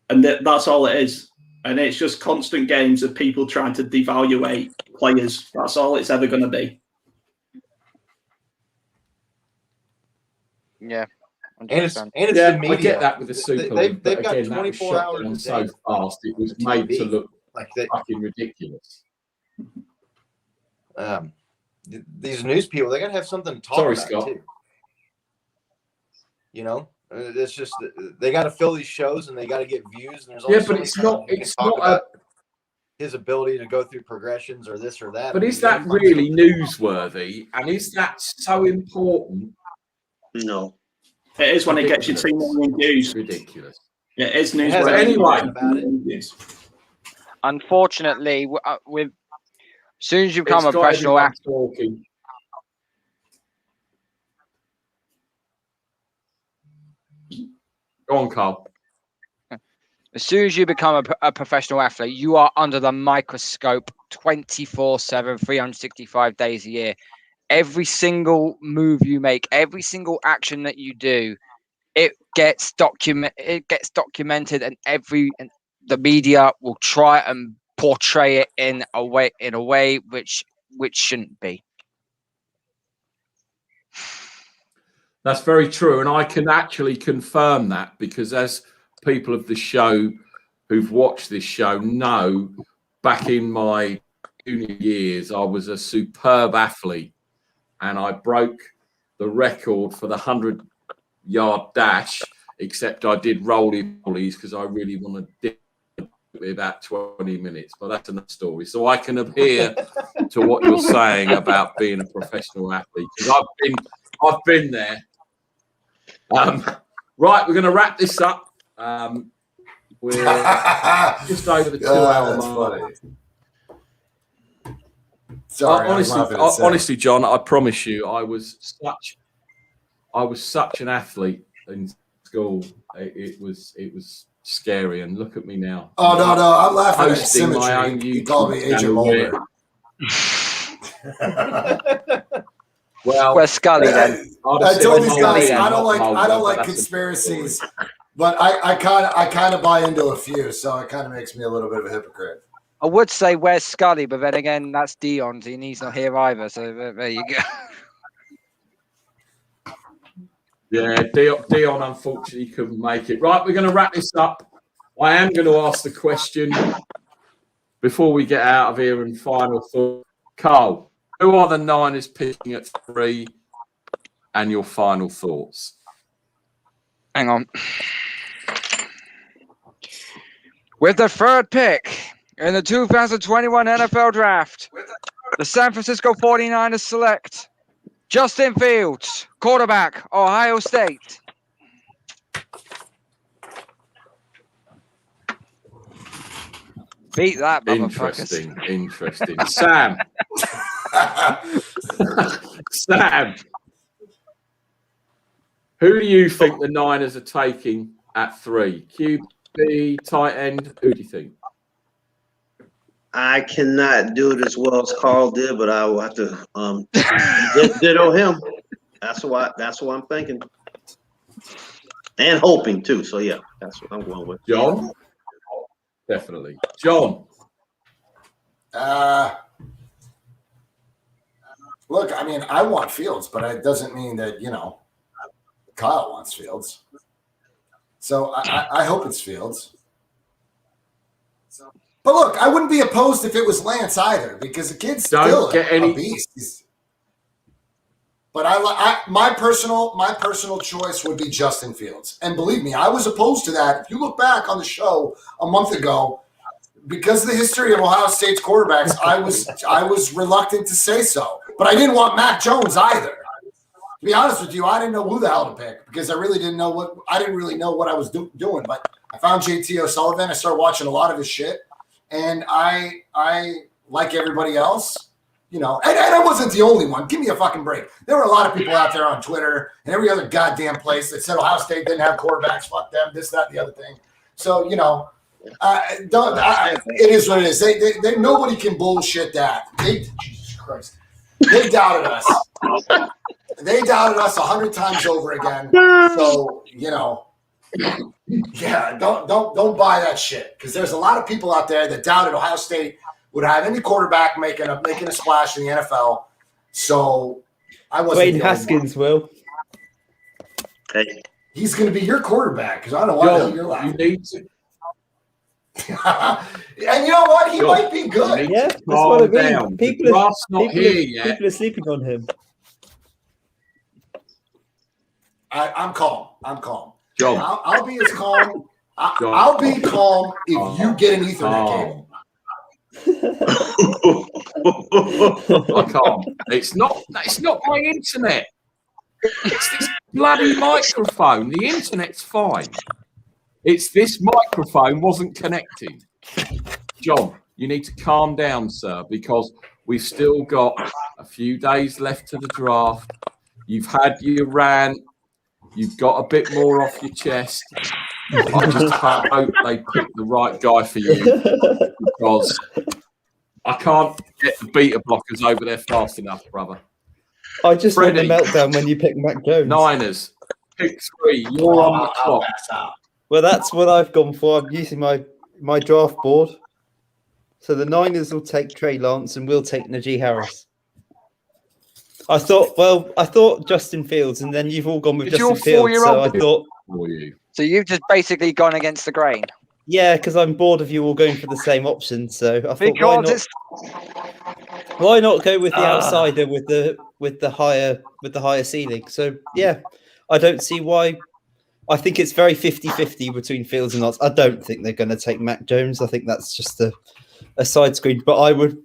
And that's all it is. And it's just constant games of people trying to devaluate players. That's all it's ever going to be. Yeah. And it's I the media. get that with the Super League. They've got again, that was 24 shot hours down a so day fast, it was on made to TV. look Like they, fucking ridiculous. these news people, they gotta have something to talk Sorry, about Scott. too. You know, it's just they got to fill these shows and they got to get views. And there's only Yeah, so but many it's times not. you can It's talk not about his ability to go through progressions or this or that. But is that really newsworthy? And is that so important? No. It is when it gets you 2 million views. Ridiculous. It is news. But anyway, Unfortunately, with as soon as you become a it's got professional everyone athlete, talking. Go on, Carl. as soon as you become a professional athlete, you are under the microscope 24/7, 365 days a year. Every single move you make, every single action that you do, it gets documented, and the media will try and portray it in a way which shouldn't be. That's very true, and I can actually confirm that because as people of the show who've watched this show know, back in my junior years, I was a superb athlete, and I broke the record for the 100-yard dash, except I did roly-polies because I really wanted to do about 20 minutes, but that's another story. So I can adhere to what you're saying about being a professional athlete because I've been there. Right, we're going to wrap this up. We're just over the 2-hour mark. Sorry, honestly, John, I promise you, I was such an athlete in school. It was scary, and look at me now. Oh no, I'm laughing at hosting my own symmetry. YouTube You called me Agent Mulder. Well, where's Scully then? I told these guys Mulder, I don't Mulder, like that's a conspiracies, but I kind of buy into a few, so it kind of makes me a little bit of a hypocrite. I would say where's Scully, but then again, that's Dion's, and he's not here either. So there you go. Yeah, Dion unfortunately couldn't make it. Right, we're going to wrap this up. I am going to ask the question before we get out of here and final thought. Carl, Who are the Niners picking at 3? And your final thoughts. Hang on. With the third pick in the 2021 NFL Draft, the San Francisco 49ers select Justin Fields, quarterback, Ohio State. Beat that, motherfuckers. Interesting. Sam. Sam. Who do you think the Niners are taking at 3? QB, tight end? Who do you think? I cannot do it as well as Carl did, but I will have to ditto him. That's what I'm thinking. And hoping too. So yeah, that's what I'm going with. John? Definitely. John. Look, I mean, I want Fields, but it doesn't mean that, Kyle wants Fields. So I hope it's Fields. But look, I wouldn't be opposed if it was Lance either, because the kid's still a beast. But my personal choice would be Justin Fields. And believe me, I was opposed to that. If you look back on the show a month ago, because of the history of Ohio State's quarterbacks, I was reluctant to say so. But I didn't want Mac Jones either. To be honest with you, I didn't know who the hell to pick because I really didn't know what I was doing. But I found JT O'Sullivan. I started watching a lot of his shit, and I like everybody else, and I wasn't the only one. Give me a fucking break. There were a lot of people out there on Twitter and every other goddamn place that said Ohio State didn't have quarterbacks. Fuck them. This, that, and the other thing. So it is what it is. They nobody can bullshit that. Jesus Christ. They doubted us. They doubted us 100 times over again. So, yeah, don't buy that shit. Because there's a lot of people out there that doubted Ohio State would have any quarterback making a splash in the NFL. So I wasn't. Dwayne Haskins will. Hey. He's going to be your quarterback because I don't know why the hell you're laughing. You need to. And you know what? He might be good. Yeah, that's what I mean. Down. People are sleeping on him. I'm calm. I'm calm. John. I'll be as calm. I'll be calm if you get an Ethernet cable. I can't. It's not my internet. It's this bloody microphone. The internet's fine. It's this microphone wasn't connecting. John, you need to calm down, sir, because we've still got a few days left to the draft. You've had your rant. You've got a bit more off your chest. I just hope they pick the right guy for you because I can't get the beta blockers over there fast enough, brother. I just Freddie. want the meltdown when you pick Mac Jones. Niners, pick 3. You're on the clock. Well, that's what I've gone for. I'm using my draft board. So the Niners will take Trey Lance and we'll take Najee Harris. I thought Justin Fields, and then you've all gone with Justin Fields. So I thought. So you've just basically gone against the grain. Yeah, because I'm bored of you all going for the same option. So I thought, why not go with the outsider with the higher ceiling? So yeah, I don't see why. I think it's very 50-50 between Fields and Lance. I don't think they're going to take Mac Jones. I think that's just a side screen. But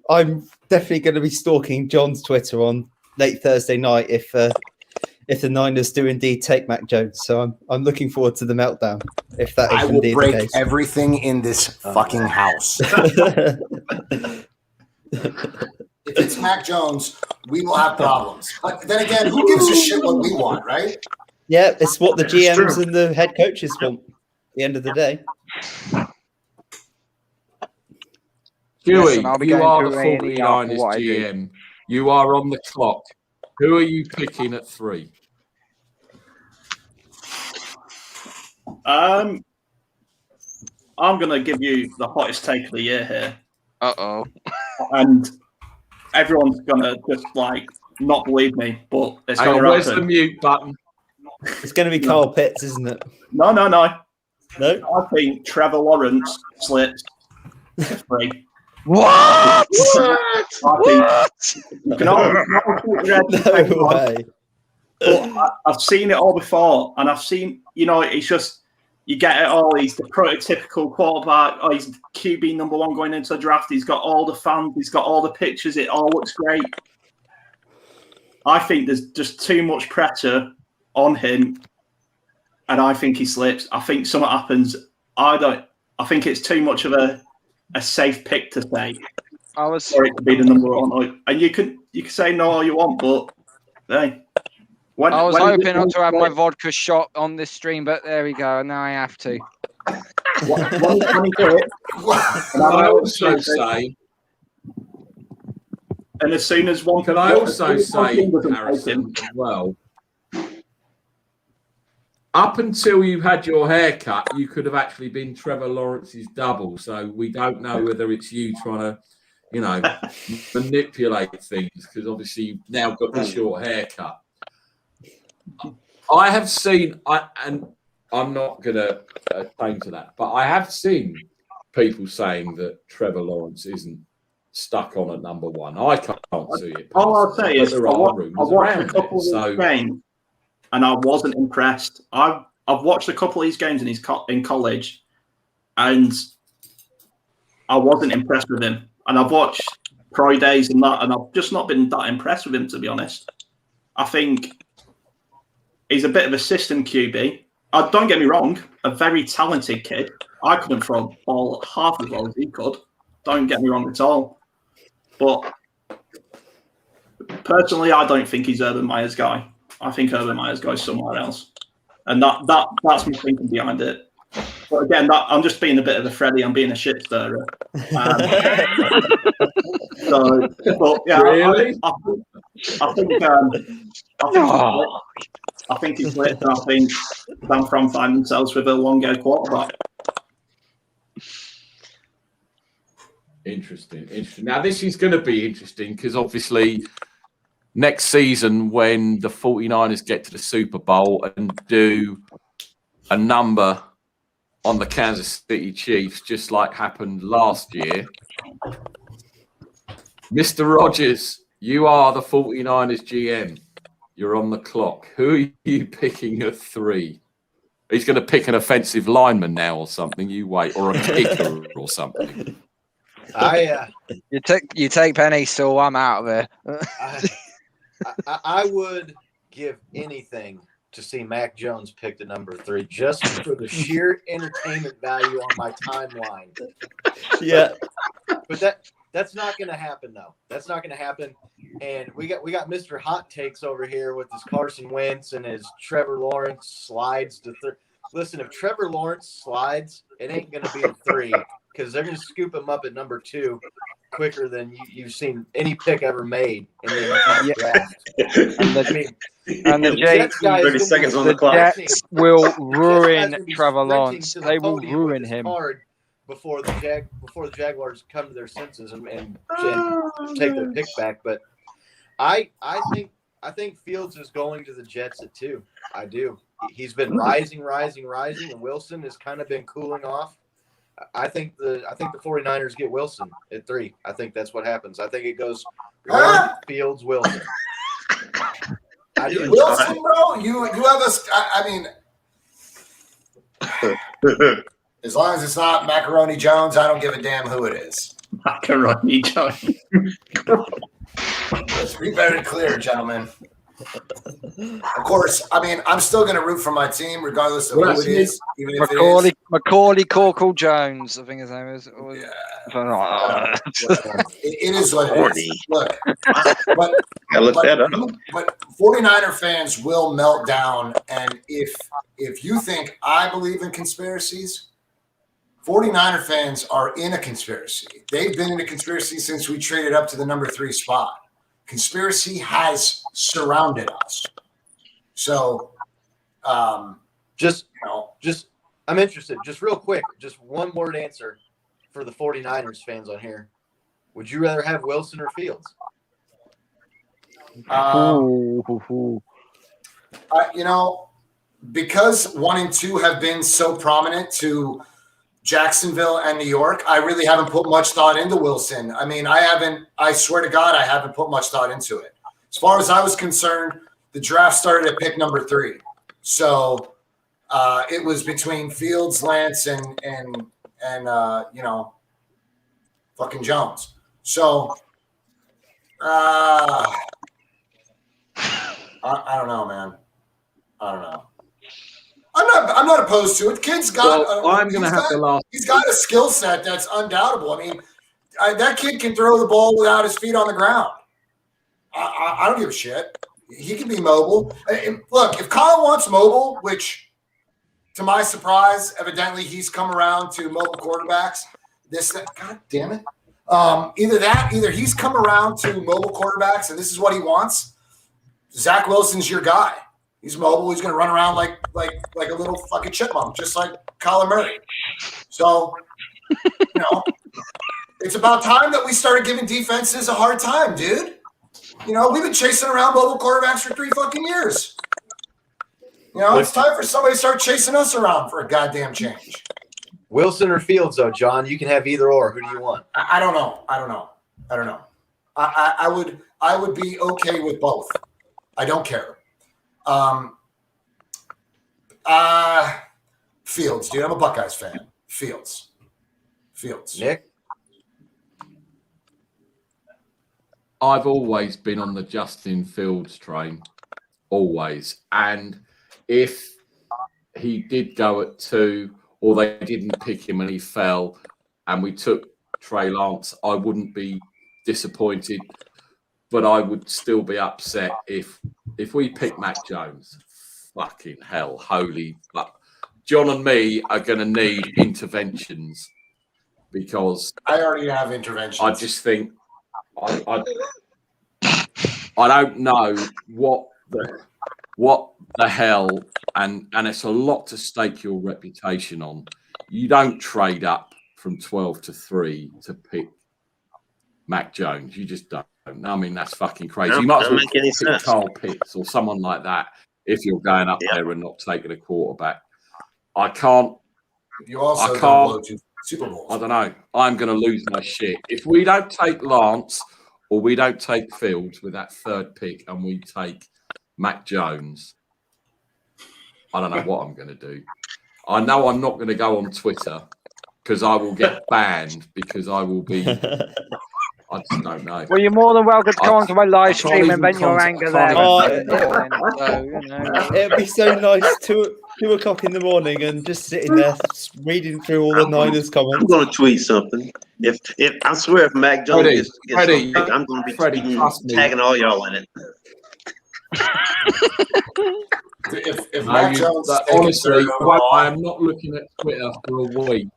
I'm definitely going to be stalking John's Twitter on late Thursday night if the Niners do indeed take Mac Jones. So I'm looking forward to the meltdown if that is indeed the case. I will break everything in this fucking house. If it's Mac Jones, we will have problems. But then again, who gives a shit what we want, right? Yeah, it's what the GMs and the head coaches want at the end of the day. Huey, you are the 49ers GM. You are on the clock. Who are you picking at 3? I'm going to give you the hottest take of the year here. Uh-oh. And everyone's going to just not believe me, but it's going to happen. Where's the mute button? It's going to be Kyle Pitts, isn't it? No. No? I think Trevor Lawrence slips 3. What? I think you can all No way. But I've seen it all before, and I've seen, it's just, you get it all. He's the prototypical quarterback. Oh, he's QB number 1 going into the draft. He's got all the fans. He's got all the pictures. It all looks great. I think there's just too much pressure on him, and I think he slips. I think something happens. I think it's too much of a safe pick to say. For it to be the number 1. And you can say no all you want, but hey. I was hoping not to have my vodka shot on this stream, but there we go. Now I have to. I also say, and as soon as one, can I also say, Harrison, as well, up until you had your haircut, you could have actually been Trevor Lawrence's double. So we don't know whether it's you trying to, manipulate things, because obviously you've now got the short haircut. I have seen, and I'm not going to change to that, but I have seen people saying that Trevor Lawrence isn't stuck on at number 1. I can't see it. All I'll say is, there I are rumors watched a around couple it. of his games, and I wasn't impressed. I've watched a couple of his games in college, and I wasn't impressed with him. And I've watched Pro Days and that, and I've just not been that impressed with him, to be honest. I think he's a bit of a system QB. Don't get me wrong, a very talented kid. I couldn't throw a ball half as well as he could. Don't get me wrong at all. But personally, I don't think he's Urban Meyer's guy. I think Urban Meyer's goes somewhere else. And that's my thinking behind it. But again, I'm just being a bit of a Freddy. I'm being a shit stirrer. Really? I think he's lit, and I think San Fran find themselves with a long-go quarterback. Interesting. Now, this is going to be interesting because obviously next season when the 49ers get to the Super Bowl and do a number on the Kansas City Chiefs, just like happened last year, Mr. Rogers, you are the 49ers GM. You're on the clock. Who are you picking at 3? He's going to pick an offensive lineman now or something. You wait, or a kicker or something. You take Penny, so I'm out of there. I would give anything to see Mac Jones picked at number 3 just for the sheer entertainment value on my timeline. Yeah, but that's not going to happen, though. That's not going to happen. And we got Mr. Hot Takes over here with his Carson Wentz and his Trevor Lawrence slides to 3. Listen, if Trevor Lawrence slides, it ain't going to be a 3 because they're going to scoop him up at number 2 quicker than you've seen any pick ever made in the NFL draft. And the Jets, 30 seconds on the clock. Jets will ruin Trevor Lawrence. They will ruin him before the Jaguars come to their senses and take their pick back. But I think Fields is going to the Jets at 2. I do. He's been rising, and Wilson has kind of been cooling off. I think the 49ers get Wilson at 3. I think that's what happens. I think it goes Fields, Wilson. Wilson, bro, you have us. I mean, as long as it's not Macaroni Jones, I don't give a damn who it is. Macaroni Jones. Let's be very clear, gentlemen. Of course, I mean, I'm still going to root for my team regardless of who it is, even if it is. Macaulay Corkle Jones, I think his name is. Yeah. It is what it is. Look, but 49er fans will melt down, and if you think I believe in conspiracies, 49er fans are in a conspiracy. They've been in a conspiracy since we traded up to the number 3 spot. Conspiracy has surrounded us. So, I'm interested. Just real quick, just one word answer for the 49ers fans on here. Would you rather have Wilson or Fields? Because 1 and 2 have been so prominent to Jacksonville and New York. I really haven't put much thought into Wilson. I mean, I swear to God, I haven't put much thought into it. As far as I was concerned, the draft started at pick number 3. So it was between Fields, Lance, and fucking Jones. So I don't know, man. I don't know. I'm not opposed to it. Kid's got. Well, I'm going to have the last. He's got a skill set that's undoubtable. I mean, that kid can throw the ball without his feet on the ground. I don't give a shit. He can be mobile. Look, if Kyle wants mobile, which, to my surprise, evidently he's come around to mobile quarterbacks. God damn it. Either he's come around to mobile quarterbacks and this is what he wants. Zach Wilson's your guy. He's mobile. He's going to run around like a little fucking chipmunk, just like Kyler Murray. So, it's about time that we started giving defenses a hard time, dude. We've been chasing around mobile quarterbacks for 3 fucking years. It's time for somebody to start chasing us around for a goddamn change. Wilson or Fields, though, John? You can have either or. Who do you want? I don't know. I would be okay with both. I don't care. Fields, dude. I'm a Buckeyes fan. Fields. Nick? I've always been on the Justin Fields train. Always. And if he did go at 2 or they didn't pick him and he fell and we took Trey Lance, I wouldn't be disappointed, but I would still be upset if we pick Mac Jones. Fucking hell, holy. John and me are going to need interventions because I already have interventions. I just think I don't know what the hell, and it's a lot to stake your reputation on. You don't trade up from 12 to 3 to pick Mac Jones. You just don't. I mean, that's fucking crazy. You might as well pick Carl Pitts or someone like that if you're going up there and not taking a quarterback. I can't. You also I can't. blow 2 Super Bowls. I don't know. I'm going to lose my shit if we don't take Lance or we don't take Fields with that 3rd pick and we take Mac Jones. I don't know what I'm going to do. I know I'm not going to go on Twitter because I will get banned because I will be. I just don't know. Well, you're more than welcome to come onto my live stream and vent your anger there. It'd be so nice 2 o'clock in the morning and just sitting there reading through all the Niners comments. I'm going to tweet something. If I swear, if Mac Jones gets Freddie, picked, I'm going to be tweeting, tagging all y'all in it. If Mac Jones, honestly, I am not looking at Twitter for a week.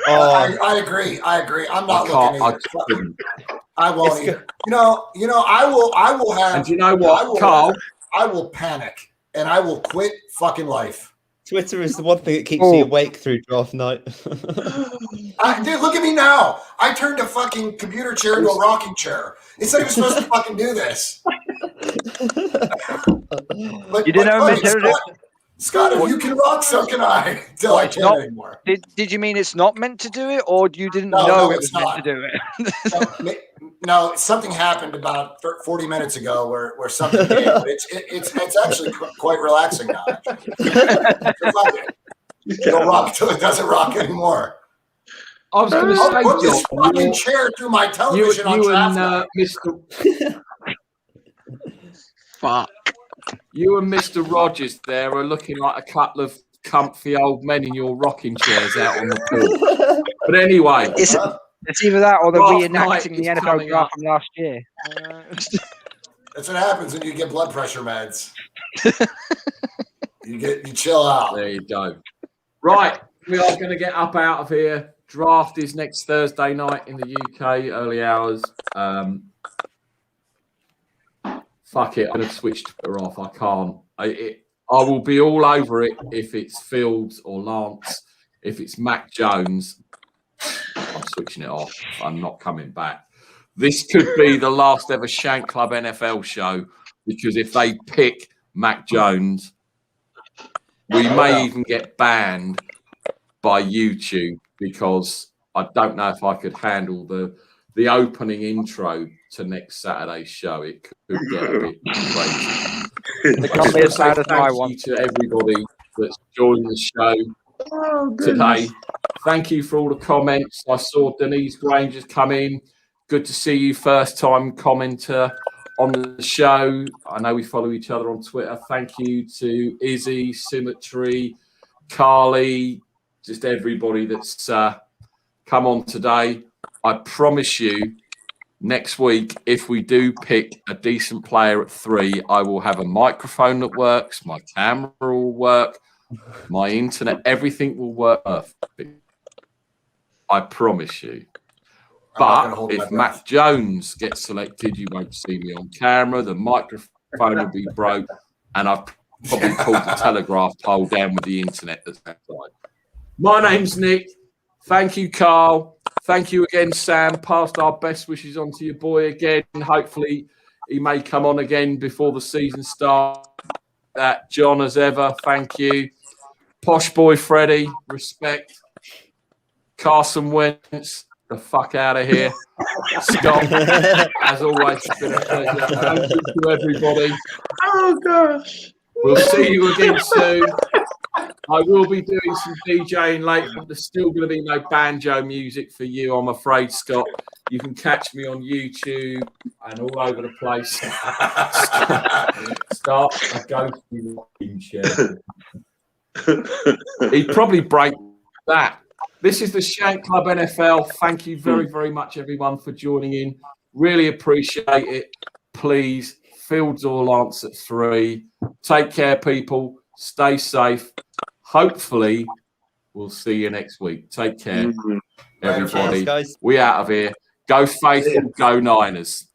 I agree. I'm not looking either. I won't either. I will have. And you know what, Carl? I will panic and I will quit fucking life. Twitter is the one thing that keeps you awake through draft night. Dude, look at me now. I turned a fucking computer chair into a rocking chair. It's like you're supposed to fucking do this. You didn't know Scott, if you can rock, so can I. Until I can't anymore. Did you mean it's not meant to do it, or you didn't know it was meant to do it? No, something happened about 40 minutes ago where something did, but it's actually quite relaxing now. It'll rock until it doesn't rock anymore. I was going to say, put this fucking chair through my television on traffic. Mr. Fuck. You and Mr. Rogers there are looking like a couple of comfy old men in your rocking chairs out on the porch. But anyway. It's either that or they're reenacting the NFL draft from last year. That's what happens when you get blood pressure meds. You chill out. There you go. Right. We are going to get up out of here. Draft is next Thursday night in the UK, early hours. Fuck it, I'm going to switch Twitter off. I can't. I will be all over it if it's Fields or Lance. If it's Mac Jones, I'm switching it off. I'm not coming back. This could be the last ever Shank Club NFL show because if they pick Mac Jones, we may even get banned by YouTube because I don't know if I could handle the opening intro to next Saturday's show. It could get a bit crazy. It can't be as bad as my Thank one. you to everybody that's joined the show today. Thank you for all the comments. I saw Denise Granger's come in. Good to see you, first time commenter on the show. I know we follow each other on Twitter. Thank you to Izzy, Symmetry, Carly, just everybody that's come on today. I promise you, next week, if we do pick a decent player at 3, I will have a microphone that works, my camera will work, my internet, everything will work perfect. I promise you. But if Matt Jones gets selected, you won't see me on camera. The microphone will be broke, and I've probably pulled the telegraph pole down with the internet that's outside. My name's Nick. Thank you, Carl. Thank you again, Sam. Passed our best wishes on to your boy again. Hopefully, he may come on again before the season starts. John, as ever, thank you. Posh boy Freddie, respect. Carson Wentz, the fuck out of here. Scott, as always, it's been a pleasure. Thank you to everybody. Oh, gosh. We'll see you again soon. I will be doing some DJing later, but there's still going to be no banjo music for you, I'm afraid, Scott. You can catch me on YouTube and all over the place. Start a ghostly rocking chair. He'd probably break that. This is the Shank Club NFL. Thank you very, very much, everyone, for joining in. Really appreciate it. Please, Fields or Lance at 3. Take care, people. Stay safe. Hopefully, we'll see you next week. Take care, everybody. Cheers, guys. We out of here. Go Faithful, go Niners.